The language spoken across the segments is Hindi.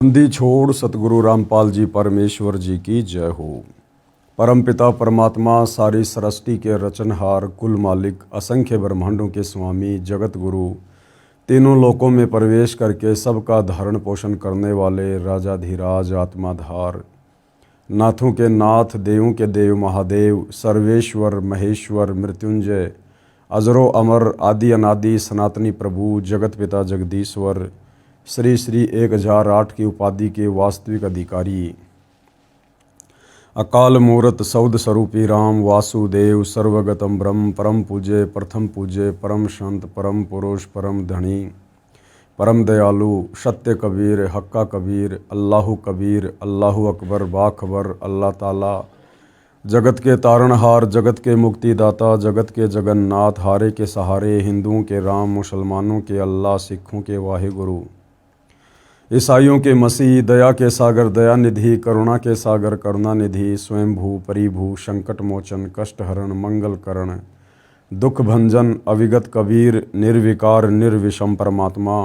बंदी छोड़ सतगुरु रामपाल जी परमेश्वर जी की जय हो। परमपिता परमात्मा सारी सृष्टि के रचनहार, कुल मालिक, असंख्य ब्रह्मांडों के स्वामी, जगत गुरु, तीनों लोकों में प्रवेश करके सबका धारण पोषण करने वाले राजाधिराज आत्माधार, नाथों के नाथ, देवों के देव महादेव, सर्वेश्वर महेश्वर मृत्युंजय, अजरो अमर, आदि अनादि सनातनी प्रभु, जगत पिता जगदीश्वर, श्री श्री 1008 की उपाधि के वास्तविक अधिकारी, अकाल मूर्त सौद स्वरूपी राम वासुदेव, सर्वगतम ब्रह्म, परम पूज्य, प्रथम पूज्य, परम संत, परम पुरुष, परम धनी, परम दयालु, सत्य कबीर, हक्का कबीर, अल्लाहु कबीर, अल्लाहु अकबर, बाखबर, अल्लाह ताला, जगत के तारणहार, जगत के मुक्तिदाता, जगत के जगन्नाथ, हारे के सहारे, हिंदुओं के राम, मुसलमानों के अल्लाह, सिखों के वाहिगुरु, ईसाइयों के मसीह, दया के सागर दया निधि, करुणा के सागर करुणा निधि, स्वयंभू परिभू, संकट मोचन, कष्ट हरण, मंगल करण, दुख भंजन, अविगत कबीर, निर्विकार निर्विषम परमात्मा,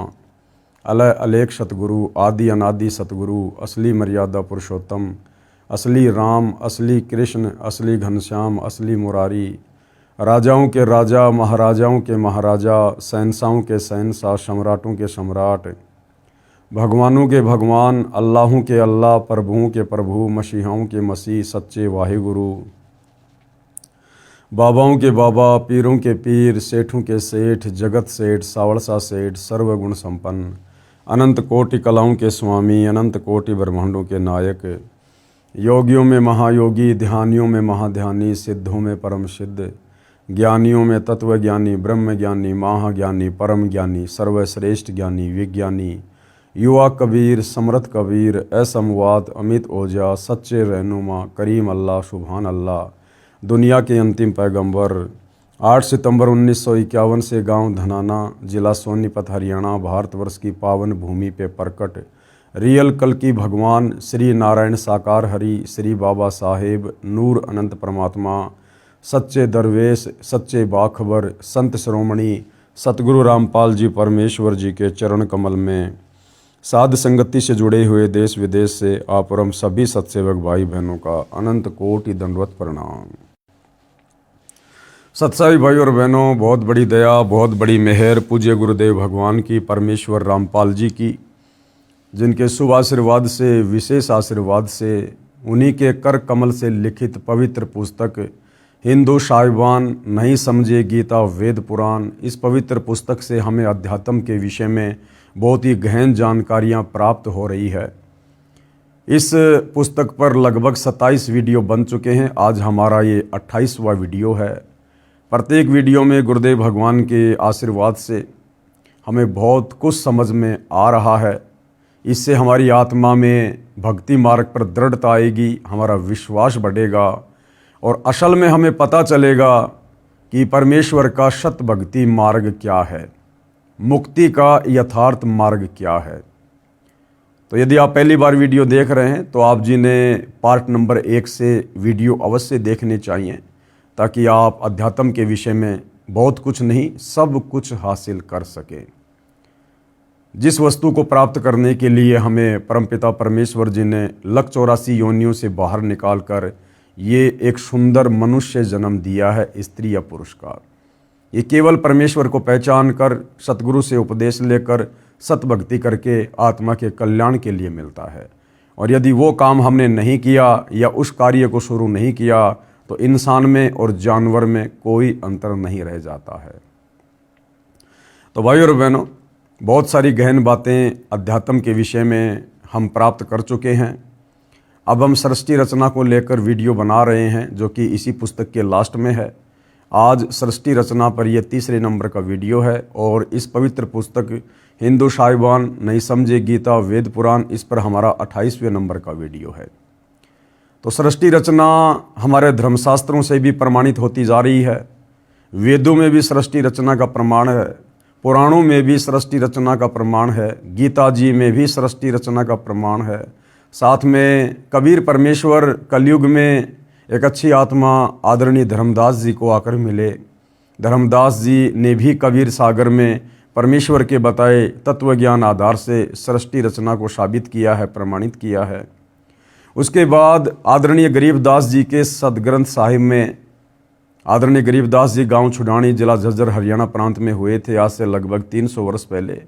अलय अलेख सतगुरु, आदि अनादि सतगुरु, असली मर्यादा पुरुषोत्तम, असली राम, असली कृष्ण, असली घनश्याम, असली मुरारी, राजाओं के राजा, महाराजाओं के महाराजा, शहंशाहों के शहंशाह, सम्राटों के सम्राट, भगवानों के भगवान, अल्लाहों के अल्लाह, प्रभुओं के प्रभु, मसीहाओं के मसीह, सच्चे वाहिगुरु, बाबाओं के बाबा, पीरों के पीर, सेठों के सेठ, जगत सेठ, सावड़सा सेठ, सर्वगुण संपन्न, अनंत कोटि कलाओं के स्वामी, अनंत कोटि ब्रह्मांडों के नायक, योगियों में महायोगी, ध्यानियों में महाध्यानी, सिद्धों में परम सिद्ध, ज्ञानियों में तत्वज्ञानी, ब्रह्म ज्ञानी, महाज्ञानी, परम ज्ञानी, सर्वश्रेष्ठ ज्ञानी, विज्ञानी, युवा कबीर, समर्थ कबीर, असमवाद, अमित ओझा, सच्चे रहनुमा, करीम अल्लाह, सुभान अल्लाह, दुनिया के अंतिम पैगंबर, 8 सितंबर 1951 से गांव धनाना, जिला सोनीपत, हरियाणा, भारतवर्ष की पावन भूमि पे प्रकट रियल कल की भगवान श्री नारायण साकार हरि, श्री बाबा साहेब, नूर अनंत परमात्मा, सच्चे दरवेश, सच्चे बाखबर, संत श्रोमणी सतगुरु रामपाल जी परमेश्वर जी के चरण कमल में साध संगति से जुड़े हुए देश विदेश से आप और हम सभी सत्सेवक भाई बहनों का अनंत कोटि दंडवत प्रणाम। सत्साई भाई और बहनों, बहुत बड़ी दया, बहुत बड़ी मेहर पूज्य गुरुदेव भगवान की, परमेश्वर रामपाल जी की, जिनके शुभ आशीर्वाद से, विशेष आशीर्वाद से, उन्हीं के कर कमल से लिखित पवित्र पुस्तक हिंदू साहिबान नहीं समझे गीता वेद पुराण, इस पवित्र पुस्तक से हमें अध्यात्म के विषय में बहुत ही गहन जानकारियाँ प्राप्त हो रही है। इस पुस्तक पर लगभग 27 वीडियो बन चुके हैं। आज हमारा ये 28वां वीडियो है। प्रत्येक वीडियो में गुरुदेव भगवान के आशीर्वाद से हमें बहुत कुछ समझ में आ रहा है। इससे हमारी आत्मा में भक्ति मार्ग पर दृढ़ता आएगी, हमारा विश्वास बढ़ेगा और असल में हमें पता चलेगा कि परमेश्वर का सत भक्ति मार्ग क्या है, मुक्ति का यथार्थ मार्ग क्या है। तो यदि आप पहली बार वीडियो देख रहे हैं तो आप जी ने पार्ट नंबर 1 से वीडियो अवश्य देखने चाहिए, ताकि आप अध्यात्म के विषय में बहुत कुछ नहीं सब कुछ हासिल कर सकें। जिस वस्तु को प्राप्त करने के लिए हमें परमपिता परमेश्वर जी ने लख 84 योनियों से बाहर निकालकर ये एक सुंदर मनुष्य जन्म दिया है, स्त्री या पुरुष का, ये केवल परमेश्वर को पहचान कर, सतगुरु से उपदेश लेकर, सत भक्ति करके आत्मा के कल्याण के लिए मिलता है। और यदि वो काम हमने नहीं किया या उस कार्य को शुरू नहीं किया तो इंसान में और जानवर में कोई अंतर नहीं रह जाता है। तो भाई और बहनों, बहुत सारी गहन बातें अध्यात्म के विषय में हम प्राप्त कर चुके हैं। अब हम सृष्टि रचना को लेकर वीडियो बना रहे हैं, जो कि इसी पुस्तक के लास्ट में है। आज सृष्टि रचना पर यह 3रे नंबर का वीडियो है और इस पवित्र पुस्तक हिंदू साहिबान नहीं समझे गीता वेद पुराण, इस पर हमारा 28वें नंबर का वीडियो है। तो सृष्टि रचना हमारे धर्मशास्त्रों से भी प्रमाणित होती जा रही है। वेदों में भी सृष्टि रचना का प्रमाण है, पुराणों में भी सृष्टि रचना का प्रमाण है, गीता जी में भी सृष्टि रचना का प्रमाण है। साथ में कबीर परमेश्वर कलयुग में एक अच्छी आत्मा आदरणीय धर्मदास जी को आकर मिले। धर्मदास जी ने भी कबीर सागर में परमेश्वर के बताए तत्व ज्ञान आधार से सृष्टि रचना को साबित किया है, प्रमाणित किया है। उसके बाद आदरणीय गरीबदास जी के सदग्रंथ साहिब में, आदरणीय गरीबदास जी गांव छुडानी, जिला झज्जर, हरियाणा प्रांत में हुए थे आज से लगभग 300 वर्ष पहले।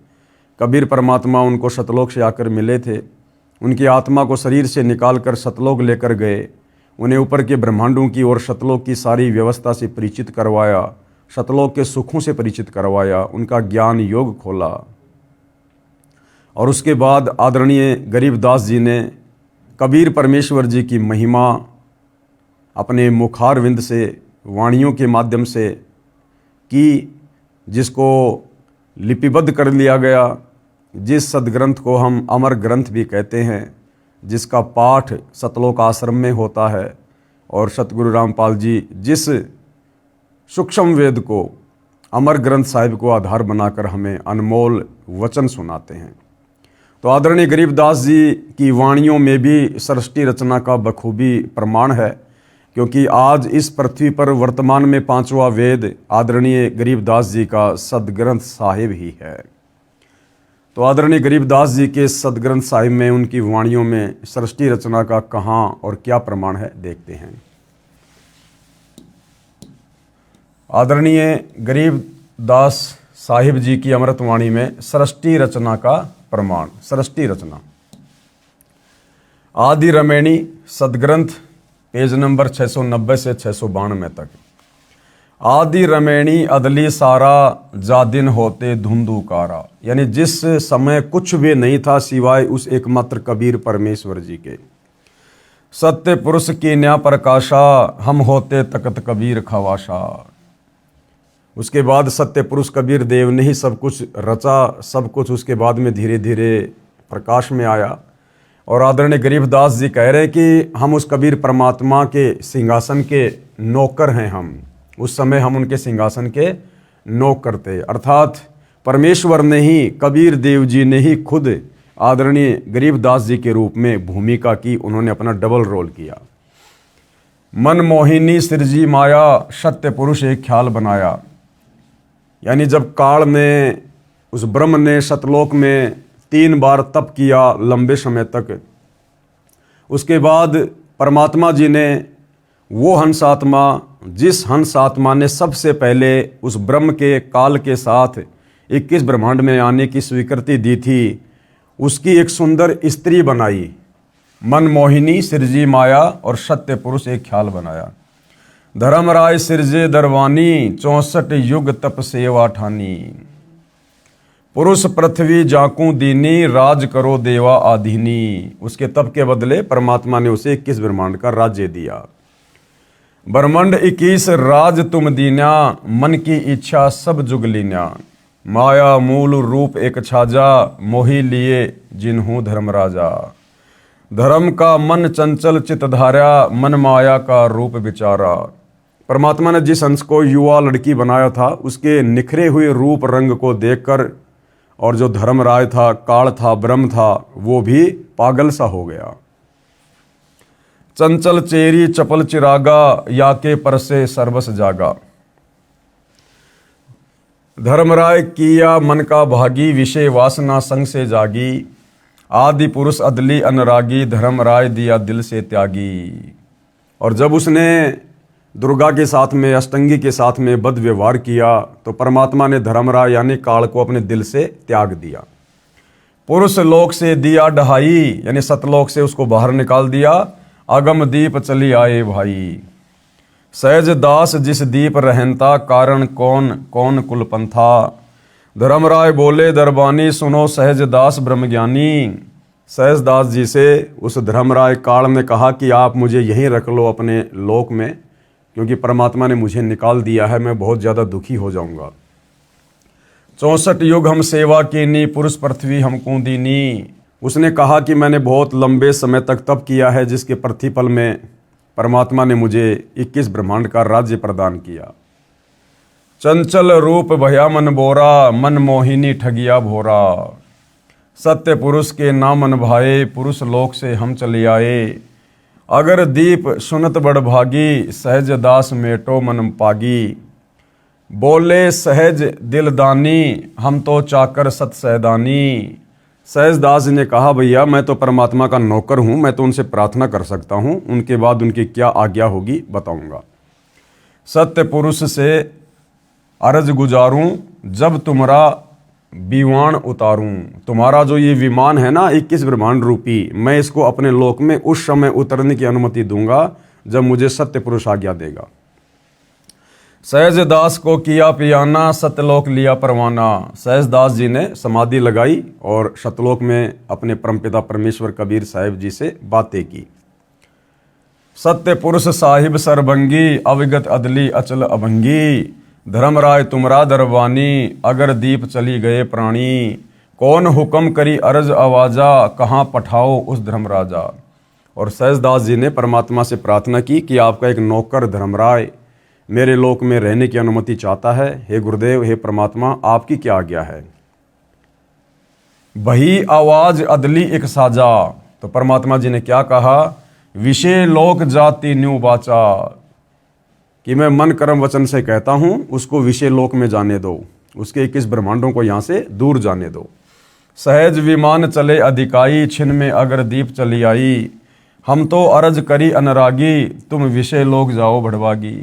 कबीर परमात्मा उनको सतलोक से आकर मिले थे। उनकी आत्मा को शरीर से निकाल कर सतलोक लेकर गए। उन्हें ऊपर के ब्रह्मांडों की और सतलोक की सारी व्यवस्था से परिचित करवाया, सतलोक के सुखों से परिचित करवाया, उनका ज्ञान योग खोला। और उसके बाद आदरणीय गरीबदास जी ने कबीर परमेश्वर जी की महिमा अपने मुखारविंद से, वाणियों के माध्यम से की, जिसको लिपिबद्ध कर लिया गया, जिस सदग्रंथ को हम अमर ग्रंथ भी कहते हैं, जिसका पाठ सतलोक आश्रम में होता है। और सतगुरु रामपाल जी जिस सूक्ष्म वेद को, अमर ग्रंथ साहिब को आधार बनाकर हमें अनमोल वचन सुनाते हैं। तो आदरणीय गरीबदास जी की वाणियों में भी सृष्टि रचना का बखूबी प्रमाण है, क्योंकि आज इस पृथ्वी पर वर्तमान में 5वां वेद आदरणीय गरीबदास जी का सदग्रंथ साहिब ही है। तो आदरणीय गरीबदास जी के सदग्रंथ साहिब में, उनकी वाणियों में सृष्टि रचना का कहाँ और क्या प्रमाण है, देखते हैं। आदरणीय गरीबदास साहिब जी की अमृत वाणी में सृष्टि रचना का प्रमाण। सृष्टि रचना आदि रमैणी सदग्रंथ, पेज नंबर 690 से 692 तक। आदि रमैणी अदली सारा जा दिन होते धुंधुकारा, यानी जिस समय कुछ भी नहीं था सिवाय उस एकमात्र कबीर परमेश्वर जी के। सत्य पुरुष की न्या प्रकाशा, हम होते तकत कबीर खवाशा। उसके बाद सत्य पुरुष कबीर देव ने ही सब कुछ रचा, सब कुछ उसके बाद में धीरे धीरे प्रकाश में आया। और आदरणीय गरीबदास जी कह रहे हैं कि हम उस कबीर परमात्मा के सिंहासन के नौकर हैं। हम उस समय हम उनके सिंहासन के नौकर थे, अर्थात परमेश्वर ने ही, कबीर देव जी ने ही खुद आदरणीय गरीबदास जी के रूप में भूमिका की। उन्होंने अपना डबल रोल किया। मन मोहिनी सिरजी माया, सत्य पुरुष एक ख्याल बनाया, यानी जब काल में उस ब्रह्म ने सतलोक में 3 बार तप किया लंबे समय तक, उसके बाद परमात्मा जी ने वो हंस आत्मा, जिस हंस आत्मा ने सबसे पहले उस ब्रह्म के काल के साथ 21 ब्रह्मांड में आने की स्वीकृति दी थी, उसकी एक सुंदर स्त्री बनाई। मन मोहिनी सिरजी माया और सत्य पुरुष एक ख्याल बनाया। धर्मराय सिरजे दरवानी, 64 युग तप सेवा ठानी। पुरुष पृथ्वी जाकू दीनी, राज करो देवा आधीनी। उसके तप के बदले परमात्मा ने उसे 21 ब्रह्मांड का राज्य दिया। ब्रह्मांड 21 राज तुम दीन्या, मन की इच्छा सब जुग लीन्या। माया मूल रूप एक छाजा, मोही लिए जिन्हू धर्मराजा। धर्म का मन चंचल चित धारा, मन माया का रूप विचारा। परमात्मा ने जिस हंस को युवा लड़की बनाया था, उसके निखरे हुए रूप रंग को देखकर, और जो धर्मराज था, काल था, ब्रह्म था, वो भी पागल सा हो गया। चंचल चेरी चपल चिरागा, या के परसे सर्वस जागा। धर्मराय किया मन का भागी, विषय वासना संग से जागी। आदि पुरुष अदली अनुरागी, धर्मराय दिया दिल से त्यागी। और जब उसने दुर्गा के साथ में, अष्टंगी के साथ में बद व्यवहार किया, तो परमात्मा ने धर्मराय यानी काल को अपने दिल से त्याग दिया। पुरुष लोक से दिया डहाई, यानी सतलोक से उसको बाहर निकाल दिया। अगम दीप चली आए भाई। सहज दास जिस दीप रहनता, कारण कौन कौन कुलपंथा। धर्मराय बोले दरबानी, सुनो सहज दास ब्रह्मज्ञानी। सहज दास जी से उस धर्मराय काल ने कहा कि आप मुझे यहीं रख लो अपने लोक में, क्योंकि परमात्मा ने मुझे निकाल दिया है, मैं बहुत ज़्यादा दुखी हो जाऊंगा। 64 युग हम सेवा कीनी, पुरुष पृथ्वी हमको दीनी। उसने कहा कि मैंने बहुत लंबे समय तक तप किया है, जिसके प्रतिफल में परमात्मा ने मुझे 21 ब्रह्मांड का राज्य प्रदान किया। चंचल रूप भया मन बोरा, मन मोहिनी ठगिया भोरा। सत्य पुरुष के नामन भाए, पुरुष लोक से हम चले आए। अगर दीप सुनत बड़ भागी, सहज दास मेटो मन पागी। बोले सहज दिलदानी, हम तो चाकर सत सैदानी। सहजदास जी ने कहा, भैया मैं तो परमात्मा का नौकर हूँ, मैं तो उनसे प्रार्थना कर सकता हूँ, उनके बाद उनकी क्या आज्ञा होगी बताऊँगा। सत्य पुरुष से अर्ज गुजारूं, जब तुम्हारा विमान उतारूं। तुम्हारा जो ये विमान है ना 21 ब्रह्मांड रूपी, मैं इसको अपने लोक में उस समय उतरने की अनुमति दूंगा जब मुझे सत्य पुरुष आज्ञा देगा। सहजदास को किया पियाना, सत्यलोक लिया परवाना। सहजदास जी ने समाधि लगाई और सतलोक में अपने परमपिता परमेश्वर कबीर साहिब जी से बातें की। सत्य पुरुष साहिब सरभंगी, अविगत अदली अचल अभंगी। धर्मराय तुमरा दरबानी, अगर दीप चली गए प्राणी। कौन हुक्म करी अरज आवाजा, कहाँ पठाओ उस धर्मराजा। और सहजदास जी ने परमात्मा से प्रार्थना की कि आपका एक नौकर धर्मराय मेरे लोक में रहने की अनुमति चाहता है। हे गुरुदेव, हे परमात्मा, आपकी क्या आज्ञा है। वही आवाज अदली एक साजा। तो परमात्मा जी ने क्या कहा, विषय लोक जाति न्यू बाचा, कि मैं मन कर्म वचन से कहता हूं उसको विषय लोक में जाने दो, उसके 21 ब्रह्मांडों को यहां से दूर जाने दो। सहज विमान चले अधिकाई, छिन में अगर दीप चली आई। हम तो अरज करी अनुरागी, तुम विषय लोक जाओ भड़वागी।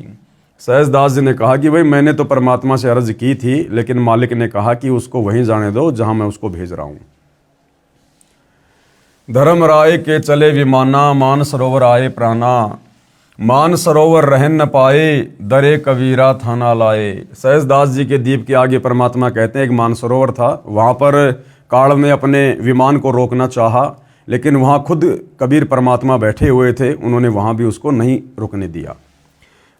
सहजदास जी ने कहा कि भाई मैंने तो परमात्मा से अर्ज की थी, लेकिन मालिक ने कहा कि उसको वहीं जाने दो जहां मैं उसको भेज रहा हूं। धर्मराय के चले विमाना, मान सरोवर आए प्राणा। मान सरोवर रहन न पाए, दरे कबीरा थाना लाए। सहजदास जी के दीप के आगे परमात्मा कहते हैं एक मान सरोवर था, वहां पर काल में अपने विमान को रोकना चाहा, लेकिन वहां खुद कबीर परमात्मा बैठे हुए थे, उन्होंने वहां भी उसको नहीं रुकने दिया।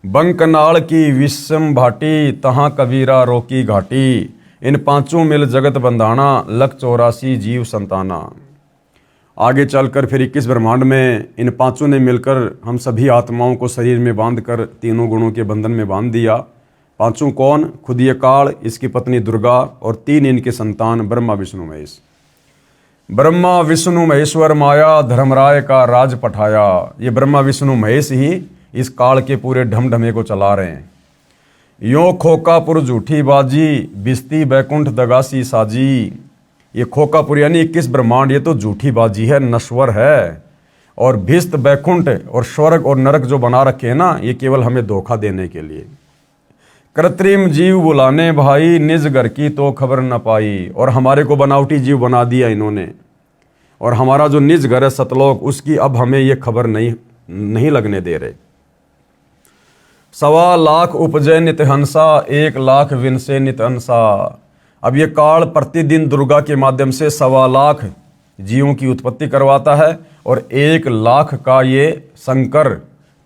बंकनाल की विषम भाटी, तहां कबीरा रोकी घाटी। इन पांचों मिल जगत बंधाना, लख 84 जीव संताना। आगे चलकर फिर 21 ब्रह्मांड में इन पांचों ने मिलकर हम सभी आत्माओं को शरीर में बांधकर तीनों गुणों के बंधन में बांध दिया। पांचों कौन, खुद ये काल, इसकी पत्नी दुर्गा और 3 इनके संतान ब्रह्मा विष्णु महेश। ब्रह्मा विष्णु महेश्वर माया, धर्मराय का राज पठाया। ये ब्रह्मा विष्णु महेश ही इस काल के पूरे ढमढमे को चला रहे हैं। यो खोकापुर झूठी बाजी, बिस्ती बैकुंठ दगासी साजी। ये खोकापुर यानी 21 ब्रह्मांड, ये तो झूठी बाजी है, नश्वर है। और भिस्त बैकुंठ और स्वर्ग और नरक जो बना रखे हैं ना, ये केवल हमें धोखा देने के लिए। कृत्रिम जीव बुलाने भाई, निज घर की तो खबर न पाई। और हमारे को बनावटी जीव बना दिया इन्होंने, और हमारा जो निज घर है सतलोक, उसकी अब हमें ये खबर नहीं लगने दे रहे। 1.25 लाख उपजय नित हंसा, 1 लाख विनसे नित अंसा। अब ये काल प्रतिदिन दुर्गा के माध्यम से 1.25 लाख जीवों की उत्पत्ति करवाता है, और 1 लाख का ये शंकर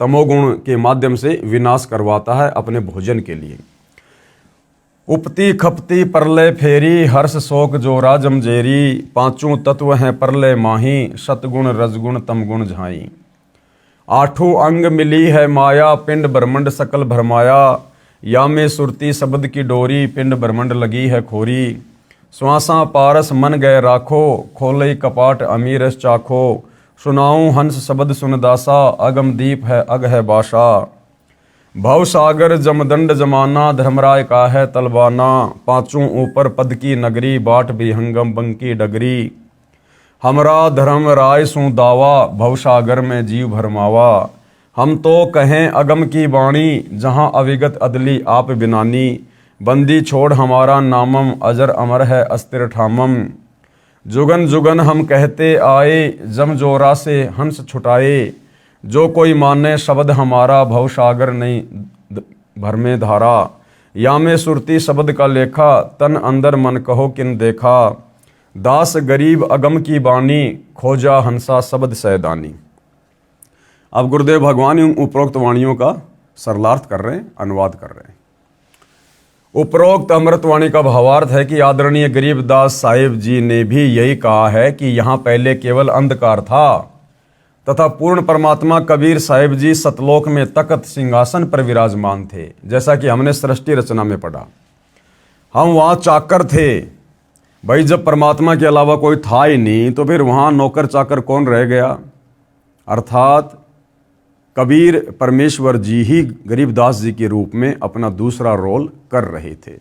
तमोगुण के माध्यम से विनाश करवाता है अपने भोजन के लिए। उपती खपती परलय फेरी, हर्ष शोक जोरा जमजेरी। पांचों तत्व हैं परलय माही, सतगुण रजगुण तमगुण झाई। 8 अंग मिली है माया, पिंड ब्रह्मंड सकल भरमाया। या में सुरती शब्द की डोरी, पिंड ब्रह्मंड लगी है खोरी। श्वासा पारस मन गए राखो, खोले कपाट अमीरस चाखो। सुनाऊं हंस शब्द सुनदासा, अगम दीप है अग है बाशा। भव सागर जमदंड जमाना, धर्मराय का है तलबाना। पांचों ऊपर पद की नगरी, बाट विहंगम बंकी डगरी। हमरा धर्म राय सु दावा, भवसागर में जीव भरमावा। हम तो कहें अगम की वाणी, जहां अविगत अदली आप बिनानी। बंदी छोड़ हमारा नामम, अजर अमर है अस्तिर ठामम। जुगन जुगन हम कहते आए, जम जोरा से हंस छुटाए। जो कोई माने शब्द हमारा, भवसागर नहीं भर में धारा। या में सुरती शब्द का लेखा, तन अंदर मन कहो किन देखा। दास गरीब अगम की बानी, खोजा हंसा शब्द सैदानी। अब गुरुदेव भगवान इन उपरोक्त वाणियों का सरलार्थ कर रहे हैं, अनुवाद कर रहे हैं। उपरोक्त अमृतवाणी का भावार्थ है कि आदरणीय गरीबदास साहिब जी ने भी यही कहा है कि यहाँ पहले केवल अंधकार था, तथा पूर्ण परमात्मा कबीर साहिब जी सतलोक में तख्त सिंहासन पर विराजमान थे, जैसा कि हमने सृष्टि रचना में पढ़ा। हम वहाँ चाकर थे। भाई जब परमात्मा के अलावा कोई था ही नहीं, तो फिर वहाँ नौकर चाकर कौन रह गया। अर्थात कबीर परमेश्वर जी ही गरीबदास जी के रूप में अपना दूसरा रोल कर रहे थे।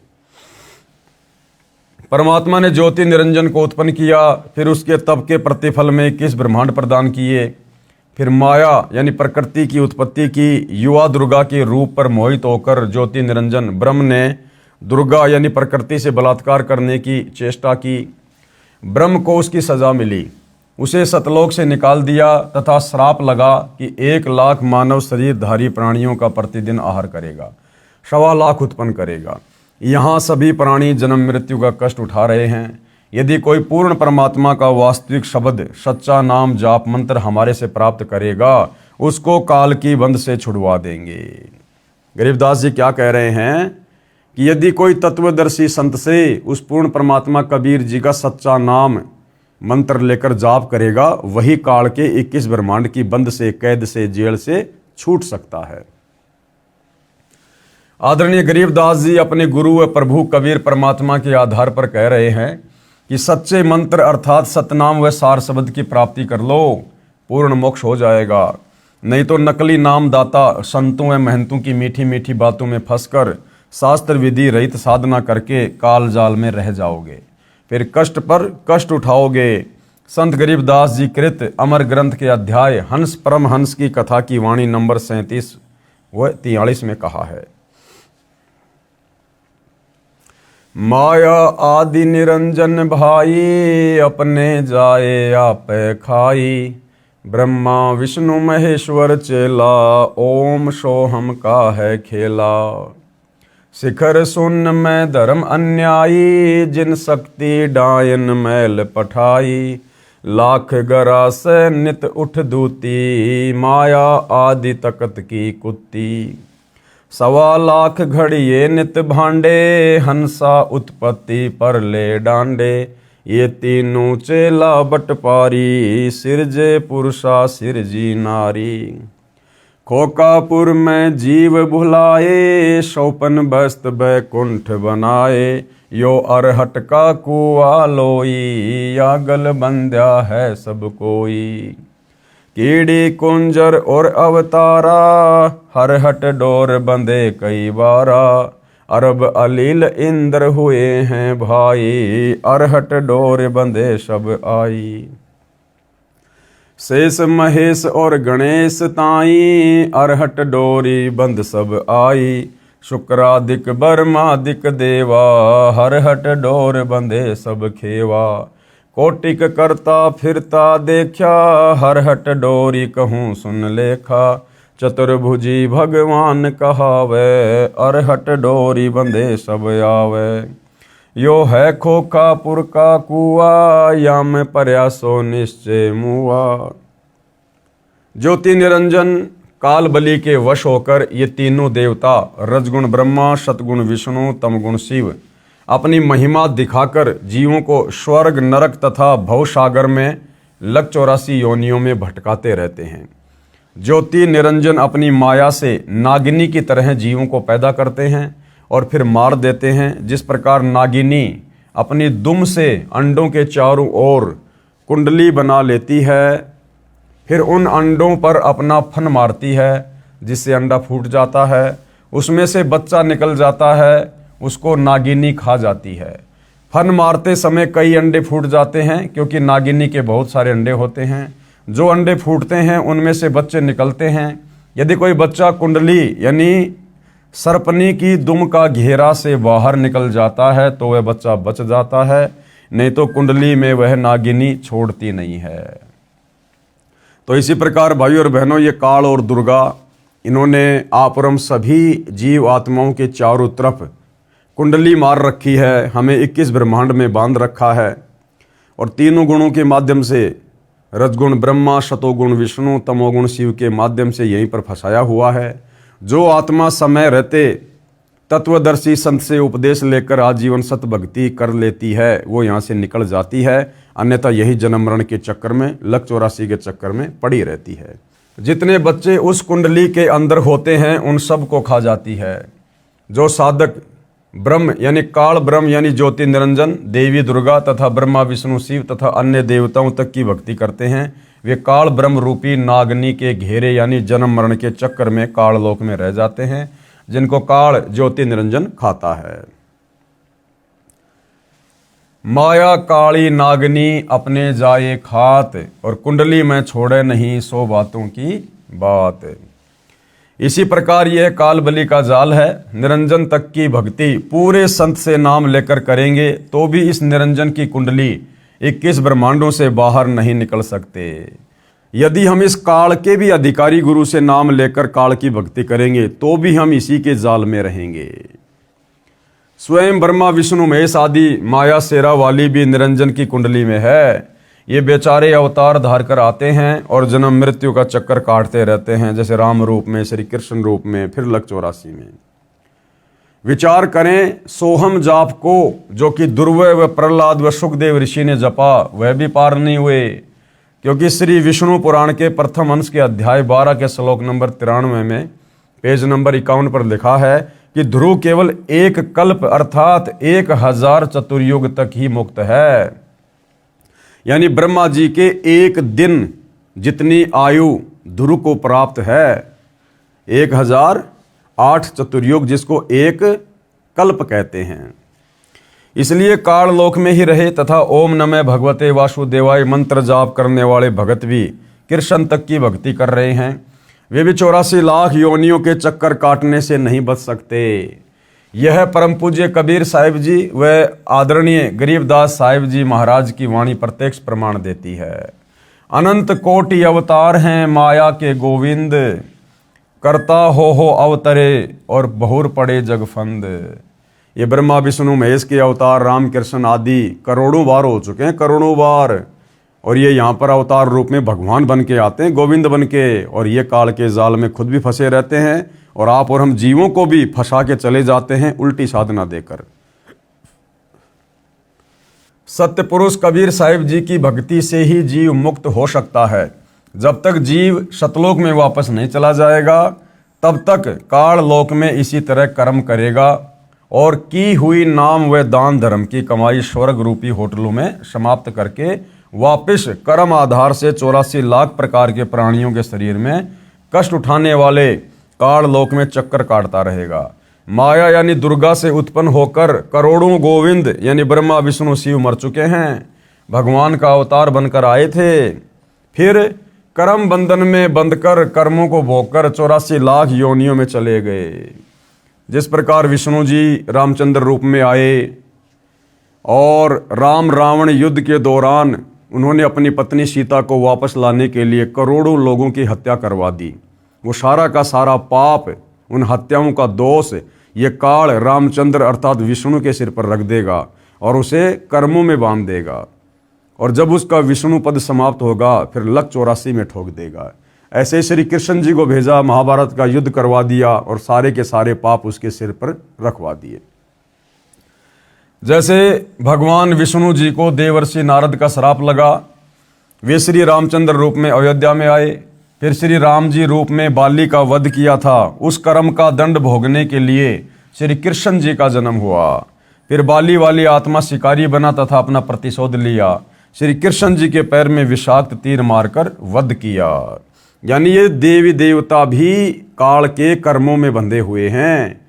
परमात्मा ने ज्योति निरंजन को उत्पन्न किया, फिर उसके तप के प्रतिफल में 21 ब्रह्मांड प्रदान किए, फिर माया यानी प्रकृति की उत्पत्ति की। युवा दुर्गा के रूप पर मोहित होकर ज्योति निरंजन ब्रह्म ने दुर्गा यानी प्रकृति से बलात्कार करने की चेष्टा की। ब्रह्म को उसकी सजा मिली, उसे सतलोक से निकाल दिया तथा श्राप लगा कि 1 लाख मानव शरीरधारी प्राणियों का प्रतिदिन आहार करेगा, 1.25 लाख उत्पन्न करेगा। यहाँ सभी प्राणी जन्म मृत्यु का कष्ट उठा रहे हैं। यदि कोई पूर्ण परमात्मा का वास्तविक शब्द सच्चा नाम जाप मंत्र हमारे से प्राप्त करेगा, उसको काल की बंध से छुड़वा देंगे। गरीबदास जी क्या कह रहे हैं कि यदि कोई तत्वदर्शी संत से उस पूर्ण परमात्मा कबीर जी का सच्चा नाम मंत्र लेकर जाप करेगा, वही काल के 21 ब्रह्मांड की बंद से, कैद से, जेल से छूट सकता है। आदरणीय गरीबदास जी अपने गुरु व प्रभु कबीर परमात्मा के आधार पर कह रहे हैं कि सच्चे मंत्र अर्थात सतनाम व सार शब्द की प्राप्ति कर लो, पूर्ण मोक्ष हो जाएगा। नहीं तो नकली नाम दाता संतों व महंतों की मीठी मीठी बातों में फंसकर शास्त्र विधि रहित साधना करके काल जाल में रह जाओगे, फिर कष्ट पर कष्ट उठाओगे। संत गरीबदास जी कृत अमर ग्रंथ के अध्याय हंस परम हंस की कथा की वाणी नंबर 37 व 43 में कहा है, माया आदि निरंजन भाई, अपने जाए आपे खाई। ब्रह्मा विष्णु महेश्वर चेला, ओम सोहम का है खेला। शिखर सुन में धर्म अन्यायी, जिन शक्ति डायन मैल पठाई। लाख गरा से नित उठ दूती, माया आदि तकत की कुत्ती। 1.25 लाख घड़िए नित भांडे, हंसा उत्पत्ति पर ले डांडे। ये तीनों चेला बटपारी, सिरजे पुरुषा सिरजी नारी। खोकापुर में जीव भुलाए, 54 बस्त बैकुंठ बनाए। यो अरहट का कुआ लोई, यागल बंध्या है सब कोई। कीड़ी कुंजर और अवतारा, हरहट डोर बंधे कई बारा। अरब अलील इंद्र हुए हैं भाई, अरहट डोर बंधे सब आई। शेष महेश और गणेश ताई, अरहट डोरी बंद सब आई। शुक्रादिक बर्मादिक देवा, हरहट डोर बंधे सब खेवा। कोटिक करता फिरता देखा, हरहट डोरी कहूँ सुन लेखा। चतुर्भुजी भगवान कहावे, अरहट डोरी बंधे सब आवे। यो है खोखापुर का कुआ, या में प्रयासो निश्चय मुआ। ज्योति निरंजन काल बलि के वश होकर ये तीनों देवता रजगुण ब्रह्मा, सतगुण विष्णु, तमगुण शिव अपनी महिमा दिखाकर जीवों को स्वर्ग नरक तथा भवसागर में लग 84 योनियों में भटकाते रहते हैं। ज्योति निरंजन अपनी माया से नागिनी की तरह जीवों को पैदा करते हैं और फिर मार देते हैं। जिस प्रकार नागिनी अपनी दुम से अंडों के चारों ओर कुंडली बना लेती है, फिर उन अंडों पर अपना फन मारती है जिससे अंडा फूट जाता है, उसमें से बच्चा निकल जाता है, उसको नागिनी खा जाती है। फन मारते समय कई अंडे फूट जाते हैं क्योंकि नागिनी के बहुत सारे अंडे होते हैं। जो अंडे फूटते हैं उनमें से बच्चे निकलते हैं। यदि कोई बच्चा कुंडली यानी सर्पनी की दुम का घेरा से बाहर निकल जाता है तो वह बच्चा बच जाता है, नहीं तो कुंडली में वह नागिनी छोड़ती नहीं है। तो इसी प्रकार भाइयों और बहनों, ये काल और दुर्गा इन्होंने आप और हम सभी जीव आत्माओं के चारों तरफ कुंडली मार रखी है, हमें 21 ब्रह्मांड में बांध रखा है और तीनों गुणों के माध्यम से, रजगुण ब्रह्मा, सतोगुण विष्णु, तमोगुण शिव के माध्यम से यहीं पर फंसाया हुआ है। जो आत्मा समय रहते तत्वदर्शी संत से उपदेश लेकर आजीवन सत भक्ति कर लेती है, वो यहाँ से निकल जाती है, अन्यथा यही जन्म मरण के चक्कर में, लक 84 के चक्कर में पड़ी रहती है। जितने बच्चे उस कुंडली के अंदर होते हैं उन सब को खा जाती है। जो साधक ब्रह्म यानी काल ब्रह्म यानी ज्योति निरंजन, देवी दुर्गा तथा ब्रह्मा विष्णु शिव तथा अन्य देवताओं तक की भक्ति करते हैं, वे काल ब्रह्म रूपी नागनी के घेरे यानी जन्म मरण के चक्कर में काल लोक में रह जाते हैं, जिनको काल ज्योति निरंजन खाता है। माया काली नागनी अपने जाए खात, और कुंडली में छोड़े नहीं सो बातों की बात। इसी प्रकार यह काल बलि का जाल है। निरंजन तक की भक्ति पूरे संत से नाम लेकर करेंगे तो भी इस निरंजन की कुंडली 21 ब्रह्मांडों से बाहर नहीं निकल सकते। यदि हम इस काल के भी अधिकारी गुरु से नाम लेकर काल की भक्ति करेंगे तो भी हम इसी के जाल में रहेंगे। स्वयं ब्रह्मा विष्णु महेश आदि माया शेरा वाली भी निरंजन की कुंडली में है। ये बेचारे अवतार धार कर आते हैं और जन्म मृत्यु का चक्कर काटते रहते हैं, जैसे राम रूप में, श्री कृष्ण रूप में, फिर लक 84 में। विचार करें, सोहम जाप को जो कि दुर्वय व प्रहलाद व सुखदेव ऋषि ने जपा वह भी पार नहीं हुए, क्योंकि श्री विष्णु पुराण के प्रथम अंश के अध्याय 12 के श्लोक नंबर 93 में पेज नंबर 51 पर लिखा है कि ध्रुव केवल एक कल्प अर्थात 1000 चतुर्युग तक ही मुक्त है। यानी ब्रह्मा जी के एक दिन जितनी आयु ध्रुव को प्राप्त है, 1008 चतुर्युग, जिसको एक कल्प कहते हैं। इसलिए काल लोक में ही रहे तथा ओम नमः भगवते वासुदेवाय मंत्र जाप करने वाले भगत भी कृष्ण तक की भक्ति कर रहे हैं। वे भी 84 लाख योनियों के चक्कर काटने से नहीं बच सकते। यह परम पूज्य कबीर साहिब जी व आदरणीय गरीबदास साहिब जी महाराज की वाणी प्रत्यक्ष प्रमाण देती है। अनंत कोटि अवतार हैं माया के गोविंद, करता हो अवतरे और बहुर पड़े जगफंद। ये ब्रह्मा विष्णु महेश के अवतार राम कृष्ण आदि करोड़ों बार हो चुके हैं, करोड़ों बार, और ये यहाँ पर अवतार रूप में भगवान बन के आते हैं, गोविंद बन के, और ये काल के जाल में खुद भी फंसे रहते हैं और आप और हम जीवों को भी फंसा के चले जाते हैं उल्टी साधना देकर। सत्य पुरुष कबीर साहिब जी की भक्ति से ही जीव मुक्त हो सकता है। जब तक जीव सतलोक में वापस नहीं चला जाएगा तब तक काल लोक में इसी तरह कर्म करेगा और की हुई नाम व दान धर्म की कमाई स्वर्ग रूपी होटलों में समाप्त करके वापस कर्म आधार से 84 लाख प्रकार के प्राणियों के शरीर में कष्ट उठाने वाले काल लोक में चक्कर काटता रहेगा। माया यानी दुर्गा से उत्पन्न होकर करोड़ों गोविंद यानी ब्रह्मा विष्णु शिव मर चुके हैं, भगवान का अवतार बनकर आए थे, फिर कर्म बंधन में बंधकर कर्मों को भोगकर 84 लाख योनियों में चले गए। जिस प्रकार विष्णु जी रामचंद्र रूप में आए और राम रावण युद्ध के दौरान उन्होंने अपनी पत्नी सीता को वापस लाने के लिए करोड़ों लोगों की हत्या करवा दी। वो सारा का सारा पाप, उन हत्याओं का दोष ये काल रामचंद्र अर्थात विष्णु के सिर पर रख देगा और उसे कर्मों में बांध देगा, और जब उसका विष्णु पद समाप्त होगा फिर लक 84 में ठोक देगा। ऐसे श्री कृष्ण जी को भेजा, महाभारत का युद्ध करवा दिया और सारे के सारे पाप उसके सिर पर रखवा दिए। जैसे भगवान विष्णु जी को देवर्षि नारद का श्राप लगा, वे श्री रामचंद्र रूप में अयोध्या में आए, फिर श्री राम जी रूप में बाली का वध किया था, उस कर्म का दंड भोगने के लिए श्री कृष्ण जी का जन्म हुआ। फिर बाली वाली आत्मा शिकारी बना तथा अपना प्रतिशोध लिया, श्री कृष्ण जी के पैर में विषाक्त तीर मारकर वध किया। यानी ये देवी देवता भी काल के कर्मों में बंधे हुए हैं,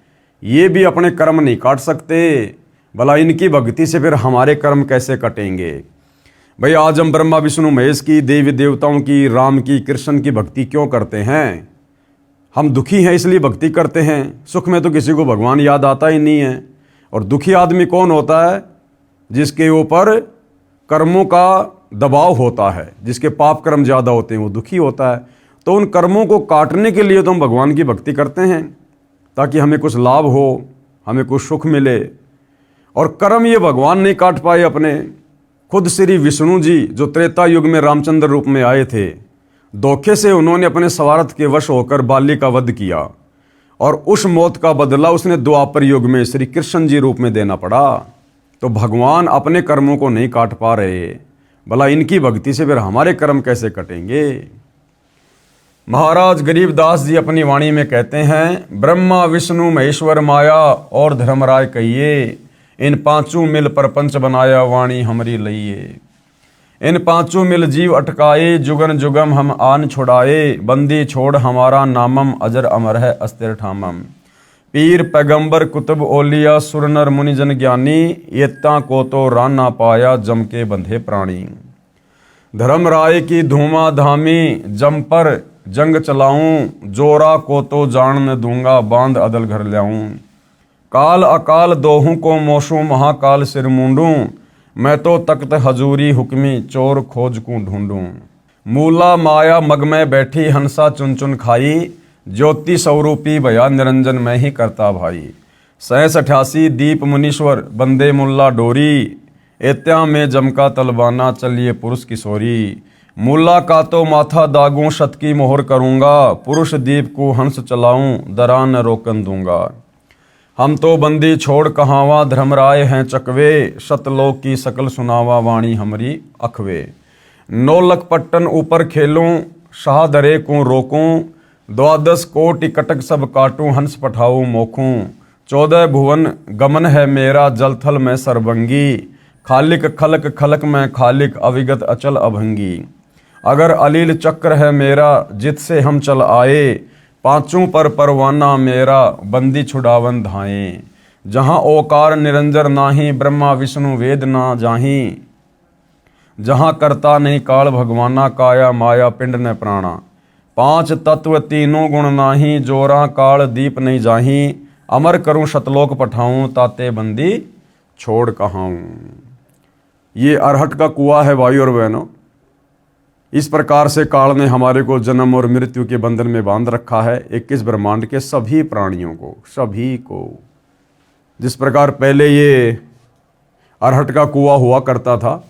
ये भी अपने कर्म नहीं काट सकते, भला इनकी भक्ति से फिर हमारे कर्म कैसे कटेंगे। भाई आज हम ब्रह्मा विष्णु महेश की, देवी देवताओं की, राम की, कृष्ण की भक्ति क्यों करते हैं? हम दुखी हैं इसलिए भक्ति करते हैं। सुख में तो किसी को भगवान याद आता ही नहीं है। और दुखी आदमी कौन होता है? जिसके ऊपर कर्मों का दबाव होता है, जिसके पाप कर्म ज़्यादा होते हैं, वो दुखी होता है। तो उन कर्मों को काटने के लिए तो हम भगवान की भक्ति करते हैं ताकि हमें कुछ लाभ हो, हमें कुछ सुख मिले। और कर्म ये भगवान नहीं काट पाए अपने। खुद श्री विष्णु जी जो त्रेता युग में रामचंद्र रूप में आए थे, धोखे से उन्होंने अपने स्वार्थ के वश होकर बाली का वध किया और उस मौत का बदला उसने द्वापर युग में श्री कृष्ण जी रूप में देना पड़ा। तो भगवान अपने कर्मों को नहीं काट पा रहे, भला इनकी भक्ति से फिर हमारे कर्म कैसे कटेंगे? महाराज गरीबदास जी अपनी वाणी में कहते हैं, ब्रह्मा विष्णु महेश्वर माया और धर्मराय कहिए, इन पांचों मिल प्रपंच बनाया वाणी हमारी लइए। इन पांचों मिल जीव अटकाए, जुगन जुगम हम आन छुड़ाए, बंदी छोड़ हमारा नामम, अजर अमर है अस्थिर ठामम। पीर पैगंबर कुतुब ओलिया, सुर नर मुनिजन ज्ञानी, येत्ता को तो रान ना पाया, जम के बंधे प्राणी। धर्म राय की धूमा धामी, जम पर जंग चलाऊं, जोरा को तो जान न दूंगा, बांध अदल घर लाऊं। काल अकाल दोहू को मोशू, महाकाल सिर मूंडूं, मैं तो तख्त हजूरी हुक्मी, चोर खोज को ढूंढूं। मूला माया मग में बैठी, हंसा चुन चुन खाई, ज्योति स्वरूपी भया, निरंजन मैं ही करता भाई। 87 दीप मुनीश्वर, बंदे मुल्ला डोरी, एत्या में जमका तलबाना, चलिए पुरुष किशोरी। मुल्ला का तो माथा दागूं, शत की मोहर करूंगा, पुरुष दीप को हंस चलाऊं, दरा न रोकन दूंगा। हम तो बंदी छोड़ कहावा, धर्मराय हैं चकवे, शतलोक की सकल सुनावा, वाणी हमारी अखवे। 9 लख पट्टन ऊपर खेलूं, शाह दरे को रोकूं, 12 कोटि कटक सब काटूं, हंस पठाऊं मोखूं। 14 भुवन गमन है मेरा, जल थल में सरबंगी, खालिक खलक खलक में खालिक, अविगत अचल अभंगी। अगर अलील चक्र है मेरा, जित से हम चल आए, पांचों पर परवाना मेरा, बंदी छुड़ावन धाए। जहाँ ओकार निरंजर नाही, ब्रह्मा विष्णु वेद ना जाही, जहाँ करता नहीं काल भगवाना, काया माया पिंड न प्राणा। 5 तत्व तीनों गुण नाही, जोरा काल दीप नहीं जाही, अमर करूं शतलोक पठाऊं, ताते बंदी छोड़ कहाऊं। ये अरहट का कुआं है भाई और बहनों। इस प्रकार से काल ने हमारे को जन्म और मृत्यु के बंधन में बांध रखा है, 21 ब्रह्मांड के सभी प्राणियों को, सभी को। जिस प्रकार पहले ये अरहट का कुआं हुआ करता था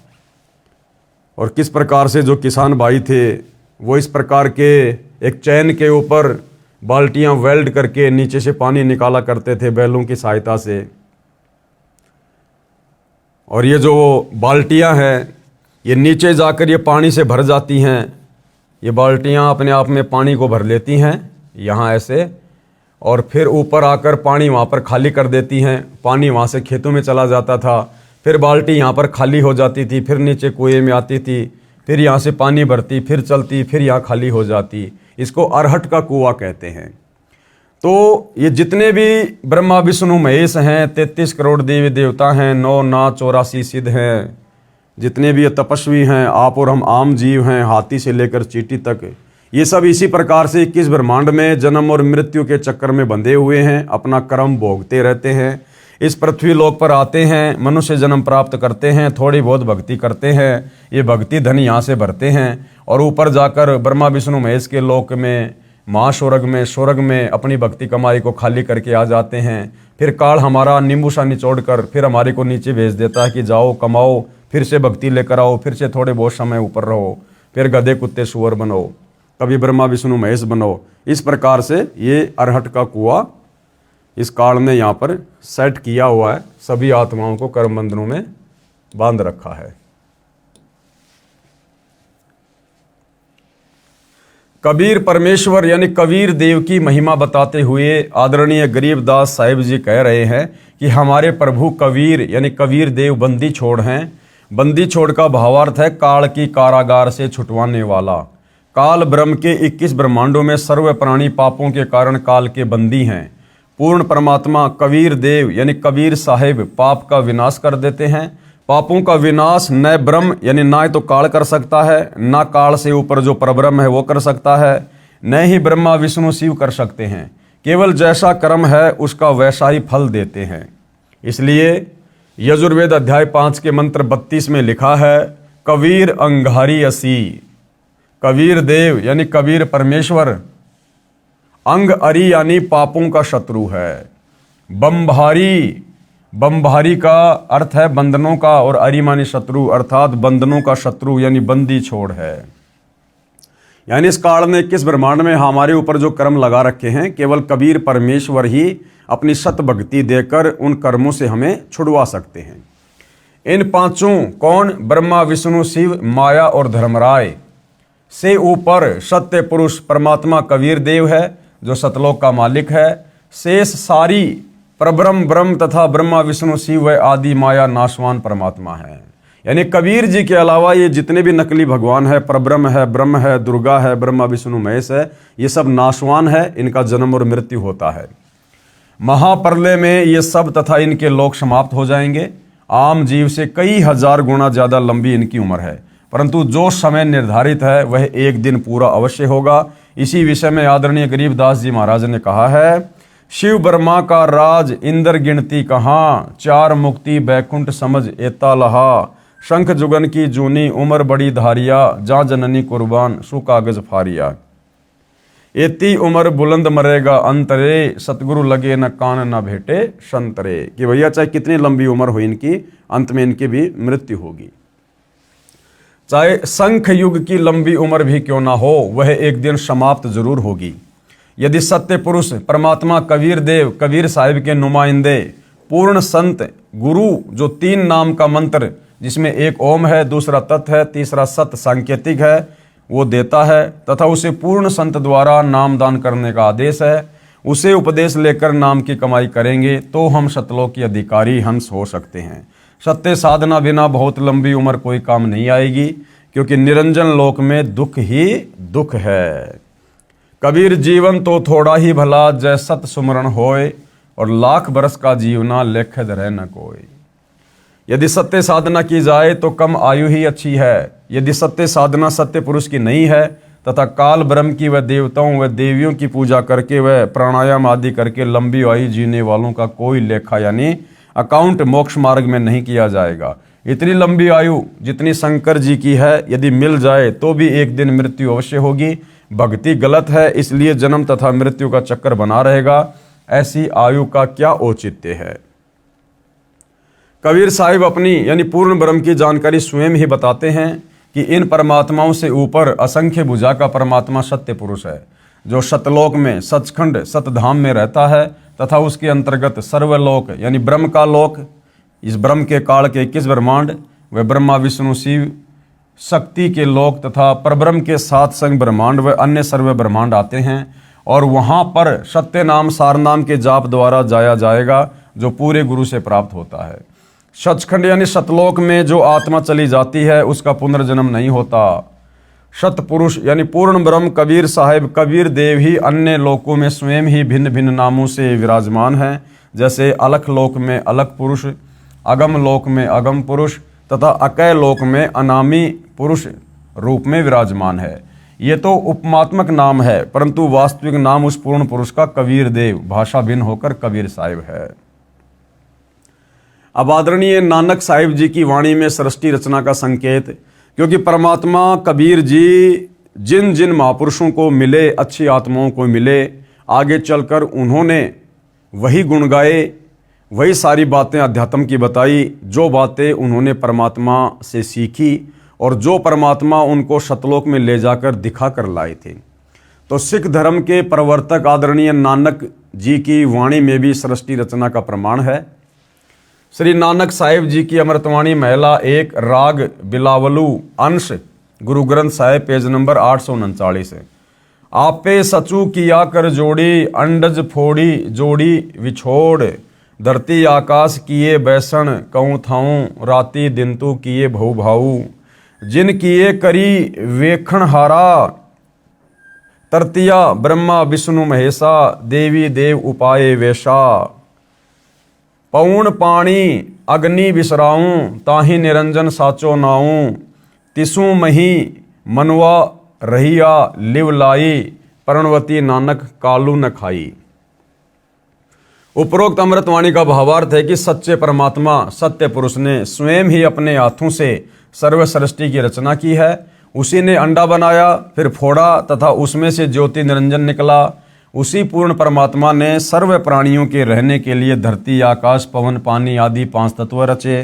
और किस प्रकार से जो किसान भाई थे वो इस प्रकार के एक चैन के ऊपर बाल्टियां वेल्ड करके नीचे से पानी निकाला करते थे बैलों की सहायता से। और ये जो बाल्टियां हैं ये नीचे जाकर ये पानी से भर जाती हैं। ये बाल्टियां अपने आप में पानी को भर लेती हैं यहाँ ऐसे, और फिर ऊपर आकर पानी वहाँ पर खाली कर देती हैं। पानी वहाँ से खेतों में चला जाता था, फिर बाल्टी यहाँ पर खाली हो जाती थी, फिर नीचे कुएं में आती थी, फिर यहाँ से पानी भरती, फिर चलती, फिर यहाँ खाली हो जाती। इसको अरहट का कुआं कहते हैं। तो ये जितने भी ब्रह्मा विष्णु महेश हैं, 33 करोड़ देवी देवता हैं, 9 नाथ 84 सिद्ध हैं, जितने भी ये तपस्वी हैं, आप और हम आम जीव हैं, हाथी से लेकर चींटी तक, ये सब इसी प्रकार से 21 ब्रह्मांड में जन्म और मृत्यु के चक्कर में बंधे हुए हैं, अपना कर्म भोगते रहते हैं। इस पृथ्वी लोक पर आते हैं, मनुष्य जन्म प्राप्त करते हैं, थोड़ी बहुत भक्ति करते हैं, ये भक्ति धन यहाँ से भरते हैं और ऊपर जाकर ब्रह्मा विष्णु महेश के लोक में, स्वर्ग में अपनी भक्ति कमाई को खाली करके आ जाते हैं। फिर काल हमारा नींबू सा निचोड़ कर फिर हमारे को नीचे भेज देता है कि जाओ कमाओ, फिर से भक्ति लेकर आओ, फिर से थोड़े बहुत समय ऊपर रहो, फिर गधे कुत्ते सुअर बनो, कभी ब्रह्मा विष्णु महेश बनो। इस प्रकार से ये अरहट का कुआं इस काल ने यहाँ पर सेट किया हुआ है, सभी आत्माओं को कर्म बंधनों में बांध रखा है। कबीर परमेश्वर यानी कबीर देव की महिमा बताते हुए आदरणीय गरीबदास साहिब जी कह रहे हैं कि हमारे प्रभु कबीर यानी कबीर देव बंदी छोड़ हैं। बंदी छोड़ का भावार्थ है काल की कारागार से छुटवाने वाला। काल ब्रह्म के 21 ब्रह्मांडों में सर्व प्राणी पापों के कारण काल के बंदी हैं। पूर्ण परमात्मा कबीर देव यानी कबीर साहिब पाप का विनाश कर देते हैं। पापों का विनाश न ब्रह्म यानी ना तो काल कर सकता है, ना काल से ऊपर जो परब्रह्म है वो कर सकता है, न ही ब्रह्मा विष्णु शिव कर सकते हैं। केवल जैसा कर्म है उसका वैसा ही फल देते हैं। इसलिए यजुर्वेद अध्याय 5 के मंत्र 32 में लिखा है, कबीर अंगारी असी। कबीर देव यानी कबीर परमेश्वर अंग अरी यानी पापों का शत्रु है। बमभारी, बमभारी का अर्थ है बंधनों का, और अरी मानी शत्रु अर्थात बंधनों का शत्रु यानी बंदी छोड़ है। यानी इस काल ने 21 ब्रह्मांड में हमारे ऊपर जो कर्म लगा रखे हैं केवल कबीर परमेश्वर ही अपनी सत भक्ति देकर उन कर्मों से हमें छुड़वा सकते हैं। इन पांचों कौन? ब्रह्मा विष्णु शिव माया और धर्मराय से ऊपर सत्य पुरुष परमात्मा कबीर देव है जो सतलोक का मालिक है। शेष सारी परब्रह्म ब्रह्म तथा ब्रह्मा विष्णु शिव व आदि माया नाशवान परमात्मा है। यानी कबीर जी के अलावा ये जितने भी नकली भगवान है, परब्रह्म है, ब्रह्म है, दुर्गा है, ब्रह्मा विष्णु महेश है, ये सब नाशवान है, इनका जन्म और मृत्यु होता है। महाप्रलय में ये सब तथा इनके लोक समाप्त हो जाएंगे। आम जीव से कई हजार गुना ज्यादा लंबी इनकी उम्र है, परंतु जो समय निर्धारित है वह एक दिन पूरा अवश्य होगा। इसी विषय में आदरणीय गरीबदास जी महाराज ने कहा है, शिव ब्रह्मा का राज इंद्र गिनती कहाँ, चार मुक्ति बैकुंठ समझ एता लहा, शंख जुगन की जूनी उम्र बड़ी धारिया, जा जननी कुर्बान सु कागज फारिया। एती उम्र बुलंद मरेगा अंतरे, सतगुरु लगे न कान न भेटे संतरे। कि भैया चाहे कितनी लंबी उम्र हो इनकी, अंत में इनकी भी मृत्यु होगी। चाहे शंख युग की लंबी उम्र भी क्यों ना हो, वह एक दिन समाप्त जरूर होगी। यदि सत्य पुरुष परमात्मा कबीर देव, कबीर साहिब के नुमाइंदे, पूर्ण संत गुरु, जो 3 नाम का मंत्र जिसमें एक ओम है, दूसरा तत् है, तीसरा सत सांकेतिक है, वो देता है, तथा उसे पूर्ण संत द्वारा नाम दान करने का आदेश है, उसे उपदेश लेकर नाम की कमाई करेंगे तो हम सतलोक के अधिकारी हंस हो सकते हैं। सत्य साधना बिना बहुत लंबी उम्र कोई काम नहीं आएगी, क्योंकि निरंजन लोक में दुख ही दुख है। कबीर जीवन तो थोड़ा ही भला, जय सत सुमरण होए, और लाख बरस का जीवना लेखद रह न कोई। यदि सत्य साधना की जाए तो कम आयु ही अच्छी है। यदि सत्य साधना सत्य पुरुष की नहीं है तथा काल ब्रह्म की व देवताओं व देवियों की पूजा करके व प्राणायाम आदि करके लंबी आयु जीने वालों का कोई लेखा यानी अकाउंट मोक्ष मार्ग में नहीं किया जाएगा। इतनी लंबी आयु जितनी शंकर जी की है, यदि मिल जाए तो भी एक दिन मृत्यु अवश्य होगी। भक्ति गलत है, इसलिए जन्म तथा मृत्यु का चक्कर बना रहेगा। ऐसी आयु का क्या औचित्य है। कबीर साहिब अपनी यानी पूर्ण ब्रह्म की जानकारी स्वयं ही बताते हैं कि इन परमात्माओं से ऊपर असंख्य भुजा का परमात्मा सत्य पुरुष है, जो सतलोक में सचखंड सतधाम में रहता है, तथा उसके अंतर्गत सर्वलोक यानी ब्रह्म का लोक, इस ब्रह्म के काल के 21 ब्रह्मांड व ब्रह्मा विष्णु शिव शक्ति के लोक तथा परब्रह्म के 7 संग ब्रह्मांड व अन्य सर्व ब्रह्मांड आते हैं, और वहाँ पर सत्य नाम सार नाम के जाप द्वारा जाया जाएगा, जो पूरे गुरु से प्राप्त होता है। सचखंड यानी सतलोक में जो आत्मा चली जाती है उसका पुनर्जन्म नहीं होता। सतपुरुष यानी पूर्ण ब्रह्म कबीर साहिब कबीर देव ही अन्य लोकों में स्वयं ही भिन्न भिन्न नामों से विराजमान हैं, जैसे अलख लोक में अलख पुरुष, अगम लोक में अगम पुरुष तथा अकय लोक में अनामी पुरुष रूप में विराजमान है। ये तो उपमात्मक नाम है, परंतु वास्तविक नाम उस पूर्ण पुरुष का कबीर देव, भाषा भिन्न होकर कबीर साहिब है। अब आदरणीय नानक साहिब जी की वाणी में सृष्टि रचना का संकेत, क्योंकि परमात्मा कबीर जी जिन जिन महापुरुषों को मिले, अच्छी आत्माओं को मिले, आगे चलकर उन्होंने वही गुण गाए, वही सारी बातें अध्यात्म की बताई, जो बातें उन्होंने परमात्मा से सीखी और जो परमात्मा उनको सतलोक में ले जाकर दिखा कर लाए थे। तो सिख धर्म के प्रवर्तक आदरणीय नानक जी की वाणी में भी सृष्टि रचना का प्रमाण है। श्री नानक साहिब जी की अमृतवाणी महिला 1 राग बिलावलू अंश गुरु ग्रंथ साहिब पेज नंबर 839 है। आपे सचू किया कर जोड़ी, अंडज फोड़ी जोड़ी विछोड़, धरती आकाश किए बैसन कहूँ थाऊं, राती दिनतु किए भऊ भाऊ, जिन किए करी वेखण हारा, तरतिया ब्रह्मा विष्णु महेशा, देवी देव उपाय वेशा, पौण पाणी अग्नि बिसराऊं, ताहि निरंजन साचो नाऊं, तिसु मही मनवा रहिया लिव लाई, प्रणवती नानक कालू न खाई। उपरोक्त अमृतवाणी का भावार्थ है कि सच्चे परमात्मा सत्य पुरुष ने स्वयं ही अपने हाथों से सर्व सृष्टि की रचना की है। उसी ने अंडा बनाया, फिर फोड़ा तथा उसमें से ज्योति निरंजन निकला। उसी पूर्ण परमात्मा ने सर्व प्राणियों के रहने के लिए धरती आकाश पवन पानी आदि 5 तत्व रचे।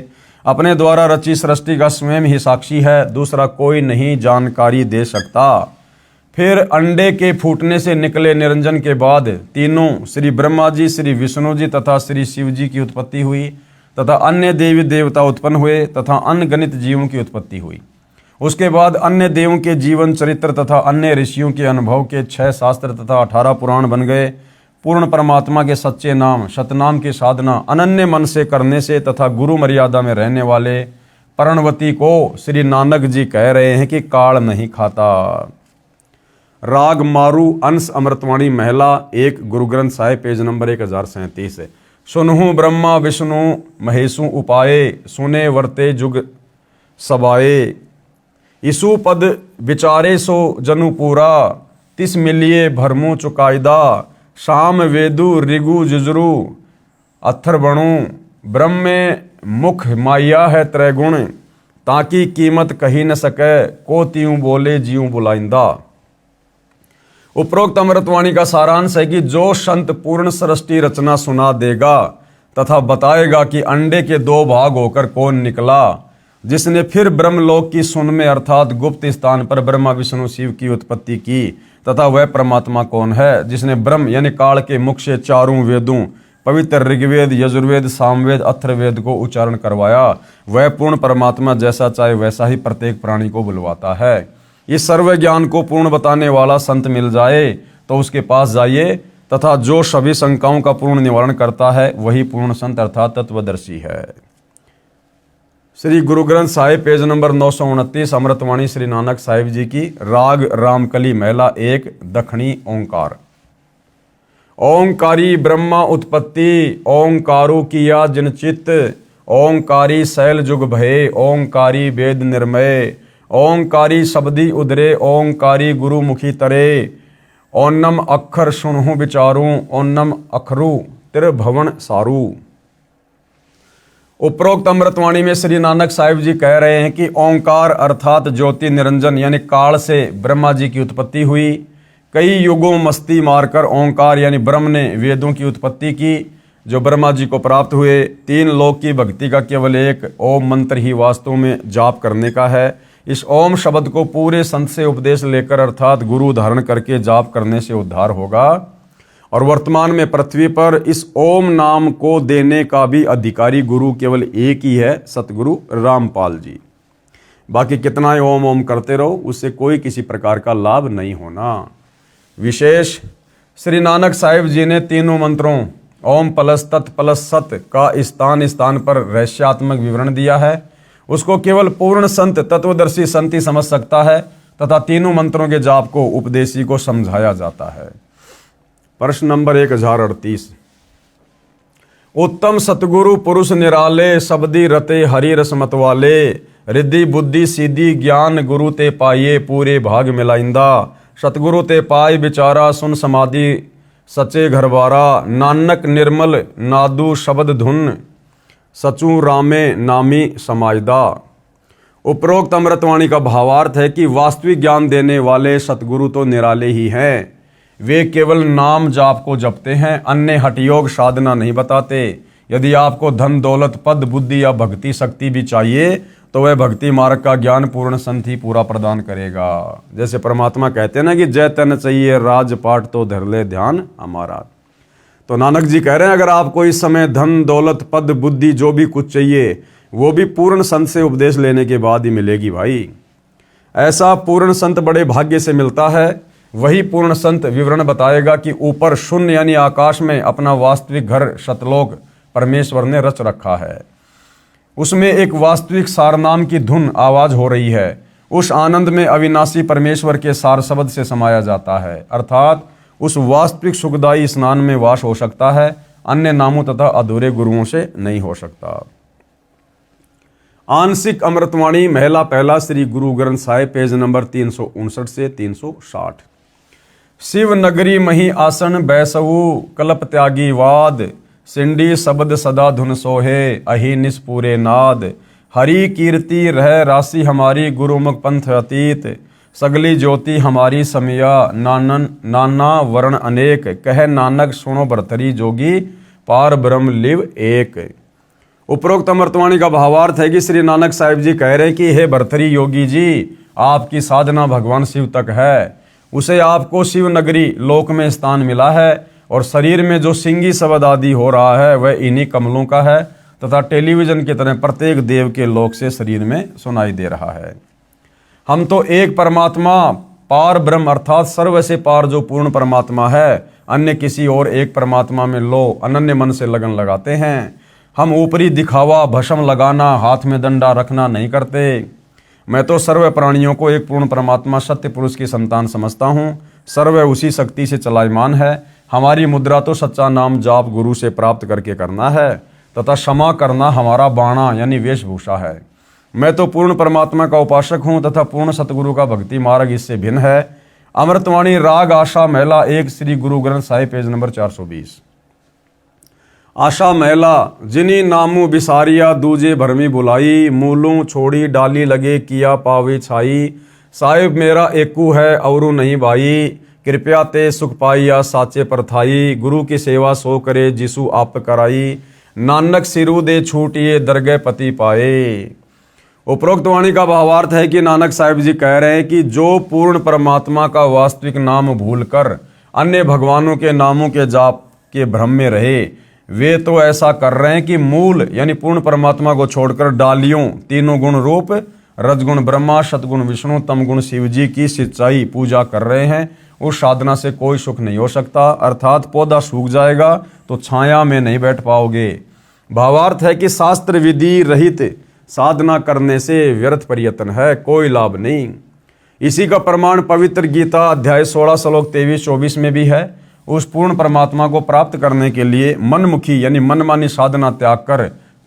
अपने द्वारा रची सृष्टि का स्वयं ही साक्षी है, दूसरा कोई नहीं जानकारी दे सकता। फिर अंडे के फूटने से निकले निरंजन के बाद तीनों श्री ब्रह्मा जी, श्री विष्णु जी तथा श्री शिव जी की उत्पत्ति हुई तथा अन्य देवी देवता उत्पन्न हुए तथा अनगणित जीवों की उत्पत्ति हुई। उसके बाद अन्य देवों के जीवन चरित्र तथा अन्य ऋषियों के अनुभव के 6 शास्त्र तथा 18 पुराण बन गए। पूर्ण परमात्मा के सच्चे नाम सतनाम की साधना अनन्य मन से करने से तथा गुरु मर्यादा में रहने वाले पर्णवती को श्री नानक जी कह रहे हैं कि काल नहीं खाता। राग मारू अंश अमृतवाणी महिला 1 गुरु ग्रंथ साहिब पेज नंबर 1037 है। सुनहु ब्रह्मा विष्णु महेशु उपाये, सुने वर्ते जुग सबाए, इसु पद विचारे सो जनु पूरा, तिस मिलिए भरमु चुकायदा, शाम वेदु ऋगु जुजरु अथर्वणु, ब्रह्म में मुख माया है त्रैगुण, ताकि कीमत कही न सके, को त्यूं बोले जीव बुलाइंदा। उपरोक्त अमृतवाणी का सारांश है कि जो संत पूर्ण सृष्टि रचना सुना देगा तथा बताएगा कि अंडे के 2 भाग होकर कौन निकला, जिसने फिर ब्रह्मलोक की सुन में अर्थात गुप्त स्थान पर ब्रह्मा विष्णु शिव की उत्पत्ति की, तथा वह परमात्मा कौन है जिसने ब्रह्म यानी काल के मुख से 4 वेदों पवित्र ऋग्वेद यजुर्वेद सामवेद अथर्ववेद को उच्चारण करवाया, वह पूर्ण परमात्मा जैसा चाहे वैसा ही प्रत्येक प्राणी को बुलवाता है। इस सर्व ज्ञान को पूर्ण बताने वाला संत मिल जाए तो उसके पास जाइए, तथा जो सभी शंकाओं का पूर्ण निवारण करता है वही पूर्ण संत अर्थात तत्वदर्शी है। श्री गुरु ग्रंथ साहिब पेज नंबर 929 अमृतवाणी श्री नानक साहिब जी की। राग रामकली महिला 1 दक्षिणी ओंकार। ओंकारी ब्रह्मा उत्पत्ति, ओंकारो किया जिन चित्त, ओंकारी शैल जुग भये, ओंकारी वेद निर्मय, ओंकारी शब्दी उदरे, ओंकारी गुरु मुखी तरे, ओन्नम अक्षर सुनहु विचारू, ओन्नम अखरु त्रिभुवन सारू। उपरोक्त अमृतवाणी में श्री नानक साहिब जी कह रहे हैं कि ओंकार अर्थात ज्योति निरंजन यानी काल से ब्रह्मा जी की उत्पत्ति हुई। कई युगों मस्ती मारकर ओंकार यानी ब्रह्म ने वेदों की उत्पत्ति की जो ब्रह्मा जी को प्राप्त हुए। 3 लोक की भक्ति का केवल एक ओम मंत्र ही वास्तव में जाप करने का है। इस ओम शब्द को पूरे संत से उपदेश लेकर अर्थात गुरु धारण करके जाप करने से उद्धार होगा। और वर्तमान में पृथ्वी पर इस ओम नाम को देने का भी अधिकारी गुरु केवल एक ही है, सतगुरु रामपाल जी। बाकी कितना ही ओम ओम करते रहो उससे कोई किसी प्रकार का लाभ नहीं होना। विशेष श्री नानक साहिब जी ने तीनों मंत्रों ओम प्लस तत् प्लस सत का स्थान स्थान पर रहस्यात्मक विवरण दिया है। उसको केवल पूर्ण संत तत्वदर्शी संत ही समझ सकता है तथा तीनों मंत्रों के जाप को उपदेशी को समझाया जाता है। प्रश्न नंबर 1038। उत्तम सतगुरु पुरुष निराले, शब्दी रते हरि रस मतवाले, रिद्धि बुद्धि सीधी ज्ञान गुरु ते पाइये, पूरे भाग मिलाइंदा, सतगुरु ते पाई विचारा, सुन समाधि सचे घरबारा, नानक निर्मल नादू शब्द धुन, सचू रामे नामी समायदा। उपरोक्त अमृतवाणी का भावार्थ है कि वास्तविक ज्ञान देने वाले सतगुरु तो निराले ही हैं। वे केवल नाम जाप को जपते हैं, अन्य हठयोग साधना नहीं बताते। यदि आपको धन दौलत पद बुद्धि या भक्ति शक्ति भी चाहिए तो वह भक्ति मार्ग का ज्ञान पूर्ण संत ही पूरा प्रदान करेगा। जैसे परमात्मा कहते हैं ना कि जय तन चाहिए राजपाट तो धर ले ध्यान हमारा। तो नानक जी कह रहे हैं अगर आपको इस समय धन दौलत पद बुद्धि जो भी कुछ चाहिए वो भी पूर्ण संत से उपदेश लेने के बाद ही मिलेगी भाई। ऐसा पूर्ण संत बड़े भाग्य से मिलता है। वही पूर्ण संत विवरण बताएगा कि ऊपर शून्य यानी आकाश में अपना वास्तविक घर शतलोक परमेश्वर ने रच रखा है। उसमें एक वास्तविक सारनाम की धुन आवाज हो रही है। उस आनंद में अविनाशी परमेश्वर के सार शब्द से समाया जाता है, अर्थात उस वास्तविक सुखदायी स्नान में वास हो सकता है, अन्य नामों तथा अधूरे गुरुओं से नहीं हो सकता। आंशिक अमृतवाणी महिला पहला श्री गुरु ग्रंथ साहिब पेज नंबर 359 से 360। शिव नगरी मही आसन बैसवु कल्प त्यागी वाद, सिंडी शब्द सदा धुन सोहे अहि निस्पूरे नाद, हरि कीर्ति रह राशि हमारी गुरुमुख पंथ अतीत, सगली ज्योति हमारी समिया नाना वर्ण अनेक, कह नानक सुनो भरतरी जोगी पार ब्रह्म लिव एक। उपरोक्त अमृतवाणी का भावार्थ है कि श्री नानक साहिब जी कह रहे हैं कि हे भरतरी योगी जी, आपकी साधना भगवान शिव तक है। उसे आपको शिव नगरी लोक में स्थान मिला है और शरीर में जो सिंगी शब्द आदि हो रहा है वह इन्हीं कमलों का है तथा टेलीविजन की तरह प्रत्येक देव के लोक से शरीर में सुनाई दे रहा है। हम तो एक परमात्मा पार ब्रह्म अर्थात सर्व से पार जो पूर्ण परमात्मा है, अन्य किसी और एक परमात्मा में लो अनन्य मन से लगन लगाते हैं। हम ऊपरी दिखावा, भस्म लगाना, हाथ में डंडा रखना नहीं करते। मैं तो सर्व प्राणियों को एक पूर्ण परमात्मा सत्य पुरुष की संतान समझता हूँ। सर्व उसी शक्ति से चलायमान है। हमारी मुद्रा तो सच्चा नाम जाप गुरु से प्राप्त करके करना है तथा क्षमा करना हमारा बाणा यानी वेशभूषा है। मैं तो पूर्ण परमात्मा का उपासक हूँ तथा पूर्ण सतगुरु का भक्ति मार्ग इससे भिन्न है। अमृतवाणी राग आशा महिला 1 श्री गुरु ग्रंथ साहिब पेज नंबर 420। आशा महिला जिनी नामू बिसारिया दूजे भरमी बुलाई, मूलों छोड़ी डाली लगे किया पावे छाई। साहिब मेरा एकू है औरू नहीं भाई, कृपया ते सुख पाइया साचे परथाई। गुरु की सेवा सो करे जिसु आप कराई, नानक सिरु दे छूटिए दरगह पति पाए। उपरोक्त वाणी का भावार्थ है कि नानक साहिब जी कह रहे हैं कि जो पूर्ण परमात्मा का वास्तविक नाम भूलकर अन्य भगवानों के नामों के जाप के भ्रम में रहे, वे तो ऐसा कर रहे हैं कि मूल यानी पूर्ण परमात्मा को छोड़कर डालियों, तीनों गुण रूप, रजगुण ब्रह्मा, सतगुण विष्णु, तमगुण शिव जी की सिंचाई पूजा कर रहे हैं। उस साधना से कोई सुख नहीं हो सकता, अर्थात पौधा सूख जाएगा तो छाया में नहीं बैठ पाओगे। भावार्थ है कि शास्त्र विधि रहित साधना करने से व्यर्थ प्रयत्न है, कोई लाभ नहीं। इसी का प्रमाण पवित्र गीता अध्याय 16 श्लोक 23-24 में भी है। उस पूर्ण परमात्मा को प्राप्त करने के लिए मनमुखी यानी मनमानी साधना त्याग कर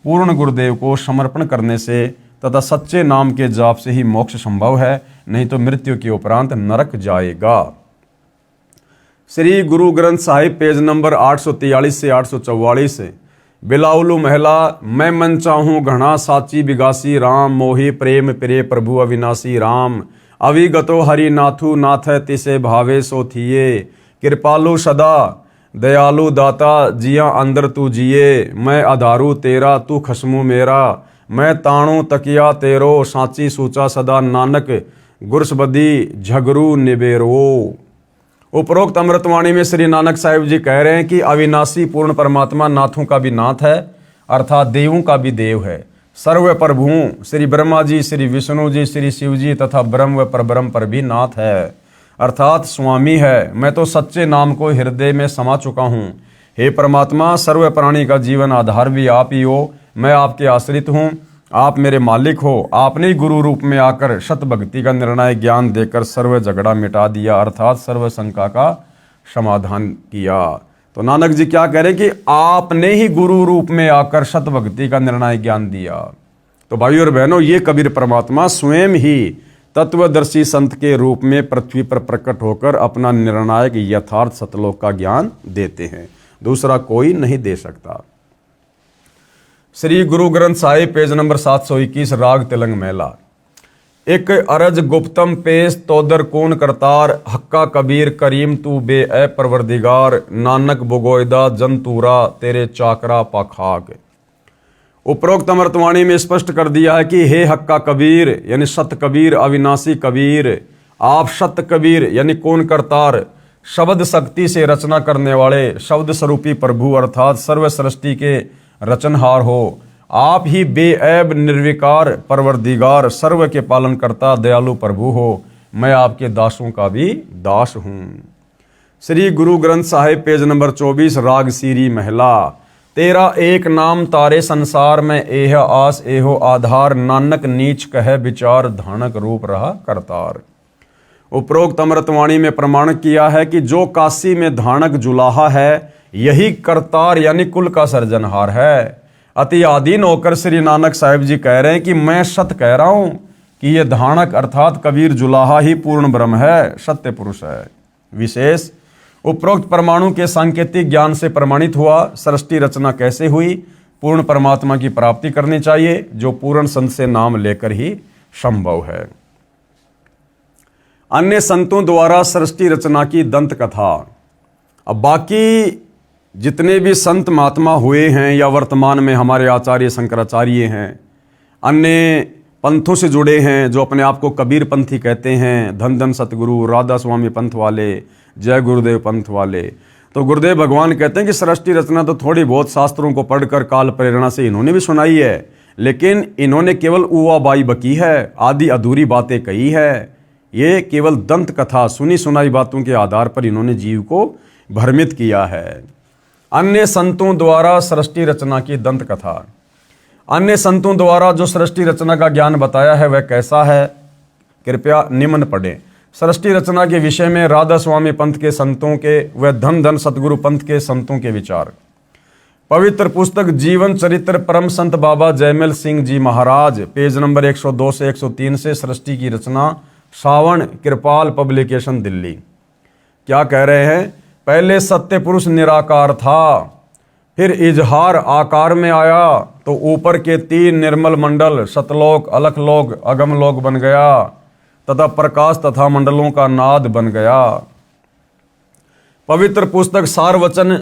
पूर्ण गुरुदेव को समर्पण करने से तथा सच्चे नाम के जाप से ही मोक्ष संभव है, नहीं तो मृत्यु के उपरांत नरक जाएगा। श्री गुरु ग्रंथ साहिब पेज नंबर 843 से 844। बिलाउलू महिला मैं मन चाहूँ घना साची बिगासी राम, मोहि प्रेम प्रिय प्रभु अविनाशी राम। अविगतो हरि नाथु नाथ तिसे भावे सो थिये, कृपालु सदा दयालु दाता जिया अंदर तू जिए। मैं आधारू तेरा तू खसमू मेरा, मैं ताणू तकिया तेरो साची सूचा सदा नानक गुरसबदी झगरू निबेरो। उपरोक्त अमृतवाणी में श्री नानक साहिब जी कह रहे हैं कि अविनाशी पूर्ण परमात्मा नाथों का भी नाथ है, अर्थात देवों का भी देव है। सर्व प्रभुओं श्री ब्रह्मा जी, श्री विष्णु जी, श्री शिव जी तथा ब्रह्म व परब्रह्म पर भी नाथ है, अर्थात स्वामी है। मैं तो सच्चे नाम को हृदय में समा चुका हूँ। हे परमात्मा, सर्व प्राणी का जीवन आधार भी आप ही हो। मैं आपके आश्रित हूँ, आप मेरे मालिक हो। आपने गुरु रूप में आकर शत भक्ति का निर्णय ज्ञान देकर सर्व झगड़ा मिटा दिया, अर्थात सर्व शंका का समाधान किया। तो नानक जी क्या कह रहे कि आपने ही गुरु रूप में आकर शत भक्ति का निर्णय ज्ञान दिया। तो भाइयों और बहनों, ये कबीर परमात्मा स्वयं ही तत्वदर्शी संत के रूप में पृथ्वी पर प्रकट होकर अपना निर्णायक यथार्थ सतलोक का ज्ञान देते हैं, दूसरा कोई नहीं दे सकता। श्री गुरु ग्रंथ साहिब पेज नंबर 721 राग तिलंग मेला। एक अरज गुप्तम पेश तोदर कौन करतार, हक्का कबीर करीम तू बे ए परवरदिगार। नानक बुगोयदा जंतूरा तेरे चाकरा पाखाक। उपरोक्त अमृतवाणी में स्पष्ट कर दिया है कि हे हक्का कबीर यानी सत कबीर, अविनाशी कबीर, आप सत कबीर यानी कौन करतार, शब्द शक्ति से रचना करने वाले शब्द स्वरूपी प्रभु अर्थात सर्व सृष्टि के रचनहार हो। आप ही बेऐब निर्विकार परवरदिगार, सर्व के पालन करता दयालु प्रभु हो। मैं आपके दासों का भी दास हूँ। श्री गुरु ग्रंथ साहिब पेज नंबर 24 राग सीरी महिला। तेरा एक नाम तारे संसार में एह आस एहो आधार। नानक नीच कह विचार धानक रूप रहा करतार। उपरोक्त अमृतवाणी में प्रमाण किया है कि जो काशी में धानक जुलाहा है, यही करतार यानी कुल का सर्जनहार है। अति आधीन होकर श्री नानक साहिब जी कह रहे हैं कि मैं सत कह रहा हूं कि यह धानक अर्थात कबीर जुलाहा ही पूर्ण ब्रह्म है, सत्य पुरुष है। विशेष उपरोक्त परमाणु के सांकेतिक ज्ञान से प्रमाणित हुआ सृष्टि रचना कैसे हुई। पूर्ण परमात्मा की प्राप्ति करनी चाहिए, जो पूर्ण संत से नाम लेकर ही संभव है। अन्य संतों द्वारा सृष्टि रचना की दंत कथा। अब बाकी जितने भी संत महात्मा हुए हैं या वर्तमान में हमारे आचार्य शंकराचार्य हैं, अन्य पंथों से जुड़े हैं जो अपने आप को कबीर पंथी कहते हैं, धन धन सतगुरु, राधा स्वामी पंथ वाले, जय गुरुदेव पंथ वाले, तो गुरुदेव भगवान कहते हैं कि सृष्टि रचना तो थोड़ी बहुत शास्त्रों को पढ़कर काल प्रेरणा से इन्होंने भी सुनाई है, लेकिन इन्होंने केवल उवा बाई बकी है, आधी अधूरी बातें कही है। ये केवल दंत कथा, सुनी सुनाई बातों के आधार पर इन्होंने जीव को भ्रमित किया है। अन्य संतों द्वारा सृष्टि रचना की दंत कथा। अन्य संतों द्वारा जो सृष्टि रचना का ज्ञान बताया है वह कैसा है, कृपया निम्न पढ़ें। सृष्टि रचना के विषय में राधा स्वामी पंथ के संतों के व धन धन सतगुरु पंथ के संतों के विचार। पवित्र पुस्तक जीवन चरित्र परम संत बाबा जयमल सिंह जी महाराज, पेज नंबर 102 से 103 से सृष्टि की रचना, सावन कृपाल पब्लिकेशन, दिल्ली। क्या कह रहे हैं? पहले सत्य पुरुष निराकार था, फिर इजहार आकार में आया तो ऊपर के 3 निर्मल मंडल सतलोक, अलखलोक, अगमलोक बन गया तथा प्रकाश तथा मंडलों का नाद बन गया। पवित्र पुस्तक सारवचन,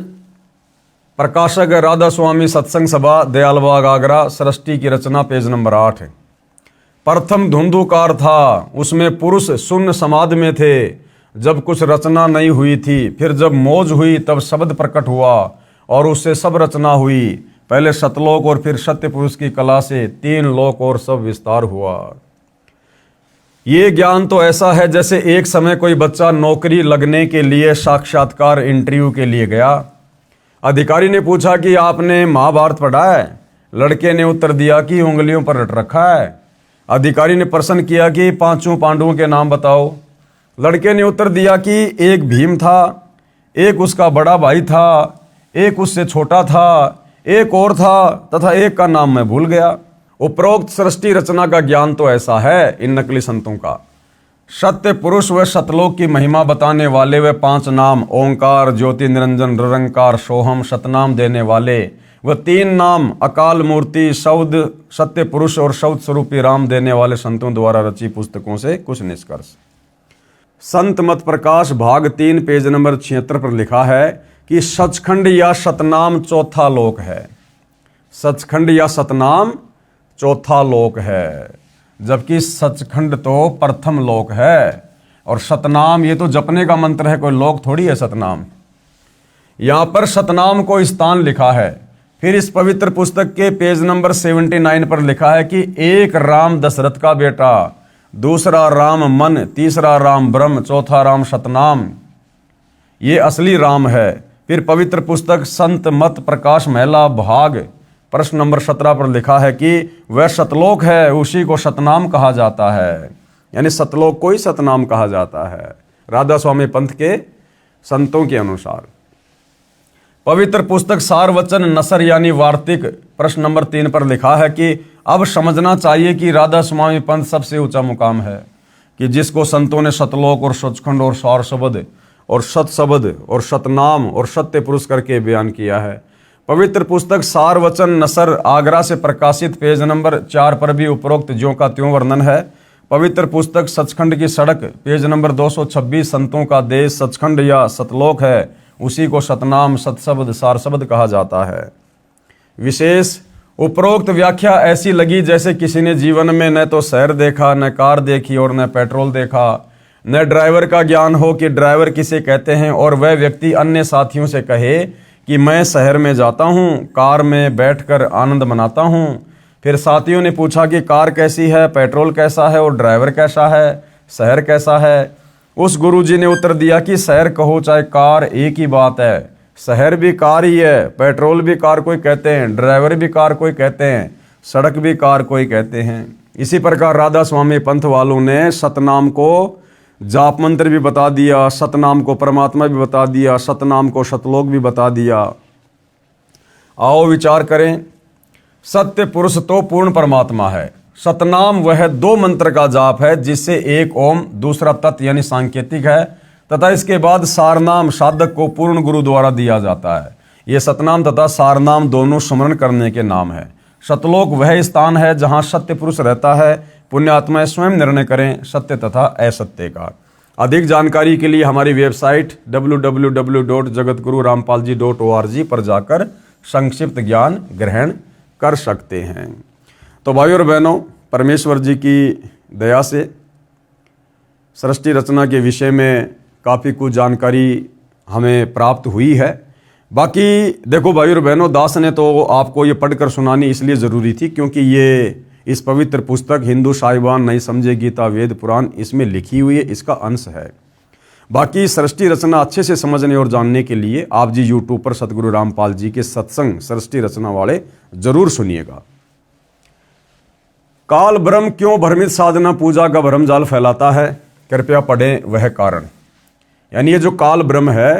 प्रकाशक राधा स्वामी सत्संग सभा, दयालबाग आगरा, सृष्टि की रचना, पेज नंबर 8। प्रथम धुंधुकार था, उसमें पुरुष शून्य समाधि में थे जब कुछ रचना नहीं हुई थी, फिर जब मौज हुई तब शब्द प्रकट हुआ और उससे सब रचना हुई। पहले सतलोक और फिर सत्य पुरुष की कला से 3 लोक और सब विस्तार हुआ। ये ज्ञान तो ऐसा है जैसे एक समय कोई बच्चा नौकरी लगने के लिए साक्षात्कार इंटरव्यू के लिए गया। अधिकारी ने पूछा कि आपने महाभारत पढ़ा है? लड़के ने उत्तर दिया कि उंगलियों पर रट रखा है। अधिकारी ने प्रश्न किया कि 5 पांडवों के नाम बताओ। लड़के ने उत्तर दिया कि एक भीम था, एक उसका बड़ा भाई था, एक उससे छोटा था, एक और था तथा एक का नाम मैं भूल गया। उपरोक्त सृष्टि रचना का ज्ञान तो ऐसा है इन नकली संतों का। सत्य पुरुष व सतलोक की महिमा बताने वाले वे 5 नाम ओंकार, ज्योति निरंजन, निरंकार, सोहम, सतनाम देने वाले व 3 नाम अकाल मूर्ति, शब्द, सत्य पुरुष और शब्द स्वरूपी राम देने वाले संतों द्वारा रची पुस्तकों से कुछ निष्कर्ष। संत मत प्रकाश भाग 3 पेज नंबर 76 पर लिखा है कि सचखंड या सतनाम चौथा लोक है। सचखंड या सतनाम चौथा लोक है, जबकि सचखंड तो प्रथम लोक है और सतनाम ये तो जपने का मंत्र है, कोई लोक थोड़ी है सतनाम। यहां पर सतनाम को स्थान लिखा है। फिर इस पवित्र पुस्तक के पेज नंबर 79 पर लिखा है कि एक राम दशरथ का बेटा, दूसरा राम मन, तीसरा राम ब्रह्म, चौथा राम सतनाम, ये असली राम है। फिर पवित्र पुस्तक संत मत प्रकाश महिला भाग प्रश्न नंबर 17 पर लिखा है कि वह सतलोक है, उसी को सतनाम कहा जाता है, यानी सतलोक को ही सतनाम कहा जाता है राधा स्वामी पंथ के संतों के अनुसार। पवित्र पुस्तक सारवचन नसर यानी वार्तिक प्रश्न नंबर 3 पर लिखा है कि अब समझना चाहिए कि राधा स्वामी पंथ सबसे ऊंचा मुकाम है कि जिसको संतों ने सतलोक और सचखंड और सार शब्द और सत शब्द और सतनाम और सत्य पुरुष करके बयान किया है। पवित्र पुस्तक सारवचन नसर आगरा से प्रकाशित पेज नंबर 4 पर भी उपरोक्त ज्यों का त्यों वर्णन है। पवित्र पुस्तक सचखंड की सड़क पेज नंबर 226 संतों का देश सचखंड या सतलोक है, उसी को सतनाम, सतशब्द, सार शब्द कहा जाता है। विशेष उपरोक्त व्याख्या ऐसी लगी जैसे किसी ने जीवन में न तो शहर देखा, न कार देखी और न पेट्रोल देखा, न ड्राइवर का ज्ञान हो कि ड्राइवर किसे कहते हैं, और वह व्यक्ति अन्य साथियों से कहे कि मैं शहर में जाता हूँ, कार में बैठकर आनंद मनाता हूँ। फिर साथियों ने पूछा कि कार कैसी है, पेट्रोल कैसा है और ड्राइवर कैसा है, शहर कैसा है। उस गुरुजी ने उत्तर दिया कि शहर कहो चाहे कार एक ही बात है, शहर भी कार ही है, पेट्रोल भी कार को ही कहते हैं, ड्राइवर भी कार को ही कहते हैं, सड़क भी कार को ही कहते हैं। इसी प्रकार राधा स्वामी पंथ वालों ने सतनाम को जाप मंत्र भी बता दिया, सतनाम को परमात्मा भी बता दिया, सतनाम को सतलोक भी बता दिया। आओ विचार करें, सत्य पुरुष तो पूर्ण परमात्मा है, सतनाम वह 2 मंत्र का जाप है जिससे एक ओम, दूसरा तत् यानी सांकेतिक है, तथा इसके बाद सारनाम साधक को पूर्ण गुरु द्वारा दिया जाता है। ये सतनाम तथा सारनाम दोनों स्मरण करने के नाम है। सतलोक वह स्थान है जहाँ सत्य पुरुष रहता है। पुण्यात्माएं स्वयं निर्णय करें सत्य तथा असत्य का। अधिक जानकारी के लिए हमारी वेबसाइट www.jagatgururampalji.org पर जाकर संक्षिप्त ज्ञान ग्रहण कर सकते हैं। तो भाइयों और बहनों, परमेश्वर जी की दया से सृष्टि रचना के विषय में काफ़ी कुछ जानकारी हमें प्राप्त हुई है। बाकी देखो भाइयों और बहनों, दास ने तो आपको ये पढ़कर सुनानी इसलिए ज़रूरी थी क्योंकि ये इस पवित्र पुस्तक हिंदू साहिबान नहीं समझे गीता वेद पुराण इसमें लिखी हुई है, इसका अंश है। बाकी सृष्टि रचना अच्छे से समझने और जानने के लिए आप जी यूट्यूब पर सतगुरु रामपाल जी के सत्संग सृष्टि रचना वाले जरूर सुनिएगा। काल ब्रह्म क्यों भ्रमित साधना पूजा का भ्रमजाल फैलाता है, कृपया पढ़ें वह कारण। यानी ये जो काल ब्रह्म है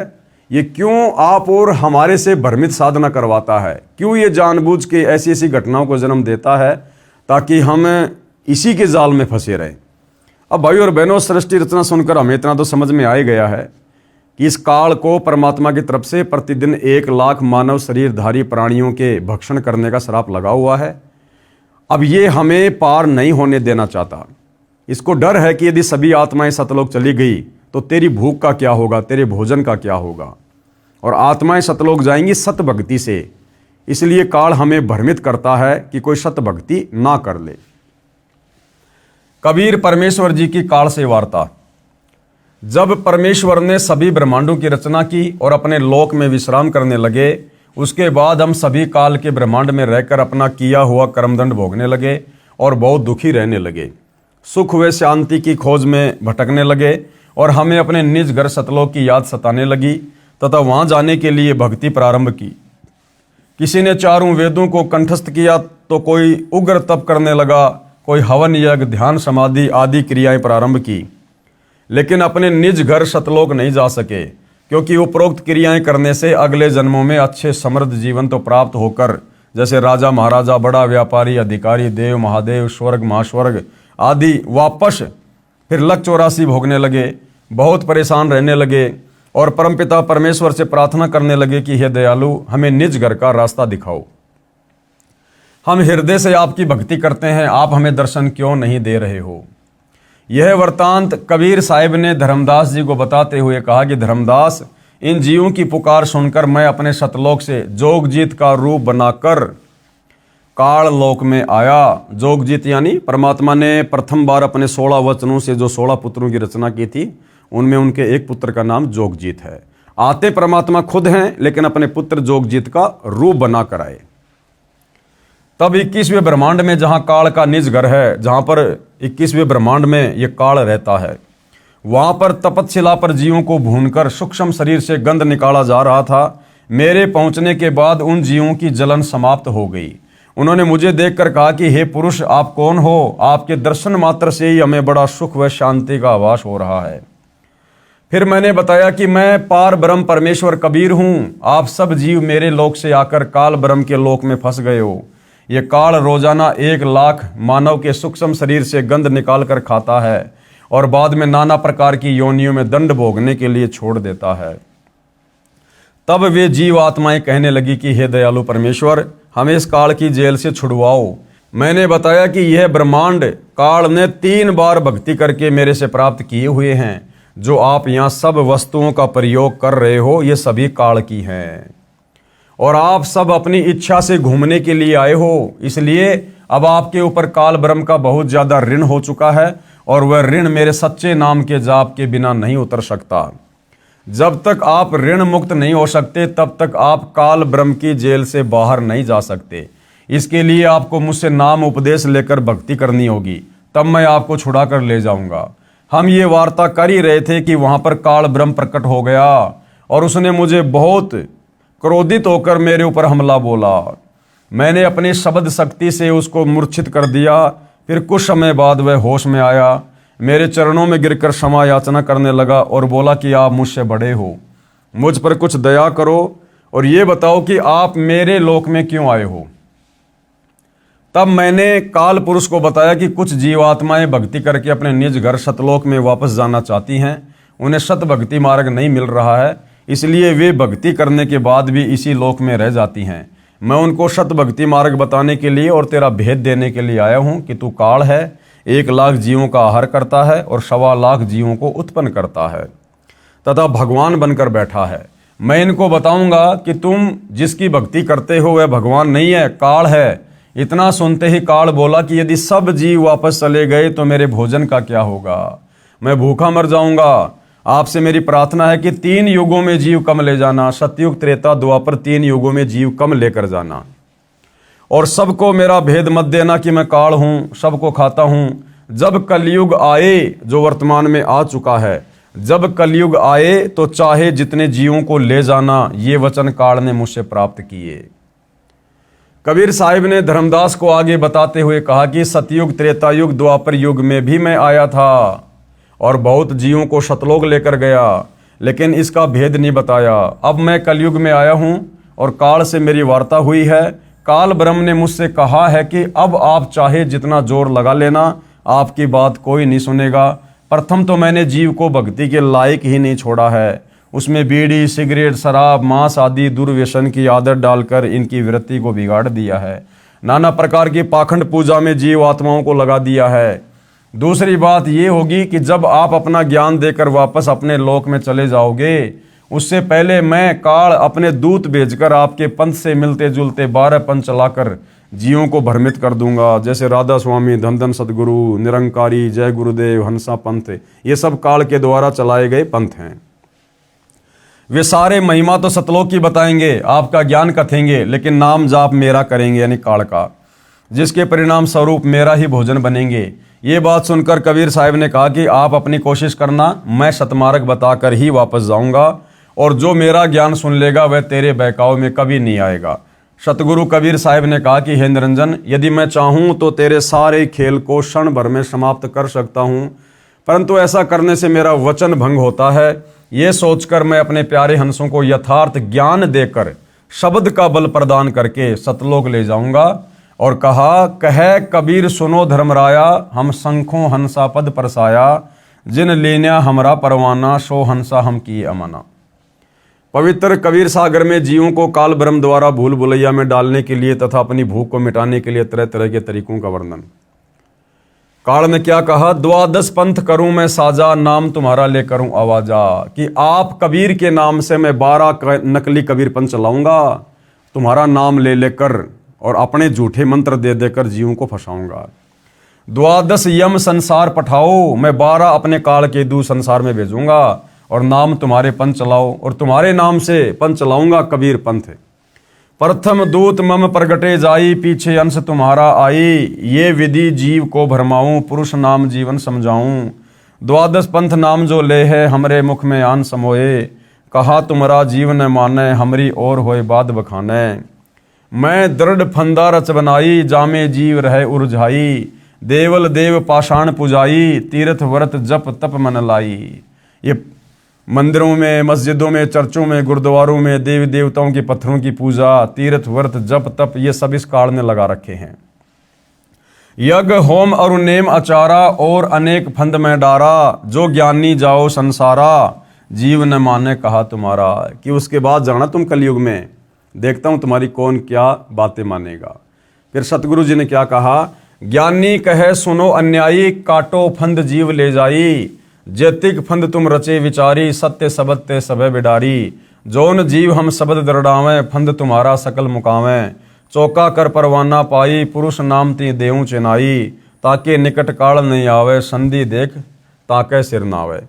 ये क्यों आप और हमारे से भ्रमित साधना करवाता है, क्यों ये जानबूझ के ऐसी ऐसी घटनाओं को जन्म देता है ताकि हम इसी के जाल में फंसे रहें। अब भाई और बहनों, सृष्टि रचना सुनकर हमें इतना तो समझ में आ ही गया है कि इस काल को परमात्मा की तरफ से प्रतिदिन 1 लाख मानव शरीरधारी प्राणियों के भक्षण करने का श्राप लगा हुआ है। अब ये हमें पार नहीं होने देना चाहता। इसको डर है कि यदि सभी आत्माएं सतलोक चली गई तो तेरी भूख का क्या होगा, तेरे भोजन का क्या होगा। और आत्माएं सतलोक जाएंगी सत भक्ति से, इसलिए काल हमें भ्रमित करता है कि कोई सत भक्ति ना कर ले। कबीर परमेश्वर जी की काल से वार्ता। जब परमेश्वर ने सभी ब्रह्मांडों की रचना की और अपने लोक में विश्राम करने लगे, उसके बाद हम सभी काल के ब्रह्मांड में रहकर अपना किया हुआ कर्मदंड भोगने लगे और बहुत दुखी रहने लगे। सुख व शांति की खोज में भटकने लगे और हमें अपने निज घर सतलोक की याद सताने लगी तथा वहां जाने के लिए भक्ति प्रारंभ की। किसी ने 4 वेदों को कंठस्थ किया तो कोई उग्र तप करने लगा, कोई हवन यज्ञ ध्यान समाधि आदि क्रियाएं प्रारंभ की, लेकिन अपने निज घर सतलोक नहीं जा सके, क्योंकि उपरोक्त क्रियाएं करने से अगले जन्मों में अच्छे समृद्ध जीवन तो प्राप्त होकर जैसे राजा महाराजा, बड़ा व्यापारी, अधिकारी, देव महादेव, स्वर्ग महास्वर्ग आदि वापस फिर लक 84 भोगने लगे, बहुत परेशान रहने लगे और परमपिता परमेश्वर से प्रार्थना करने लगे कि हे दयालु, हमें निज घर का रास्ता दिखाओ। हम हृदय से आपकी भक्ति करते हैं, आप हमें दर्शन क्यों नहीं दे रहे हो। यह वृत्तांत कबीर साहिब ने धर्मदास जी को बताते हुए कहा कि धर्मदास, इन जीवों की पुकार सुनकर मैं अपने सतलोक से जोगजीत का रूप बनाकर काल लोक में आया। जोगजीत यानी परमात्मा ने प्रथम बार अपने 16 वचनों से जो 16 पुत्रों की रचना की थी, उनमें उनके एक पुत्र का नाम जोगजीत है। आते परमात्मा खुद हैं, लेकिन अपने पुत्र जोगजीत का रूप बनाकर आए। तब 21वें ब्रह्मांड में जहां काल का निज घर है, जहां पर 21वें ब्रह्मांड में ये काल रहता है, वहां पर तपतशिला पर जीवों को भूनकर सूक्ष्म शरीर से गंध निकाला जा रहा था। मेरे पहुंचने के बाद उन जीवों की जलन समाप्त हो गई। उन्होंने मुझे देखकर कहा कि हे पुरुष, आप कौन हो? आपके दर्शन मात्र से ही हमें बड़ा सुख व शांति का आभास हो रहा है। फिर मैंने बताया कि मैं पार ब्रह्म परमेश्वर कबीर हूं। आप सब जीव मेरे लोक से आकर काल ब्रह्म के लोक में फंस गए हो। ये काल रोजाना 1 लाख मानव के सूक्ष्म शरीर से गंध निकाल कर खाता है और बाद में नाना प्रकार की योनियों में दंड भोगने के लिए छोड़ देता है। तब वे जीव आत्माएं कहने लगी कि हे दयालु परमेश्वर, हमें इस काल की जेल से छुड़वाओ। मैंने बताया कि यह ब्रह्मांड काल ने 3 बार भक्ति करके मेरे से प्राप्त किए हुए हैं। जो आप यहाँ सब वस्तुओं का प्रयोग कर रहे हो, ये सभी काल की हैं और आप सब अपनी इच्छा से घूमने के लिए आए हो। इसलिए अब आपके ऊपर काल ब्रह्म का बहुत ज्यादा ऋण हो चुका है और वह ऋण मेरे सच्चे नाम के जाप के बिना नहीं उतर सकता। जब तक आप ऋण मुक्त नहीं हो सकते, तब तक आप काल ब्रह्म की जेल से बाहर नहीं जा सकते। इसके लिए आपको मुझसे नाम उपदेश लेकर भक्ति करनी होगी, तब मैं आपको छुड़ा कर ले जाऊंगा। हम ये वार्ता कर ही रहे थे कि वहां पर काल ब्रह्म प्रकट हो गया और उसने मुझे बहुत क्रोधित होकर मेरे ऊपर हमला बोला। मैंने अपनी शब्द शक्ति से उसको मूर्छित कर दिया। फिर कुछ समय बाद वह होश में आया, मेरे चरणों में गिरकर क्षमा याचना करने लगा और बोला कि आप मुझसे बड़े हो, मुझ पर कुछ दया करो और ये बताओ कि आप मेरे लोक में क्यों आए हो। तब मैंने काल पुरुष को बताया कि कुछ जीवात्माएं भक्ति करके अपने निज घर सतलोक में वापस जाना चाहती हैं। उन्हें सत भक्ति मार्ग नहीं मिल रहा है, इसलिए वे भक्ति करने के बाद भी इसी लोक में रह जाती हैं। मैं उनको सत भक्ति मार्ग बताने के लिए और तेरा भेद देने के लिए आया हूं कि तू काल है, 1 लाख जीवों का आहार करता है और 1.25 लाख जीवों को उत्पन्न करता है तथा भगवान बनकर बैठा है। मैं इनको बताऊंगा कि तुम जिसकी भक्ति करते हो वह भगवान नहीं है, काल है। इतना सुनते ही काल बोला कि यदि सब जीव वापस चले गए तो मेरे भोजन का क्या होगा, मैं भूखा मर जाऊंगा। आपसे मेरी प्रार्थना है कि 3 युगों में जीव कम ले जाना, सतयुग त्रेता द्वापर 3 युगों में जीव कम लेकर जाना और सबको मेरा भेद मत देना कि मैं काल हूं, सबको खाता हूं। जब कलयुग आए, जो वर्तमान में आ चुका है, जब कलयुग आए तो चाहे जितने जीवों को ले जाना, ये वचन काल ने मुझसे प्राप्त किए। कबीर साहिब ने धर्मदास को आगे बताते हुए कहा कि सतयुग, त्रेता युग, द्वापर युग में भी मैं आया था और बहुत जीवों को सतलोक लेकर गया, लेकिन इसका भेद नहीं बताया। अब मैं कलयुग में आया हूं और काल से मेरी वार्ता हुई है। काल ब्रह्म ने मुझसे कहा है कि अब आप चाहे जितना जोर लगा लेना, आपकी बात कोई नहीं सुनेगा। प्रथम तो मैंने जीव को भक्ति के लायक ही नहीं छोड़ा है, उसमें बीड़ी, सिगरेट, शराब, मांस आदि दुर्व्यसन की आदत डालकर इनकी वृत्ति को बिगाड़ दिया है। नाना प्रकार की पाखंड पूजा में जीव आत्माओं को लगा दिया है। दूसरी बात ये होगी कि जब आप अपना ज्ञान देकर वापस अपने लोक में चले जाओगे, उससे पहले मैं काल अपने दूत भेजकर आपके पंथ से मिलते जुलते 12 पंथ चलाकर जीवों को भ्रमित कर दूंगा। जैसे राधा स्वामी, धन धन सदगुरु, निरंकारी, जय गुरुदेव, हंसा पंथ, ये सब काल के द्वारा चलाए गए पंथ हैं। वे सारे महिमा तो सतलोक की बताएंगे, आपका ज्ञान कथेंगे, लेकिन नाम जाप मेरा करेंगे, यानी काल का, जिसके परिणाम स्वरूप मेरा ही भोजन बनेंगे। ये बात सुनकर कबीर साहिब ने कहा कि आप अपनी कोशिश करना, मैं सतमार्ग बताकर ही वापस जाऊंगा और जो मेरा ज्ञान सुन लेगा वह तेरे बहकाव में कभी नहीं आएगा। सतगुरु कबीर साहिब ने कहा कि हे निरंजन, यदि मैं चाहूं तो तेरे सारे खेल को क्षण भर में समाप्त कर सकता हूं, परंतु ऐसा करने से मेरा वचन भंग होता है। ये सोचकर मैं अपने प्यारे हंसों को यथार्थ ज्ञान देकर शब्द का बल प्रदान करके सतलोक ले जाऊंगा। और कहा, कह कबीर सुनो धर्मराया, हम शंखों हंसा पद परसाया, जिन लेन्या हमरा परवाना, सो हंसा हम किए अमाना। पवित्र कबीर सागर में जीवों को काल ब्रह्म द्वारा भूल भुलैया में डालने के लिए तथा अपनी भूख को मिटाने के लिए तरह तरह के तरीकों का वर्णन। काल ने क्या कहा, 12 पंथ करूं मैं साजा, नाम तुम्हारा ले करूं आवाजा, कि आप कबीर के नाम से मैं 12 नकली कबीर पंथ चलाऊंगा, तुम्हारा नाम ले लेकर और अपने झूठे मंत्र दे देकर जीवों को फंसाऊंगा। 12 यम संसार पठाओ, मैं 12 अपने काल के दूत संसार में भेजूंगा और नाम तुम्हारे पंथ चलाओ, और तुम्हारे नाम से पंथ चलाऊंगा कबीर पंथ। प्रथम दूत मम प्रगटे जाई, पीछे अंश तुम्हारा आई, ये विधि जीव को भरमाऊं, पुरुष नाम जीवन समझाऊं। 12 पंथ नाम जो ले है, हमरे मुख में आन समोए, कहा तुम्हारा जीवन माने, हमरी और होए बाद बखाने। मैं दृढ़ फंदा रच बनाई, जामे जीव रहे उर्झाई, देवल देव पाषाण पुजाई, तीर्थ व्रत जप तप मन लाई। ये मंदिरों में, मस्जिदों में, चर्चों में, गुरुद्वारों में देवी देवताओं के पत्थरों की पूजा, तीर्थ व्रत जप तप, ये सब इस काल ने लगा रखे हैं। यज्ञ होम और नेम आचारा, और अनेक फंद में डारा, जो ज्ञानी जाओ संसारा, जीव न माने कहा तुम्हारा। कि उसके बाद जाना तुम कलयुग में, देखता हूं तुम्हारी कौन क्या बातें मानेगा। फिर सतगुरु जी ने क्या कहा, ज्ञानी कहे सुनो अन्यायी, काटो फंद जीव ले जाई, जैतिक फंद तुम रचे विचारी, सत्य सबद ते सबे बिडारी, जोन जीव हम शब्द दरडावें, फंद तुम्हारा सकल मुकावें, चौका कर परवाना पाई, पुरुष नाम ती देऊं चेनाई, ताके निकट काल नहीं आवे, संधि देख ताके सिर नावे।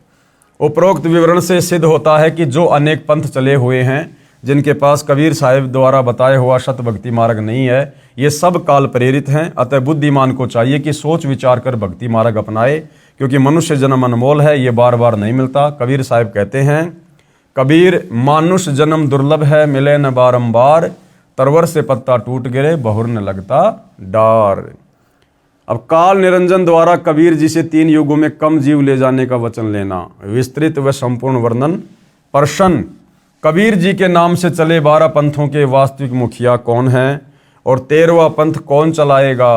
उपरोक्त विवरण से सिद्ध होता है कि जो अनेक पंथ चले हुए हैं, जिनके पास कबीर साहिब द्वारा बताया हुआ शत भक्ति मार्ग नहीं है, ये सब काल प्रेरित हैं। अतः बुद्धिमान को चाहिए कि सोच विचार कर भक्ति मार्ग अपनाए, क्योंकि मनुष्य जन्म अनमोल है, ये बार बार नहीं मिलता। कबीर साहिब कहते हैं, कबीर मानुष जन्म दुर्लभ है, मिले न बारंबार, तरवर से पत्ता टूट गिरे, बहुर न लगता डार। अब काल निरंजन द्वारा कबीर जी से 3 युगों में कम जीव ले जाने का वचन लेना, विस्तृत व संपूर्ण वर्णन। प्रश्न, कबीर जी के नाम से चले 12 पंथों के वास्तविक मुखिया कौन हैं और 13वां पंथ कौन चलाएगा?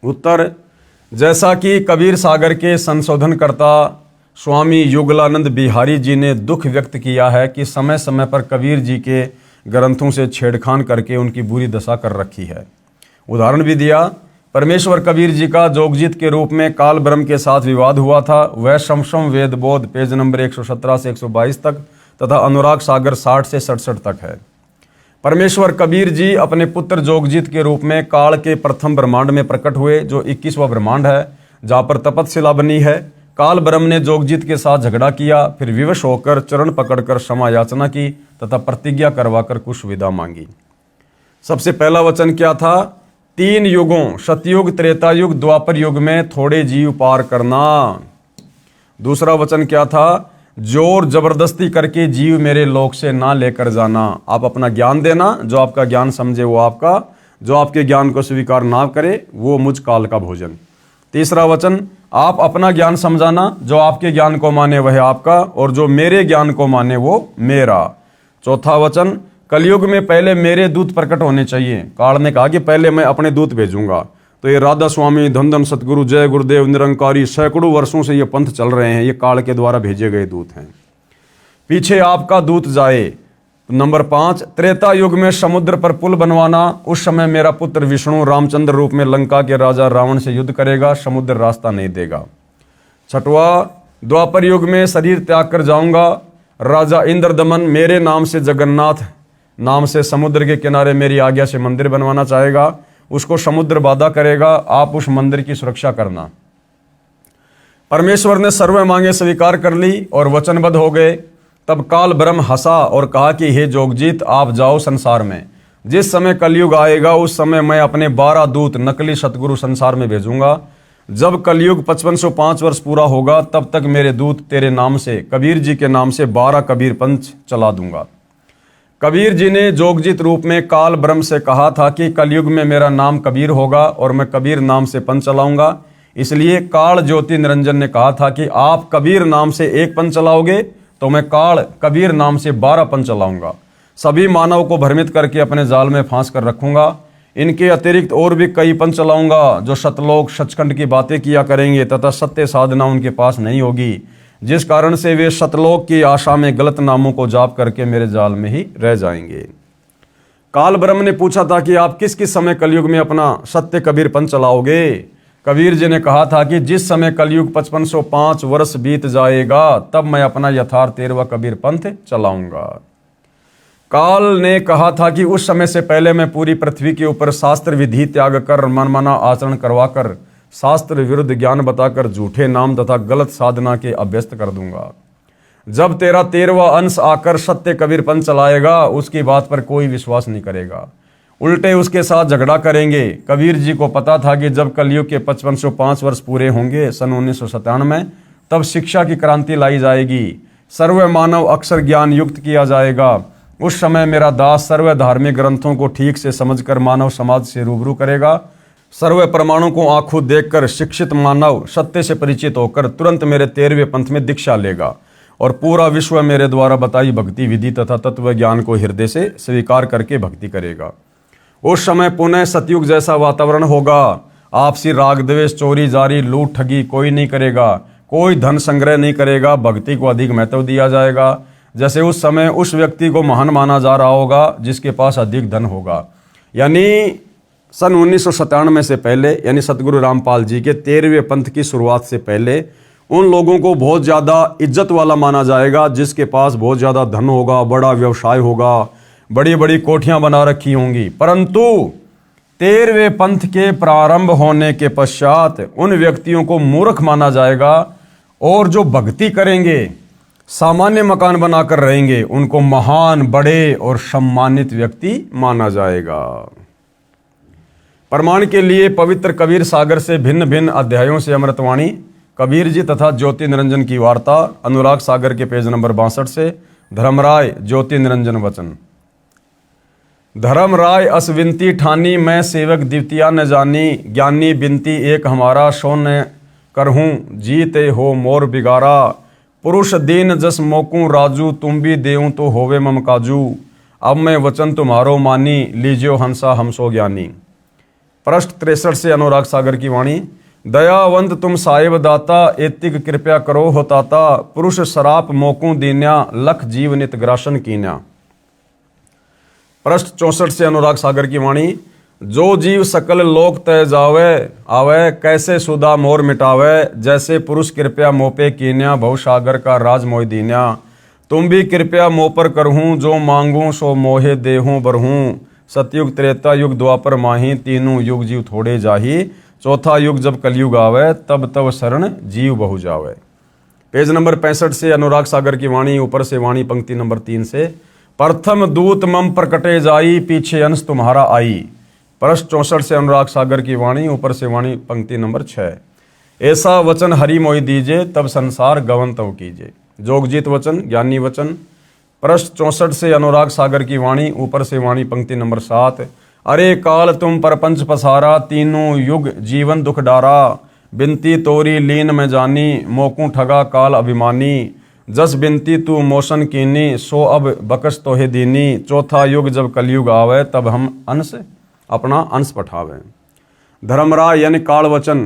उत्तर, जैसा कि कबीर सागर के संशोधनकर्ता स्वामी युगलानंद बिहारी जी ने दुख व्यक्त किया है कि समय समय पर कबीर जी के ग्रंथों से छेड़खान करके उनकी बुरी दशा कर रखी है। उदाहरण भी दिया, परमेश्वर कबीर जी का जोगजीत के रूप में काल ब्रह्म के साथ विवाद हुआ था। वह शमशम वेद बोध पेज नंबर 117 से 122 तक तथा अनुराग सागर 60 से 67 तक है। परमेश्वर कबीर जी अपने पुत्र जोगजीत के रूप में काल के प्रथम ब्रह्मांड में प्रकट हुए, जो 21वां ब्रह्मांड है, जहाँ पर तपतशिला बनी है। काल ब्रह्म ने जोगजीत के साथ झगड़ा किया, फिर विवश होकर चरण पकड़कर क्षमा याचना की तथा प्रतिज्ञा करवाकर कुछ विदा मांगी। सबसे पहला वचन क्या था? 3 युगों, सतयुग, त्रेता युग, द्वापर युग में थोड़े जीव पार करना। दूसरा वचन क्या था? जोर जबरदस्ती करके जीव मेरे लोक से ना लेकर जाना। आप अपना ज्ञान देना, जो आपका ज्ञान समझे वो आपका, जो आपके ज्ञान को स्वीकार ना करे वो मुझ काल का भोजन। तीसरा वचन, आप अपना ज्ञान समझाना, जो आपके ज्ञान को माने वह आपका, और जो मेरे ज्ञान को माने वो मेरा। चौथा वचन, कलयुग में पहले मेरे दूत प्रकट होने चाहिए। काल ने कहा कि पहले मैं अपने दूत भेजूंगा। तो ये राधा स्वामी, धन धन सतगुरु, जय गुरुदेव, निरंकारी, सैकड़ों वर्षों से ये पंथ चल रहे हैं, ये काल के द्वारा भेजे गए दूत हैं। पीछे आपका दूत जाए। नंबर 5, त्रेता युग में समुद्र पर पुल बनवाना। उस समय मेरा पुत्र विष्णु रामचंद्र रूप में लंका के राजा रावण से युद्ध करेगा, समुद्र रास्ता नहीं देगा। छठवा, द्वापर युग में शरीर त्याग कर जाऊंगा। राजा इंद्रदमन मेरे नाम से, जगन्नाथ नाम से, समुद्र के किनारे मेरी आज्ञा से मंदिर बनवाना चाहेगा, उसको समुद्र बाधा करेगा। आप उस मंदिर की सुरक्षा करना। परमेश्वर ने सर्व मांगे स्वीकार कर ली और वचनबद्ध हो गए। तब काल ब्रह्म हंसा और कहा कि हे जोगजीत, आप जाओ संसार में। जिस समय कलयुग आएगा उस समय मैं अपने 12 दूत नकली सतगुरु संसार में भेजूंगा। जब कलयुग 5505 वर्ष पूरा होगा तब तक मेरे दूत तेरे नाम से, कबीर जी के नाम से 12 कबीर पंथ चला दूंगा। कबीर जी ने जोगजीत रूप में काल ब्रह्म से कहा था कि कलयुग में मेरा नाम कबीर होगा और मैं कबीर नाम से पंथ चलाऊंगा। इसलिए काल ज्योति निरंजन ने कहा था कि आप कबीर नाम से एक पंथ चलाओगे तो मैं काल कबीर नाम से 12 पंथ चलाऊंगा। सभी मानव को भ्रमित करके अपने जाल में फांस कर रखूंगा। इनके अतिरिक्त और भी कई पंथ चलाऊंगा जो सतलोक सचखंड की बातें किया करेंगे तथा सत्य साधना उनके पास नहीं होगी, जिस कारण से वे सतलोक की आशा में गलत नामों को जाप करके मेरे जाल में ही रह जाएंगे। काल ब्रह्म ने पूछा था कि आप किस किस समय कलयुग में अपना सत्य कबीर पंथ चलाओगे? कबीर जी ने कहा था कि जिस समय कलयुग 5505 वर्ष बीत जाएगा तब मैं अपना यथार्थ 13वां कबीर पंथ चलाऊंगा। काल ने कहा था कि उस समय से पहले मैं पूरी पृथ्वी के ऊपर शास्त्र विधि त्याग कर, मनमाना आचरण करवाकर, शास्त्र विरुद्ध ज्ञान बताकर झूठे नाम तथा गलत साधना के अभ्यस्त कर दूंगा। जब तेरा 13वां अंश आकर सत्य कबीर पंथ चलाएगा उसकी बात पर कोई विश्वास नहीं करेगा, उल्टे उसके साथ झगड़ा करेंगे। कबीर जी को पता था कि जब कलयुग के 5505 वर्ष पूरे होंगे सन 1997 में, तब शिक्षा की क्रांति लाई जाएगी, सर्व मानव अक्षर ज्ञान युक्त किया जाएगा। उस समय मेरा दास सर्व धार्मिक ग्रंथों को ठीक से समझकर मानव समाज से रूबरू करेगा। सर्व प्रमाणों को आंखों देखकर शिक्षित मानव सत्य से परिचित होकर तुरंत मेरे 13वें पंथ में दीक्षा लेगा और पूरा विश्व मेरे द्वारा बताई भक्ति विधि तथा तत्व ज्ञान को हृदय से स्वीकार करके भक्ति करेगा। उस समय पुनः सतयुग जैसा वातावरण होगा। आपसी राग द्वेष, चोरी जारी, लूट ठगी कोई नहीं करेगा, कोई धन संग्रह नहीं करेगा, भक्ति को अधिक महत्व दिया जाएगा। जैसे उस समय उस व्यक्ति को महान माना जा रहा होगा जिसके पास अधिक धन होगा। यानी सन 1997 से पहले, यानी सतगुरु रामपाल जी के 13वें पंथ की शुरुआत से पहले उन लोगों को बहुत ज़्यादा इज्जत वाला माना जाएगा जिसके पास बहुत ज़्यादा धन होगा, बड़ा व्यवसाय होगा, बड़ी बड़ी कोठियां बना रखी होंगी। परंतु 13वें पंथ के प्रारंभ होने के पश्चात उन व्यक्तियों को मूर्ख माना जाएगा और जो भक्ति करेंगे, सामान्य मकान बनाकर रहेंगे, उनको महान, बड़े और सम्मानित व्यक्ति माना जाएगा। प्रमाण के लिए पवित्र कबीर सागर से भिन्न भिन्न अध्यायों से अमृतवाणी कबीर जी तथा ज्योति निरंजन की वार्ता, अनुराग सागर के पेज नंबर 62 से। धर्मराय ज्योति निरंजन वचन। धर्मराय असविनती ठानी, मैं सेवक द्वितीया न जानी, ज्ञानी बिनती एक हमारा, सो न करहूँ जीते हो मोर बिगारा। पुरुष दीन जस मोकू राजू, तुम भी देऊँ तो होवे मम काजू। अब मैं वचन तुम्हारो मानी, लीजियो हंसा हमसो ज्ञानी। पृष्ठ 63 से अनुराग सागर की वाणी। दयावंत तुम साहिब दाता, एतिक कृपया करो हो ताता। पुरुष सराप मोकू दीन्या, लख जीव नित ग्रासन कीन्या। पृष्ठ 64 से अनुराग सागर की वाणी। जो जीव सकल लोक तय जावे आवे, कैसे सुधा मोर मिटावे। जैसे पुरुष कृपया मोपे कीन्या, भव सागर का राज मोह दीन्या। तुम भी कृपया मोह पर करहूँ, जो मांगूं सो मोहे देहूँ बरहूँ। सतयुग त्रेता युग द्वापर माही, तीनों युग जीव थोड़े जाही। चौथा युग जब कलयुग आवे, तब तब शरण जीव बहु जावे। पेज नंबर 65 से अनुराग सागर की वाणी, ऊपर से वाणी पंक्ति नंबर 3 से। प्रथम दूत मम प्रकटे जाई, पीछे अंश तुम्हारा आई। पृष्ठ 64 से अनुराग सागर की वाणी, ऊपर से वाणी पंक्ति नंबर 6। ऐसा वचन हरि मोहि दीजे, तब संसार गवन तव कीजे। जोगजीत वचन, ज्ञानी वचन। पृष्ठ 64 से अनुराग सागर की वाणी, ऊपर से वाणी पंक्ति नंबर 7। अरे काल तुम परपंच पसारा, तीनों युग जीवन दुख डारा। बिनती तोरी लीन में जानी, मोकू ठगा काल अभिमानी। जस बिनती तू मोशन कीनी, सो अब बकस तोहे दीनी। चौथा युग जब कलयुग आवे, तब हम अंश अपना अंश पठावे। धर्मराय यानी काल वचन।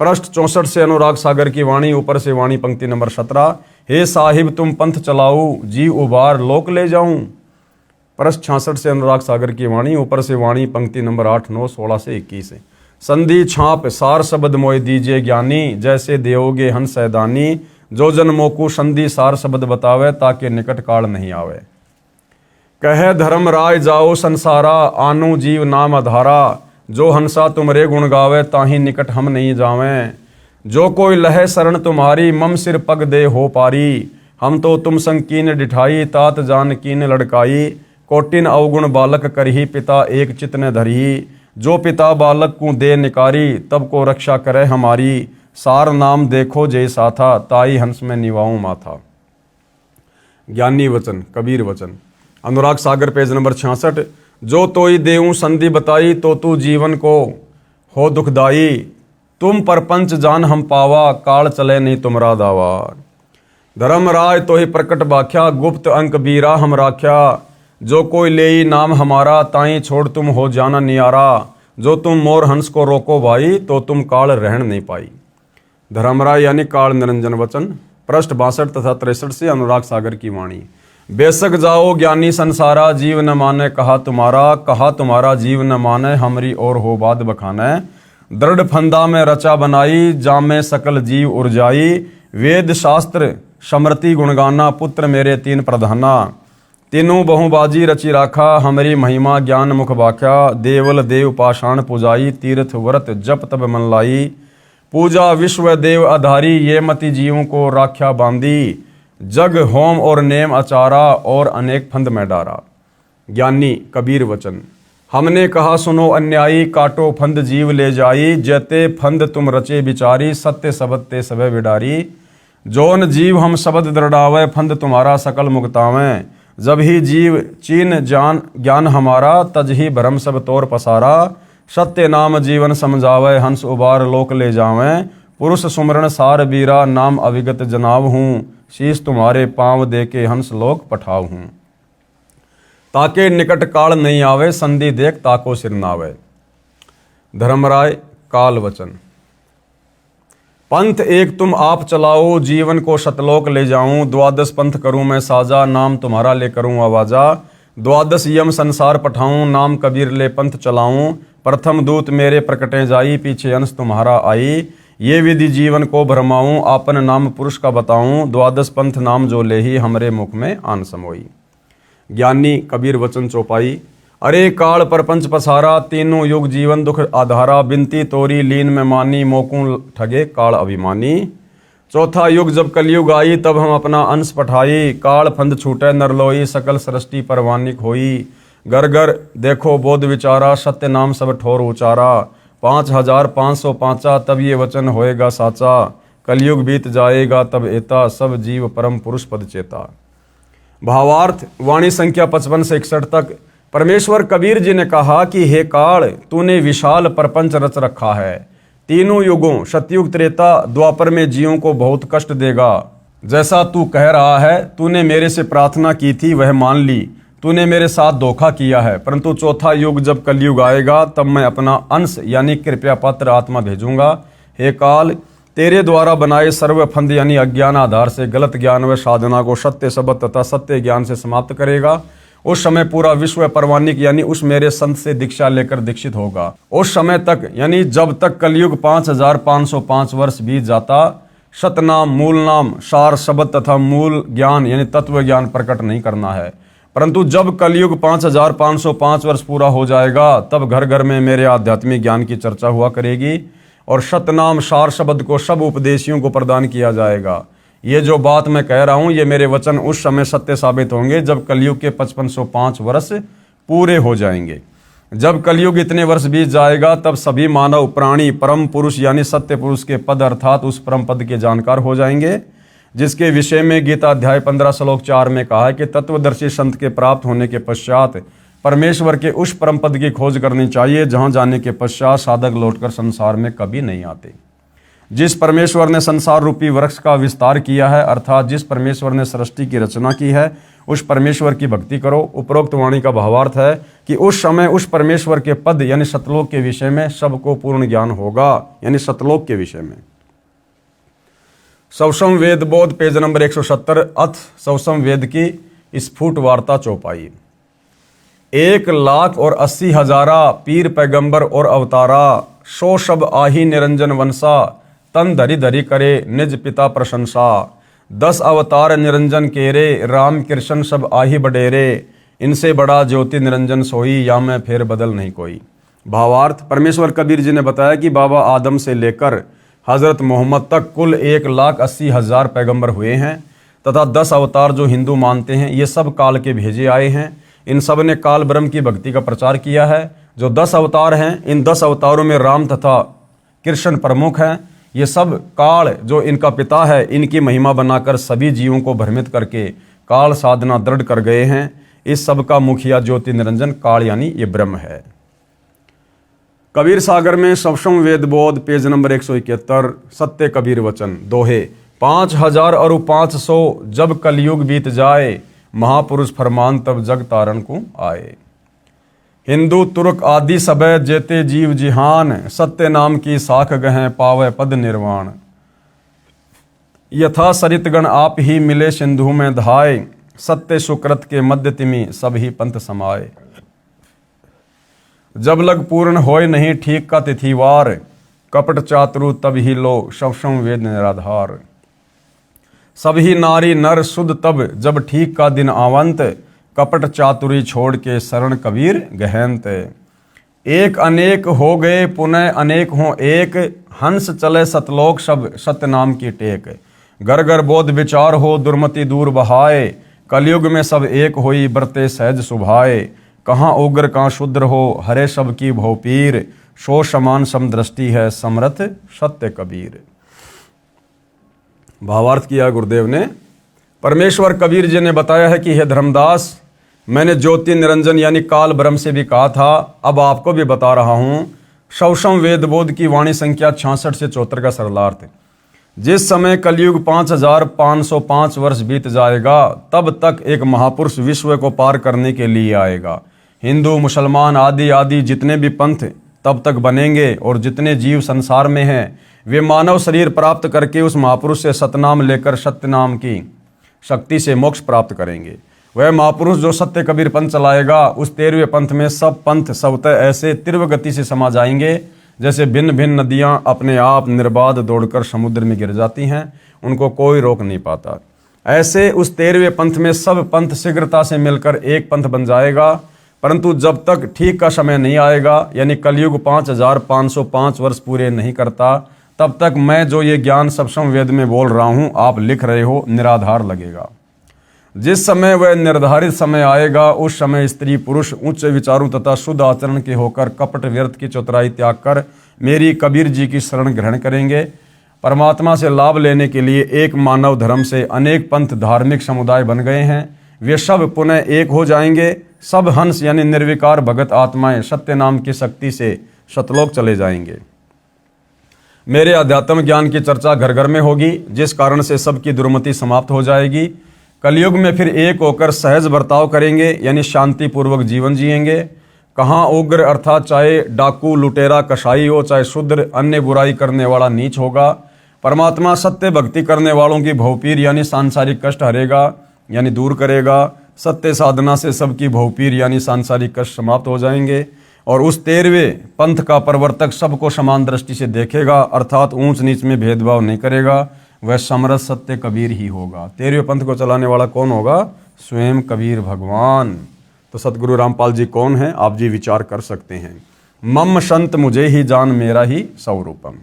पृष्ठ 64 से अनुराग सागर की वाणी, ऊपर से वाणी पंक्ति नंबर 17। हे साहिब तुम पंथ चलाऊ, जी उबार लोक ले जाऊं। पृष्ठ 66 से अनुराग सागर की वाणी, ऊपर से वाणी पंक्ति नंबर 8, 9, 16 से 21। संधि छाप सार शब्द मोय दीजे ज्ञानी, जैसे देवोगे हंस सैदानी। जो जन मोकू संधि सार शब्द बतावे, ताके निकट काल नहीं आवे। कहे धर्म राय जाओ संसारा, आनु जीव नाम अधारा। जो हंसा तुमरे गुण गावे, ताही निकट हम नहीं जावें। जो कोई लहे शरण तुम्हारी, मम सिर पग दे हो पारी। हम तो तुम संग कीन डिठाई, तात जान कीन लड़काई। कोटिन अवगुण बालक करही, पिता एक चित न धरही। जो पिता बालक को दे निकारी, तब को रक्षा करे हमारी। सार नाम देखो जय साथा, ताई हंस में निवाऊं माथा। ज्ञानी वचन, कबीर वचन। Anurag Sagar page number 66। जो तोई देऊं संधि बताई, तो तू जीवन को हो दुखदाई। तुम परपंच जान हम पावा, काल चले नहीं तुमरा दावा। धर्मराय तो ही प्रकट बाख्या, गुप्त अंक बीरा हम राख्या। जो कोई लेई नाम हमारा, ताई छोड़ तुम हो जाना नियारा। जो तुम मोर हंस को रोको भाई, तो तुम काल रहन नहीं पाई। धर्मराय यानी काल निरंजन वचन। पृष्ठ 62 तथा 63 से अनुराग सागर की वाणी। बेशक जाओ ज्ञानी संसारा, जीव न माने कहा तुम्हारा जीव न माने, हमरी और हो बात बखाने। दृढ़ फंदा में रचा बनाई, जामे सकल जीव उर्जाई। वेद शास्त्र समृति गुणगाना, पुत्र मेरे तीन प्रधाना। तीनों बहुबाजी रचि राखा, हमरी महिमा ज्ञान मुख बाख्या। देवल देव पाषाण पुजाई, तीर्थ व्रत जप तब मन लाई। पूजा विश्व देव आधारी, ये मति जीवों को राख्या बांधी। जग होम और नेम अचारा, और अनेक फंद में डारा। ज्ञानी कबीर वचन। हमने कहा सुनो अन्यायी, काटो फंद जीव ले जाई। जैते फंद तुम रचे बिचारी, सत्य शब्द ते सबे विडारी। जोन जीव हम शब्द दृढ़ावे, फंद तुम्हारा सकल मुक्तावें। जब ही जीव चीन जान ज्ञान हमारा, तज ही भरम सब तोर पसारा। सत्य नाम जीवन समझावे, हंस उबार लोक ले जावें। पुरुष सुमरण सार बीरा, नाम अविगत जनाव हूँ। शीश तुम्हारे पांव दे के हंस लोक पठाव हूँ। ताके निकट काल नहीं आवे, संधि देख ताको सिर नावे। धर्मराय काल वचन। पंथ एक तुम आप चलाओ, जीवन को शतलोक ले जाऊं। द्वादश पंथ करूं मैं साजा, नाम तुम्हारा ले करूं आवाजा। द्वादश यम संसार पठाऊं, नाम कबीर ले पंथ चलाऊं। प्रथम दूत मेरे प्रकटे जाई, पीछे अंश तुम्हारा आई। ये विधि जीवन को भरमाऊं, आपन नाम पुरुष का बताऊं। द्वादश पंथ नाम जो ले ही, हमरे मुख में आन समोई। ज्ञानी कबीर वचन चौपाई। अरे काल परपंच पसारा, तीनों युग जीवन दुख आधारा। बिनती तोरी लीन में मानी, मोकू ठगे काल अभिमानी। चौथा युग जब कलयुग आई, तब हम अपना अंश पठाई। काल फंद छूटे नरलोई, सकल सृष्टि परवानिक होई। घर घर देखो बोध विचारा, सत्य नाम सब ठोर उचारा। 5505 तब ये वचन होएगा साचा। कलयुग बीत जाएगा तब एता, सब जीव परम पुरुष पद चेता। भावार्थ वाणी संख्या 55 से 61 तक। परमेश्वर कबीर जी ने कहा कि हे काल, तूने विशाल प्रपंच रच रखा है। तीनों युगों सतयुग त्रेता द्वापर में जीवों को बहुत कष्ट देगा। जैसा तू कह रहा है, तूने मेरे से प्रार्थना की थी वह मान ली। तूने मेरे साथ धोखा किया है, परंतु चौथा युग जब कलयुग आएगा, तब मैं अपना अंश यानी कृपया पात्र आत्मा भेजूंगा। हे काल, तेरे द्वारा बनाए सर्व फंद यानी अज्ञान आधार से गलत ज्ञान व साधना को सत्य शब्द तथा सत्य ज्ञान से समाप्त करेगा। उस समय पूरा विश्व परवानिक यानी उस मेरे संत से दीक्षा लेकर दीक्षित होगा। उस समय तक यानी जब तक कलयुग 5505 वर्ष बीत जाता, सतनाम मूल नाम सार शब्द तथा मूल ज्ञान यानी तत्व ज्ञान प्रकट नहीं करना है। परंतु जब कलयुग 5505 वर्ष पूरा हो जाएगा, तब घर घर में मेरे आध्यात्मिक ज्ञान की चर्चा हुआ करेगी और सतनाम सार शब्द को सब उपदेशियों को प्रदान किया जाएगा। ये जो बात मैं कह रहा हूँ, ये मेरे वचन उस समय सत्य साबित होंगे जब कलयुग के 5505 वर्ष पूरे हो जाएंगे। जब कलयुग इतने वर्ष बीत जाएगा तब सभी मानव प्राणी परम पुरुष यानी सत्य पुरुष के पद अर्थात उस परम पद के जानकार हो जाएंगे, जिसके विषय में गीता अध्याय 15 श्लोक 4 में कहा है कि तत्वदर्शी संत के प्राप्त होने के पश्चात परमेश्वर के उस परम पद की खोज करनी चाहिए जहां जाने के पश्चात साधक लौटकर संसार में कभी नहीं आते। जिस परमेश्वर ने संसार रूपी वृक्ष का विस्तार किया है अर्थात जिस परमेश्वर ने सृष्टि की रचना की है उस परमेश्वर की भक्ति करो। उपरोक्त वाणी का भावार्थ है कि उस समय उस परमेश्वर के पद यानी सतलोक के विषय में सबको पूर्ण ज्ञान होगा, यानी सतलोक के विषय में। सवसम वेद बोध पेज नंबर 170 अथ सवसम वेद की स्फुट वार्ता चौपाई। 1,80,000 पीर पैगंबर और अवतारा, सो सब आही निरंजन वंशा, तन धरी धरी करे निज पिता प्रशंसा। 10 अवतार निरंजन केरे, राम कृष्ण सब आही बडेरे, इनसे बड़ा ज्योति निरंजन सोई, या मैं फेर बदल नहीं कोई। भावार्थ, परमेश्वर कबीर जी ने बताया कि बाबा आदम से लेकर हजरत मोहम्मद तक कुल 1,80,000 पैगंबर हुए हैं तथा 10 अवतार जो हिंदू मानते हैं ये सब काल के भेजे आए हैं। इन सब ने काल ब्रह्म की भक्ति का प्रचार किया है। जो 10 अवतार हैं इन 10 अवतारों में राम तथा कृष्ण प्रमुख हैं। ये सब काल जो इनका पिता है इनकी महिमा बनाकर सभी जीवों को भ्रमित करके काल साधना दृढ़ कर गए हैं। इस सब का मुखिया ज्योति निरंजन काल यानी ये ब्रह्म है। कबीर सागर में सवसम वेद बोध पेज नंबर 171 सत्य कबीर वचन दोहे। 5,000 और 500 जब कलयुग बीत जाए, महापुरुष फरमान तब जग तारण को आए। हिंदू तुर्क आदि सबे जेते जीव जिहान, सत्य नाम की साख गहें पावे पद निर्वाण। यथा सरितगण आप ही मिले सिंधु में धाय, सत्य सुकृत के मध्य तिमि सब ही पंथ समाये। जब लग पूर्ण होय नहीं ठीक का तिथिवार, कपट चातुरु तब ही लो सवसम वेद निराधार। सभी नारी नर शुद्ध तब जब ठीक का दिन आवंत, कपट चातुरी छोड़ के शरण कबीर गहनत। एक अनेक हो गए पुनः अनेक हों एक, हंस चले सतलोक सब सत्य नाम की टेक। घर घर बोध विचार हो दुर्मति दूर बहाए, कलयुग में सब एक होई बरते सहज सुभाए। कहाँ उग्र कहाँ शुद्र हो हरे सब की भोपीर, सो समान समदृष्टि है समर्थ सत्य कबीर। भावार्थ किया गुरुदेव ने। परमेश्वर कबीर जी ने बताया है कि हे धर्मदास, मैंने ज्योति निरंजन यानी काल ब्रह्म से भी कहा था, अब आपको भी बता रहा हूं। सवसम वेद बोध की वाणी संख्या 66 से 74 का सरलार्थ। जिस समय कलयुग 5,505 वर्ष बीत जाएगा तब तक एक महापुरुष विश्व को पार करने के लिए आएगा। हिंदू मुसलमान आदि आदि जितने भी पंथ तब तक बनेंगे और जितने जीव संसार में हैं वे मानव शरीर प्राप्त करके उस महापुरुष से सतनाम लेकर सत्य नाम की शक्ति से मोक्ष प्राप्त करेंगे। वह महापुरुष जो सत्य कबीर पंथ चलाएगा उस 13वें पंथ में सब पंथ स्वतः ऐसे तीव्र गति से समा जाएंगे जैसे भिन्न भिन्न नदियां अपने आप निर्बाध दौड़कर समुद्र में गिर जाती हैं, उनको कोई रोक नहीं पाता। ऐसे उस 13वें पंथ में सब पंथ शीघ्रता से मिलकर एक पंथ बन जाएगा। परंतु जब तक ठीक का समय नहीं आएगा यानी कलयुग 5,505 वर्ष पूरे नहीं करता तब तक मैं जो ये ज्ञान सवसम वेद में बोल रहा हूँ आप लिख रहे हो निराधार लगेगा। जिस समय वह निर्धारित समय आएगा उस समय स्त्री पुरुष उच्च विचारों तथा शुद्ध आचरण के होकर कपट व्यर्थ की चतुराई त्याग कर मेरी कबीर जी की शरण ग्रहण करेंगे। परमात्मा से लाभ लेने के लिए एक मानव धर्म से अनेक पंथ धार्मिक समुदाय बन गए हैं। वे सब पुनः एक हो जाएंगे। सब हंस यानी निर्विकार भगत आत्माएं सत्य नाम की शक्ति से सतलोक चले जाएंगे। मेरे अध्यात्म ज्ञान की चर्चा घर घर में होगी जिस कारण से सबकी दुर्मति समाप्त हो जाएगी। कलयुग में फिर एक होकर सहज बर्ताव करेंगे यानी शांतिपूर्वक जीवन जिएंगे। कहाँ उग्र अर्थात चाहे डाकू लुटेरा कसाई हो चाहे शूद्र अन्य बुराई करने वाला नीच होगा। परमात्मा सत्य भक्ति करने वालों की भवपीर यानी सांसारिक कष्ट हरेगा यानी दूर करेगा। सत्य साधना से सबकी भवपीर यानी सांसारिक कष्ट समाप्त हो जाएंगे और उस 13वें पंथ का प्रवर्तक सबको समान दृष्टि से देखेगा अर्थात ऊंच नीच में भेदभाव नहीं करेगा। वह समरस सत्य कबीर ही होगा। 13वें पंथ को चलाने वाला कौन होगा? स्वयं कबीर भगवान। तो सतगुरु रामपाल जी कौन है आप जी विचार कर सकते हैं। मम संत मुझे ही जान मेरा ही स्वरूपम।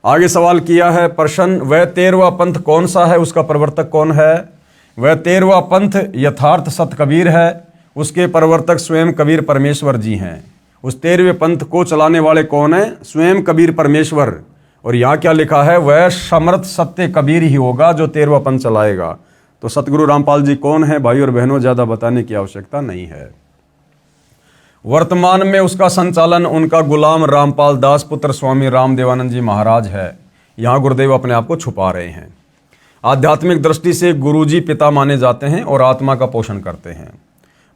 आगे सवाल किया है प्रश्न, वह 13वां पंथ कौन सा है, उसका प्रवर्तक कौन है? वह 13वां पंथ यथार्थ सत कबीर है। उसके प्रवर्तक स्वयं कबीर परमेश्वर जी हैं। उस 13वें पंथ को चलाने वाले कौन है? स्वयं कबीर परमेश्वर। और यहाँ क्या लिखा है? वह समर्थ सत्य कबीर ही होगा जो 13वां पंथ चलाएगा। तो सतगुरु रामपाल जी कौन है भाई और बहनों? ज़्यादा बताने की आवश्यकता नहीं है। वर्तमान में उसका संचालन उनका गुलाम रामपाल दास पुत्र स्वामी रामदेवानंद जी महाराज है। यहाँ गुरुदेव अपने आप को छुपा रहे हैं। आध्यात्मिक दृष्टि से गुरुजी पिता माने जाते हैं और आत्मा का पोषण करते हैं।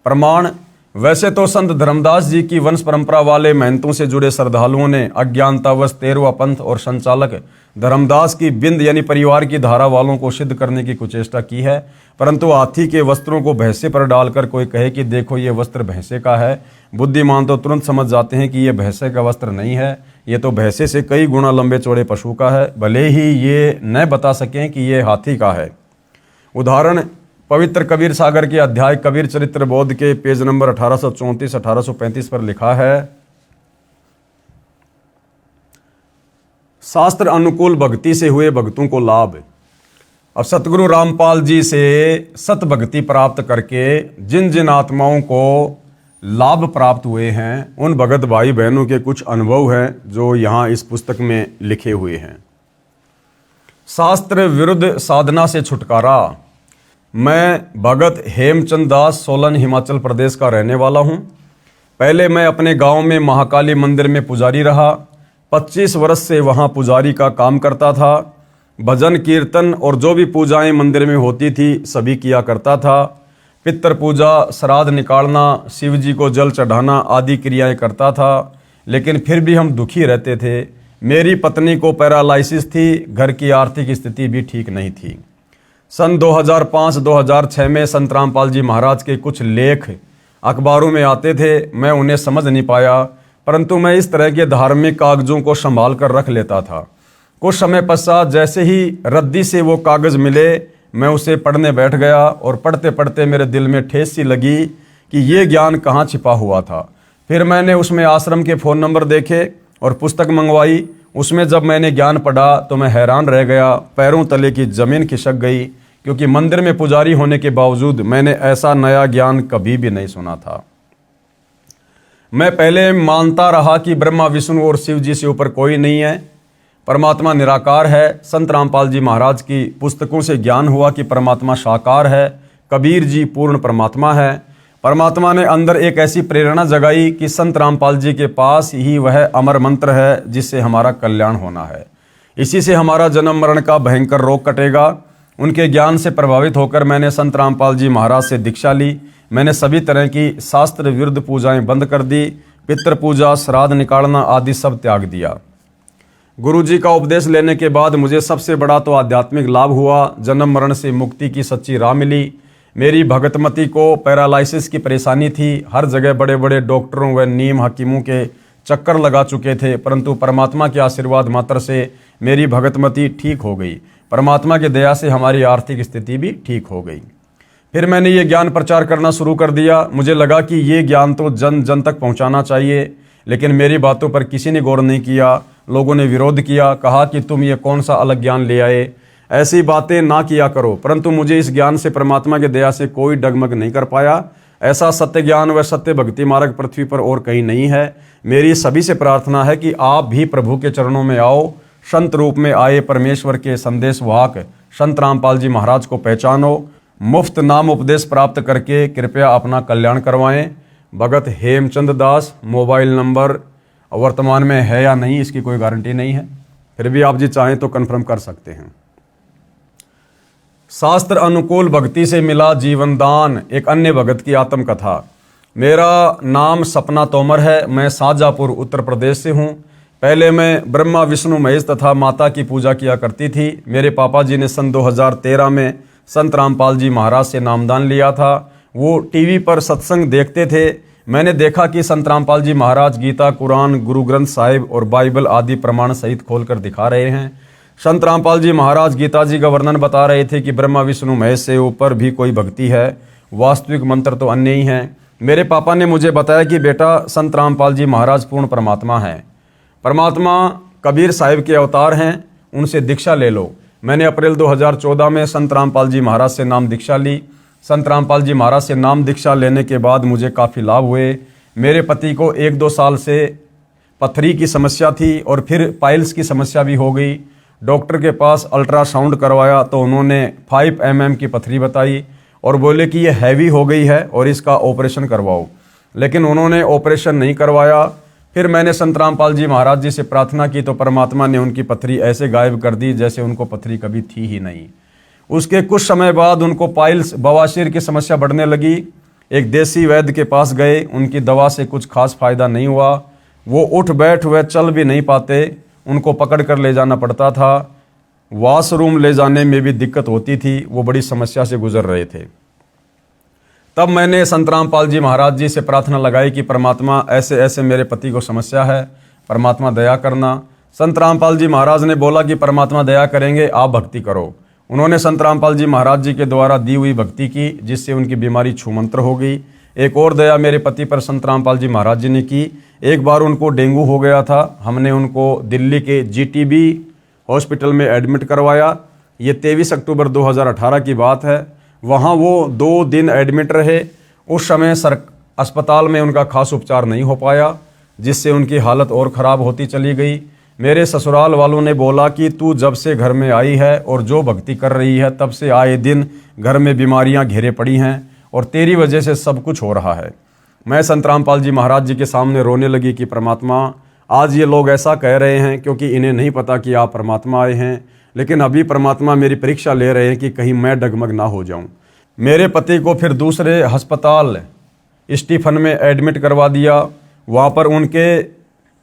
प्रमाण: वैसे तो संत धर्मदास जी की वंश परंपरा वाले महंतों से जुड़े श्रद्धालुओं ने अज्ञानतावश 13वां पंथ और संचालक धर्मदास की बिंद यानी परिवार की धारा वालों को सिद्ध करने की कुचेष्टा की है, परंतु हाथी के वस्त्रों को भैंसे पर डालकर कोई कहे कि देखो ये वस्त्र भैंसे का है, बुद्धिमान तो तुरंत समझ जाते हैं कि ये भैंसे का वस्त्र नहीं है, ये तो भैंसे से कई गुना लंबे चौड़े पशु का है, भले ही ये न बता सकें कि ये हाथी का है। उदाहरण: पवित्र कबीर सागर के अध्याय कबीर चरित्र बोध के पेज नंबर 1834-1835 पर लिखा है, शास्त्र अनुकूल भक्ति से हुए भक्तों को लाभ। अब सतगुरु रामपाल जी से सत भक्ति प्राप्त करके जिन जिन आत्माओं को लाभ प्राप्त हुए हैं उन भगत भाई बहनों के कुछ अनुभव हैं जो यहाँ इस पुस्तक में लिखे हुए हैं। शास्त्र विरुद्ध साधना से छुटकारा। मैं भगत हेमचंद दास सोलन हिमाचल प्रदेश का रहने वाला हूँ। पहले मैं अपने गांव में महाकाली मंदिर में पुजारी रहा। 25 वर्ष से वहाँ पुजारी का काम करता था। भजन कीर्तन और जो भी पूजाएं मंदिर में होती थी सभी किया करता था। पितृ पूजा, श्राद्ध निकालना, शिव जी को जल चढ़ाना आदि क्रियाएं करता था। लेकिन फिर भी हम दुखी रहते थे। मेरी पत्नी को पैरालाइसिस थी, घर की आर्थिक स्थिति भी ठीक नहीं थी। सन 2005-2006 में संत रामपाल जी महाराज के कुछ लेख अखबारों में आते थे। मैं उन्हें समझ नहीं पाया, परंतु मैं इस तरह के धार्मिक कागजों को संभाल कर रख लेता था। कुछ समय पश्चात जैसे ही रद्दी से वो कागज मिले मैं उसे पढ़ने बैठ गया और पढ़ते पढ़ते मेरे दिल में ठेस सी लगी कि ये ज्ञान कहाँ छिपा हुआ था। फिर मैंने उसमें आश्रम के फ़ोन नंबर देखे और पुस्तक मंगवाई। उसमें जब मैंने ज्ञान पढ़ा तो मैं हैरान रह गया, पैरों तले की ज़मीन खिसक गई, क्योंकि मंदिर में पुजारी होने के बावजूद मैंने ऐसा नया ज्ञान कभी भी नहीं सुना था। मैं पहले मानता रहा कि ब्रह्मा विष्णु और शिव जी से ऊपर कोई नहीं है, परमात्मा निराकार है। संत रामपाल जी महाराज की पुस्तकों से ज्ञान हुआ कि परमात्मा साकार है, कबीर जी पूर्ण परमात्मा है। परमात्मा ने अंदर एक ऐसी प्रेरणा जगाई कि संत रामपाल जी के पास ही वह अमर मंत्र है जिससे हमारा कल्याण होना है। इसी से हमारा जन्म मरण का भयंकर रोग कटेगा। उनके ज्ञान से प्रभावित होकर मैंने संत रामपाल जी महाराज से दीक्षा ली। मैंने सभी तरह की शास्त्र विरुद्ध पूजाएं बंद कर दी। पितृ पूजा, श्राद्ध निकालना आदि सब त्याग दिया। गुरुजी का उपदेश लेने के बाद मुझे सबसे बड़ा तो आध्यात्मिक लाभ हुआ। जन्म मरण से मुक्ति की सच्ची राह मिली। मेरी भगतमती को पैरालाइसिस की परेशानी थी। हर जगह बड़े बड़े डॉक्टरों व नीम हकीमों के चक्कर लगा चुके थे, परंतु परमात्मा के आशीर्वाद मात्र से मेरी भगतमती ठीक हो गई। परमात्मा की दया से हमारी आर्थिक स्थिति भी ठीक हो गई। फिर मैंने ये ज्ञान प्रचार करना शुरू कर दिया। मुझे लगा कि ये ज्ञान तो जन जन तक पहुंचाना चाहिए, लेकिन मेरी बातों पर किसी ने गौर नहीं किया। लोगों ने विरोध किया, कहा कि तुम ये कौन सा अलग ज्ञान ले आए, ऐसी बातें ना किया करो। परंतु मुझे इस ज्ञान से परमात्मा की दया से कोई डगमग नहीं कर पाया। ऐसा सत्य ज्ञान व सत्य भक्ति मार्ग पृथ्वी पर और कहीं नहीं है। मेरी सभी से प्रार्थना है कि आप भी प्रभु के चरणों में आओ। संत रूप में आए परमेश्वर के संदेश वाहक संत रामपाल जी महाराज को पहचानो। मुफ्त नाम उपदेश प्राप्त करके कृपया अपना कल्याण करवाएं। भगत हेमचंद दास। मोबाइल नंबर वर्तमान में है या नहीं इसकी कोई गारंटी नहीं है, फिर भी आप जी चाहें तो कन्फर्म कर सकते हैं। शास्त्र अनुकूल भक्ति से मिला जीवन दान। एक अन्य भगत की आत्मकथा। मेरा नाम सपना तोमर है। मैं शाहजहाँपुर उत्तर प्रदेश से हूँ। पहले मैं ब्रह्मा विष्णु महेश तथा माता की पूजा किया करती थी। मेरे पापा जी ने सन 2013 में संत रामपाल जी महाराज से नामदान लिया था। वो टीवी पर सत्संग देखते थे। मैंने देखा कि संत रामपाल जी महाराज गीता, कुरान, गुरु ग्रंथ साहिब और बाइबल आदि प्रमाण सहित खोलकर दिखा रहे हैं। संत रामपाल जी महाराज गीता जी का वर्णन बता रहे थे कि ब्रह्मा विष्णु महेश से ऊपर भी कोई भक्ति है, वास्तविक मंत्र तो अन्य ही हैं। मेरे पापा ने मुझे बताया कि बेटा संत रामपाल जी महाराज पूर्ण परमात्मा हैं, परमात्मा कबीर साहिब के अवतार हैं, उनसे दीक्षा ले लो। मैंने अप्रैल 2014 में संत रामपाल जी महाराज से नाम दीक्षा ली। संत रामपाल जी महाराज से नाम दीक्षा लेने के बाद मुझे काफ़ी लाभ हुए। मेरे पति को 1-2 साल से पथरी की समस्या थी और फिर पाइल्स की समस्या भी हो गई। डॉक्टर के पास अल्ट्रासाउंड करवाया तो उन्होंने 5 mm की पथरी बताई और बोले कि ये हैवी हो गई है और इसका ऑपरेशन करवाओ, लेकिन उन्होंने ऑपरेशन नहीं करवाया। फिर मैंने संत रामपाल जी महाराज जी से प्रार्थना की तो परमात्मा ने उनकी पथरी ऐसे गायब कर दी जैसे उनको पथरी कभी थी ही नहीं। उसके कुछ समय बाद उनको पाइल्स बवासीर की समस्या बढ़ने लगी। एक देसी वैद्य के पास गए, उनकी दवा से कुछ खास फायदा नहीं हुआ। वो उठ बैठ व चल भी नहीं पाते, उनको पकड़ कर ले जाना पड़ता था। वॉशरूम ले जाने में भी दिक्कत होती थी, वो बड़ी समस्या से गुजर रहे थे। तब मैंने संत रामपाल जी महाराज जी से प्रार्थना लगाई कि परमात्मा ऐसे ऐसे मेरे पति को समस्या है, परमात्मा दया करना। संत रामपाल जी महाराज ने बोला कि परमात्मा दया करेंगे, आप भक्ति करो। उन्होंने संत रामपाल जी महाराज जी के द्वारा दी हुई भक्ति की, जिससे उनकी बीमारी छूमंत्र हो गई। एक और दया मेरे पति पर संत रामपाल जी महाराज जी ने की। एक बार उनको डेंगू हो गया था, हमने उनको दिल्ली के GTB हॉस्पिटल में एडमिट करवाया। ये 23 अक्टूबर 2018 की बात है। वहाँ वो 2 दिन एडमिट रहे। उस समय अस्पताल में उनका खास उपचार नहीं हो पाया, जिससे उनकी हालत और ख़राब होती चली गई। मेरे ससुराल वालों ने बोला कि तू जब से घर में आई है और जो भक्ति कर रही है, तब से आए दिन घर में बीमारियां घेरे पड़ी हैं और तेरी वजह से सब कुछ हो रहा है। मैं संत रामपाल जी महाराज जी के सामने रोने लगी कि परमात्मा, आज ये लोग ऐसा कह रहे हैं क्योंकि इन्हें नहीं पता कि आप परमात्मा आए हैं, लेकिन अभी परमात्मा मेरी परीक्षा ले रहे हैं कि कहीं मैं डगमग ना हो जाऊं। मेरे पति को फिर दूसरे अस्पताल स्टीफन में एडमिट करवा दिया। वहाँ पर उनके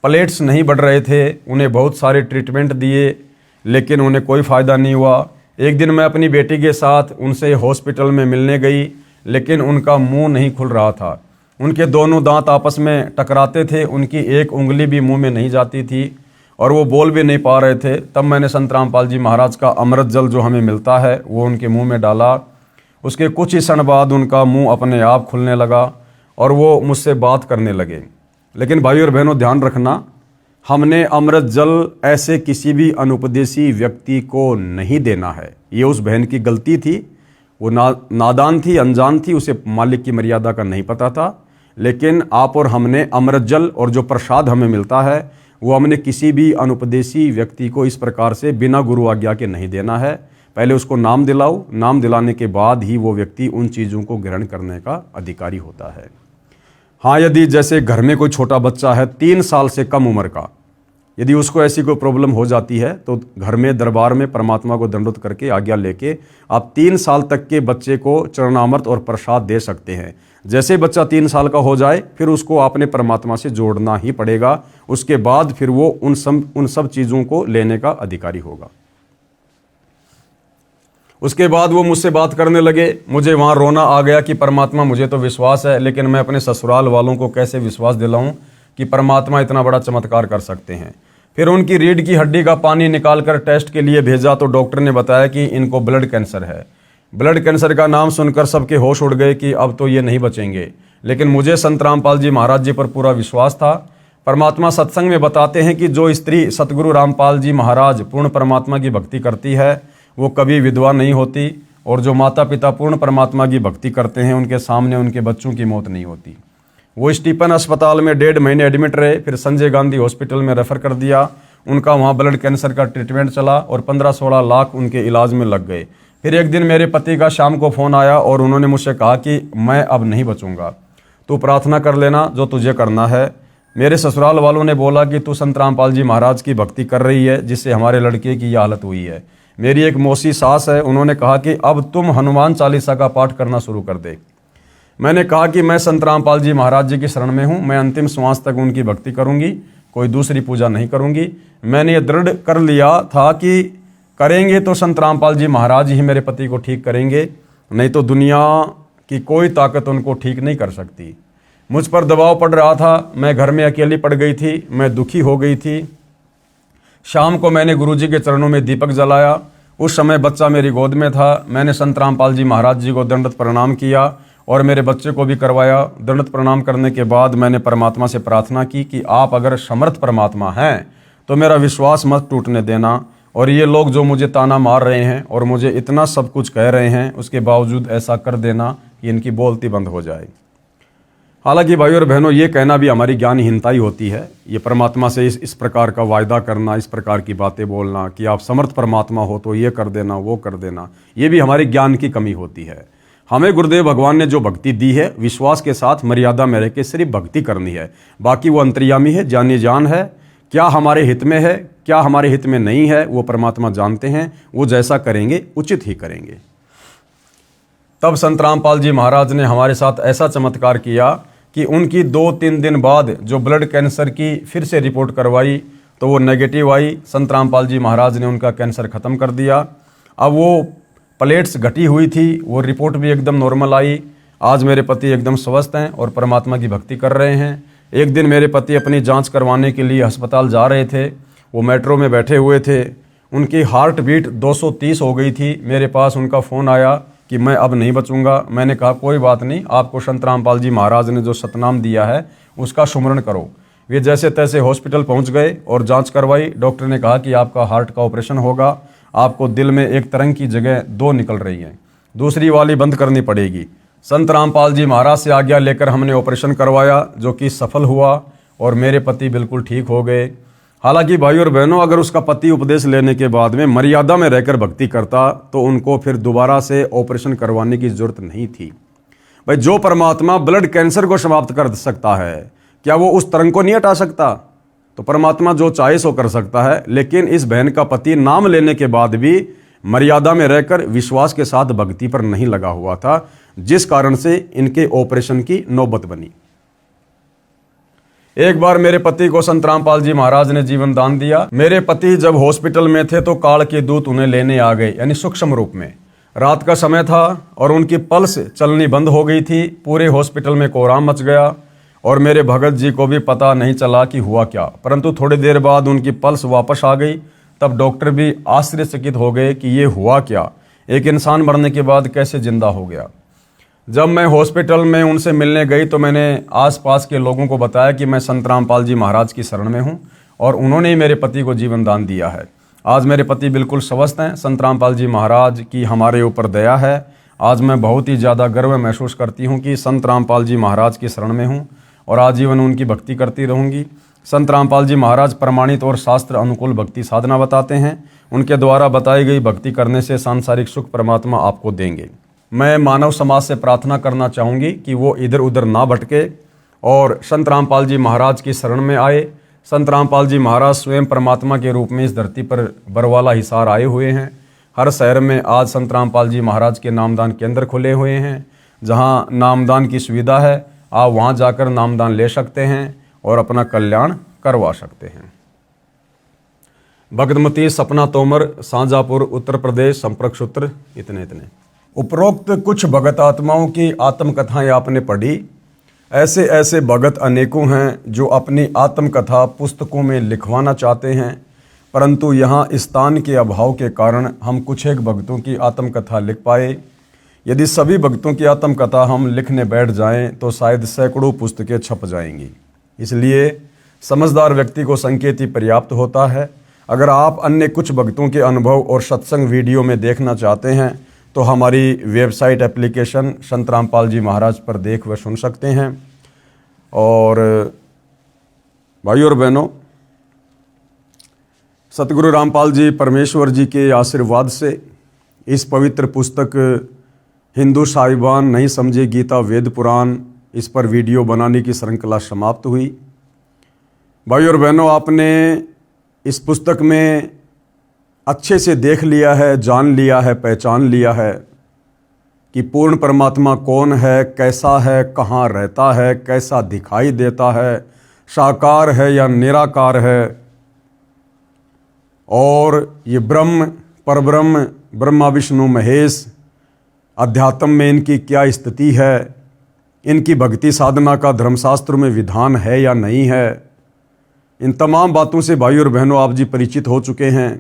प्लेट्स नहीं बढ़ रहे थे, उन्हें बहुत सारे ट्रीटमेंट दिए, लेकिन उन्हें कोई फ़ायदा नहीं हुआ। एक दिन मैं अपनी बेटी के साथ उनसे हॉस्पिटल में मिलने गई, लेकिन उनका मुंह नहीं खुल रहा था। उनके दोनों दांत आपस में टकराते थे, उनकी एक उंगली भी मुंह में नहीं जाती थी और वो बोल भी नहीं पा रहे थे। तब मैंने संत रामपाल जी महाराज का अमृत जल जो हमें मिलता है वो उनके मुंह में डाला। उसके कुछ ही क्षण बाद उनका मुंह अपने आप खुलने लगा और वो मुझसे बात करने लगे। लेकिन भाई और बहनों, ध्यान रखना, हमने अमृत जल ऐसे किसी भी अनुपदेशी व्यक्ति को नहीं देना है। ये उस बहन की गलती थी, वो नादान थी, अनजान थी, उसे मालिक की मर्यादा का नहीं पता था। लेकिन आप और हमने अमृत जल और जो प्रसाद हमें मिलता है वो हमने किसी भी अनुपदेशी व्यक्ति को इस प्रकार से बिना गुरु आज्ञा के नहीं देना है। पहले उसको नाम दिलाओ, नाम दिलाने के बाद ही वो व्यक्ति उन चीज़ों को ग्रहण करने का अधिकारी होता है। हाँ, यदि जैसे घर में कोई छोटा बच्चा है 3 साल से कम उम्र का, यदि उसको ऐसी कोई प्रॉब्लम हो जाती है तो घर में दरबार में परमात्मा को दंडवत करके आज्ञा लेके आप 3 साल तक के बच्चे को चरणामृत और प्रसाद दे सकते हैं। जैसे बच्चा 3 साल का हो जाए फिर उसको आपने परमात्मा से जोड़ना ही पड़ेगा। उसके बाद फिर वो उन सब चीज़ों को लेने का अधिकारी होगा। उसके बाद वो मुझसे बात करने लगे। मुझे वहाँ रोना आ गया कि परमात्मा, मुझे तो विश्वास है, लेकिन मैं अपने ससुराल वालों को कैसे विश्वास दिलाऊं कि परमात्मा इतना बड़ा चमत्कार कर सकते हैं। फिर उनकी रीढ़ की हड्डी का पानी निकालकर टेस्ट के लिए भेजा तो डॉक्टर ने बताया कि इनको ब्लड कैंसर है। ब्लड कैंसर का नाम सुनकर सबके होश उड़ गए कि अब तो ये नहीं बचेंगे। लेकिन मुझे संत रामपाल जी महाराज जी पर पूरा विश्वास था। परमात्मा सत्संग में बताते हैं कि जो स्त्री सतगुरु रामपाल जी महाराज पूर्ण परमात्मा की भक्ति करती है वो कभी विधवा नहीं होती, और जो माता पिता पूर्ण परमात्मा की भक्ति करते हैं उनके सामने उनके बच्चों की मौत नहीं होती। वो स्टीफन अस्पताल में 1.5 महीने एडमिट रहे, फिर संजय गांधी हॉस्पिटल में रेफर कर दिया। उनका वहाँ ब्लड कैंसर का ट्रीटमेंट चला और 15-16 लाख उनके इलाज में लग गए। फिर एक दिन मेरे पति का शाम को फ़ोन आया और उन्होंने मुझसे कहा कि मैं अब नहीं बचूंगा, तू प्रार्थना कर लेना जो तुझे करना है। मेरे ससुराल वालों ने बोला कि तू संत रामपाल जी महाराज की भक्ति कर रही है जिससे हमारे लड़के की यह हालत हुई है। मेरी एक मौसी सास है, उन्होंने कहा कि अब तुम हनुमान चालीसा का पाठ करना शुरू कर दे। मैंने कहा कि मैं संत रामपाल जी महाराज जी की शरण में हूँ, मैं अंतिम श्वास तक उनकी भक्ति करूँगी, कोई दूसरी पूजा नहीं करूँगी। मैंने ये दृढ़ कर लिया था कि करेंगे तो संत रामपाल जी महाराज ही मेरे पति को ठीक करेंगे, नहीं तो दुनिया की कोई ताकत उनको ठीक नहीं कर सकती। मुझ पर दबाव पड़ रहा था, मैं घर में अकेली पड़ गई थी, मैं दुखी हो गई थी। शाम को मैंने गुरुजी के चरणों में दीपक जलाया। उस समय बच्चा मेरी गोद में था। मैंने संत रामपाल जी महाराज जी को दंडवत प्रणाम किया और मेरे बच्चे को भी करवाया। दंडवत प्रणाम करने के बाद मैंने परमात्मा से प्रार्थना की कि आप अगर समर्थ परमात्मा हैं तो मेरा विश्वास मत टूटने देना। और ये लोग जो मुझे ताना मार रहे हैं और मुझे इतना सब कुछ कह रहे हैं, उसके बावजूद ऐसा कर देना कि इनकी बोलती बंद हो जाए। हालांकि भाई और बहनों, ये कहना भी हमारी ज्ञानहीनता ही होती है। ये परमात्मा से इस प्रकार का वायदा करना, इस प्रकार की बातें बोलना कि आप समर्थ परमात्मा हो तो ये कर देना, वो कर देना, ये भी हमारे ज्ञान की कमी होती है। हमें गुरुदेव भगवान ने जो भक्ति दी है, विश्वास के साथ मर्यादा में रह के सिर्फ भक्ति करनी है। बाकी वो अंतर्यामी है, जानी जान है। क्या हमारे हित में है, क्या हमारे हित में नहीं है, वो परमात्मा जानते हैं। वो जैसा करेंगे उचित ही करेंगे। तब संत रामपाल जी महाराज ने हमारे साथ ऐसा चमत्कार किया कि उनकी 2-3 दिन बाद जो ब्लड कैंसर की फिर से रिपोर्ट करवाई तो वो नेगेटिव आई। संत रामपाल जी महाराज ने उनका कैंसर ख़त्म कर दिया। अब वो प्लेट्स घटी हुई थी, वो रिपोर्ट भी एकदम नॉर्मल आई। आज मेरे पति एकदम स्वस्थ हैं और परमात्मा की भक्ति कर रहे हैं। एक दिन मेरे पति अपनी जांच करवाने के लिए अस्पताल जा रहे थे। वो मेट्रो में बैठे हुए थे, उनकी हार्ट बीट 230 हो गई थी। मेरे पास उनका फ़ोन आया कि मैं अब नहीं बचूंगा। मैंने कहा कोई बात नहीं, आपको संत रामपाल जी महाराज ने जो सतनाम दिया है उसका सुमरण करो। वे जैसे तैसे हॉस्पिटल पहुंच गए और जांच करवाई। डॉक्टर ने कहा कि आपका हार्ट का ऑपरेशन होगा, आपको दिल में एक तरंग की जगह 2 निकल रही हैं, दूसरी वाली बंद करनी पड़ेगी। संत रामपाल जी महाराज से आज्ञा लेकर हमने ऑपरेशन करवाया, जो कि सफल हुआ और मेरे पति बिल्कुल ठीक हो गए। हालांकि भाई और बहनों, अगर उसका पति उपदेश लेने के बाद में मर्यादा में रहकर भक्ति करता तो उनको फिर दोबारा से ऑपरेशन करवाने की जरूरत नहीं थी। भाई, जो परमात्मा ब्लड कैंसर को समाप्त कर सकता है, क्या वो उस तरंग को नहीं हटा सकता? तो परमात्मा जो चाहे सो कर सकता है। लेकिन इस बहन का पति नाम लेने के बाद भी मर्यादा में रहकर विश्वास के साथ भक्ति पर नहीं लगा हुआ था, जिस कारण से इनके ऑपरेशन की नौबत बनी। एक बार मेरे पति को संत रामपाल जी महाराज ने जीवन दान दिया। मेरे पति जब हॉस्पिटल में थे तो काल के दूत उन्हें लेने आ गए, यानी सूक्ष्म रूप में। रात का समय था और उनकी पल्स चलनी बंद हो गई थी। पूरे हॉस्पिटल में कोहराम मच गया और मेरे भगत जी को भी पता नहीं चला कि हुआ क्या। परंतु थोड़ी देर बाद उनकी पल्स वापस आ गई। तब डॉक्टर भी आश्चर्यचकित हो गए कि ये हुआ क्या, एक इंसान मरने के बाद कैसे जिंदा हो गया। जब मैं हॉस्पिटल में उनसे मिलने गई तो मैंने आसपास के लोगों को बताया कि मैं संत रामपाल जी महाराज की शरण में हूं और उन्होंने ही मेरे पति को जीवन दान दिया है। आज मेरे पति बिल्कुल स्वस्थ हैं। संत रामपाल जी महाराज की हमारे ऊपर दया है। आज मैं बहुत ही ज़्यादा गर्व महसूस करती हूं कि संत रामपाल जी महाराज की शरण में हूं और आजीवन उनकी भक्ति करती रहूंगी। संत रामपाल जी महाराज प्रमाणित और शास्त्र अनुकूल भक्ति साधना बताते हैं। उनके द्वारा बताई गई भक्ति करने से सांसारिक सुख परमात्मा आपको देंगे। मैं मानव समाज से प्रार्थना करना चाहूँगी कि वो इधर उधर ना भटके और संत रामपाल जी महाराज की शरण में आए। संत रामपाल जी महाराज स्वयं परमात्मा के रूप में इस धरती पर बरवाला हिसार आए हुए हैं। हर शहर में आज संत रामपाल जी महाराज के नामदान केंद्र खुले हुए हैं। जहाँ नामदान की सुविधा है, आप वहाँ जाकर नामदान ले सकते हैं और अपना कल्याण करवा सकते हैं। भगतमती सपना तोमर, शाहजहाँपुर, उत्तर प्रदेश। संपर्क सूत्र इतने। उपरोक्त कुछ भगत आत्माओं की आत्मकथाएं आपने पढ़ी। ऐसे ऐसे भगत अनेकों हैं जो अपनी आत्मकथा पुस्तकों में लिखवाना चाहते हैं, परंतु यहाँ स्थान के अभाव के कारण हम कुछ एक भक्तों की आत्मकथा लिख पाए। यदि सभी भक्तों की आत्मकथा हम लिखने बैठ जाएं तो शायद सैकड़ों पुस्तकें छप जाएंगी। इसलिए समझदार व्यक्ति को संकेत ही पर्याप्त होता है। अगर आप अन्य कुछ भक्तों के अनुभव और सत्संग वीडियो में देखना चाहते हैं तो हमारी वेबसाइट एप्लीकेशन संत रामपाल जी महाराज पर देख व सुन सकते हैं। और भाइयों और बहनों, सतगुरु रामपाल जी परमेश्वर जी के आशीर्वाद से इस पवित्र पुस्तक हिंदू साहिबान नहीं समझे गीता वेद पुराण, इस पर वीडियो बनाने की श्रृंखला समाप्त हुई। भाइयों और बहनों, आपने इस पुस्तक में अच्छे से देख लिया है, जान लिया है, पहचान लिया है कि पूर्ण परमात्मा कौन है, कैसा है, कहाँ रहता है, कैसा दिखाई देता है, साकार है या निराकार है, और ये ब्रह्म, परब्रह्म, ब्रह्मा विष्णु महेश, अध्यात्म में इनकी क्या स्थिति है, इनकी भक्ति साधना का धर्मशास्त्र में विधान है या नहीं है। इन तमाम बातों से भाई और बहनों आप जी परिचित हो चुके हैं।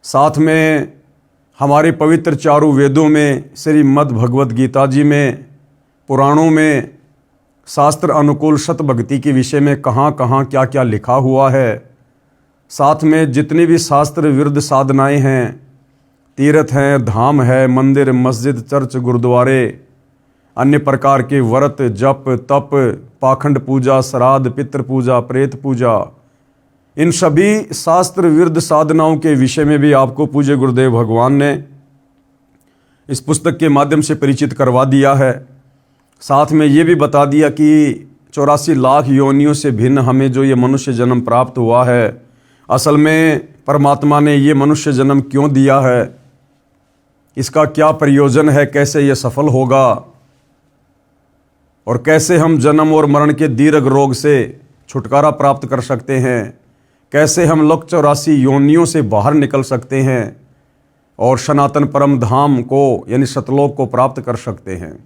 साथ में हमारे पवित्र चारों वेदों में, श्रीमद् भगवद गीता जी में, पुराणों में शास्त्र अनुकूल सत भक्ति के विषय में कहाँ कहाँ क्या क्या लिखा हुआ है, साथ में जितनी भी शास्त्र विरुद्ध साधनाएं हैं, तीर्थ हैं, धाम है, मंदिर, मस्जिद, चर्च, गुरुद्वारे, अन्य प्रकार के व्रत, जप, तप, पाखंड पूजा, श्राद्ध, पितृ पूजा, प्रेत पूजा, इन सभी शास्त्र विरुद्ध साधनाओं के विषय में भी आपको पूज्य गुरुदेव भगवान ने इस पुस्तक के माध्यम से परिचित करवा दिया है। साथ में ये भी बता दिया कि 84 लाख योनियों से भिन्न हमें जो ये मनुष्य जन्म प्राप्त हुआ है, असल में परमात्मा ने ये मनुष्य जन्म क्यों दिया है, इसका क्या प्रयोजन है, कैसे ये सफल होगा और कैसे हम जन्म और मरण के दीर्घ रोग से छुटकारा प्राप्त कर सकते हैं, कैसे हम लोक 84 योनियों से बाहर निकल सकते हैं और सनातन परम धाम को यानी सतलोक को प्राप्त कर सकते हैं।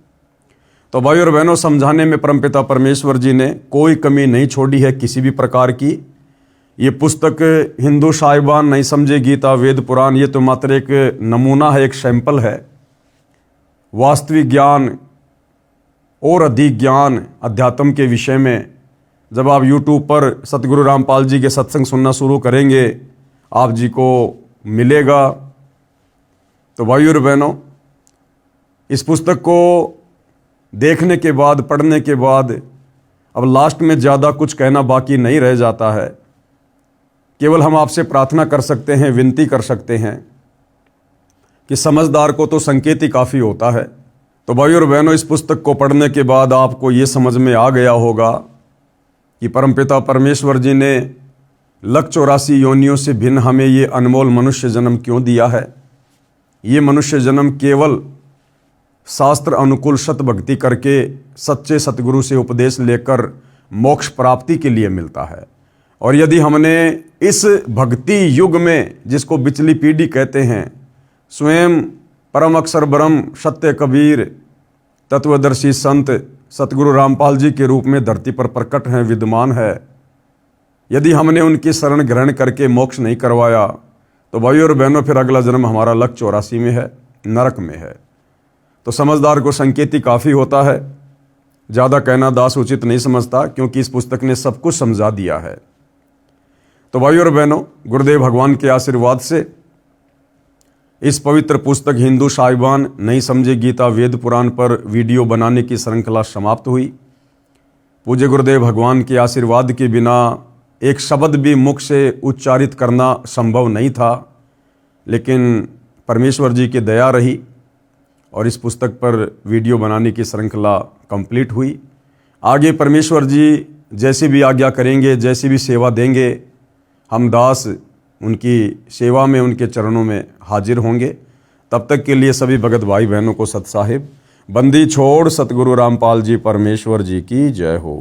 तो भाई और बहनों, समझाने में परमपिता परमेश्वर जी ने कोई कमी नहीं छोड़ी है किसी भी प्रकार की। ये पुस्तक हिंदू साहिबान नहीं समझे गीता वेद पुराण, ये तो मात्र एक नमूना है, एक सैंपल है। वास्तविक ज्ञान और अधिक ज्ञान अध्यात्म के विषय में जब आप YouTube पर सतगुरु रामपाल जी के सत्संग सुनना शुरू करेंगे, आप जी को मिलेगा। तो भाई और बहनों, इस पुस्तक को देखने के बाद, पढ़ने के बाद अब लास्ट में ज़्यादा कुछ कहना बाकी नहीं रह जाता है। केवल हम आपसे प्रार्थना कर सकते हैं, विनती कर सकते हैं कि समझदार को तो संकेत ही काफ़ी होता है। तो भाई और बहनों, इस पुस्तक को पढ़ने के बाद आपको ये समझ में आ गया होगा कि परमपिता परमेश्वर जी ने लक 84 योनियों से भिन्न हमें ये अनमोल मनुष्य जन्म क्यों दिया है। ये मनुष्य जन्म केवल शास्त्र अनुकूल सत भक्ति करके सच्चे सतगुरु से उपदेश लेकर मोक्ष प्राप्ति के लिए मिलता है। और यदि हमने इस भक्ति युग में, जिसको बिचली पीढ़ी कहते हैं, स्वयं परम अक्षर ब्रह्म सत्य कबीर तत्वदर्शी संत सतगुरु रामपाल जी के रूप में धरती पर प्रकट हैं, विद्यमान है, यदि हमने उनकी शरण ग्रहण करके मोक्ष नहीं करवाया, तो भाई और बहनों फिर अगला जन्म हमारा लक 84 में है, नरक में है। तो समझदार को संकेत ही काफ़ी होता है, ज़्यादा कहना दास उचित नहीं समझता, क्योंकि इस पुस्तक ने सब कुछ समझा दिया है। तो भाई और बहनों, गुरुदेव भगवान के आशीर्वाद से इस पवित्र पुस्तक हिंदू साहिबान नहीं समझे गीता वेद पुराण पर वीडियो बनाने की श्रृंखला समाप्त हुई। पूज्य गुरुदेव भगवान के आशीर्वाद के बिना एक शब्द भी मुख से उच्चारित करना संभव नहीं था, लेकिन परमेश्वर जी की दया रही और इस पुस्तक पर वीडियो बनाने की श्रृंखला कंप्लीट हुई। आगे परमेश्वर जी जैसी भी आज्ञा करेंगे, जैसी भी सेवा देंगे, हम दास उनकी सेवा में, उनके चरणों में हाजिर होंगे। तब तक के लिए सभी भगत भाई बहनों को सत साहिब बंदी छोड़ सतगुरु रामपाल जी परमेश्वर जी की जय हो।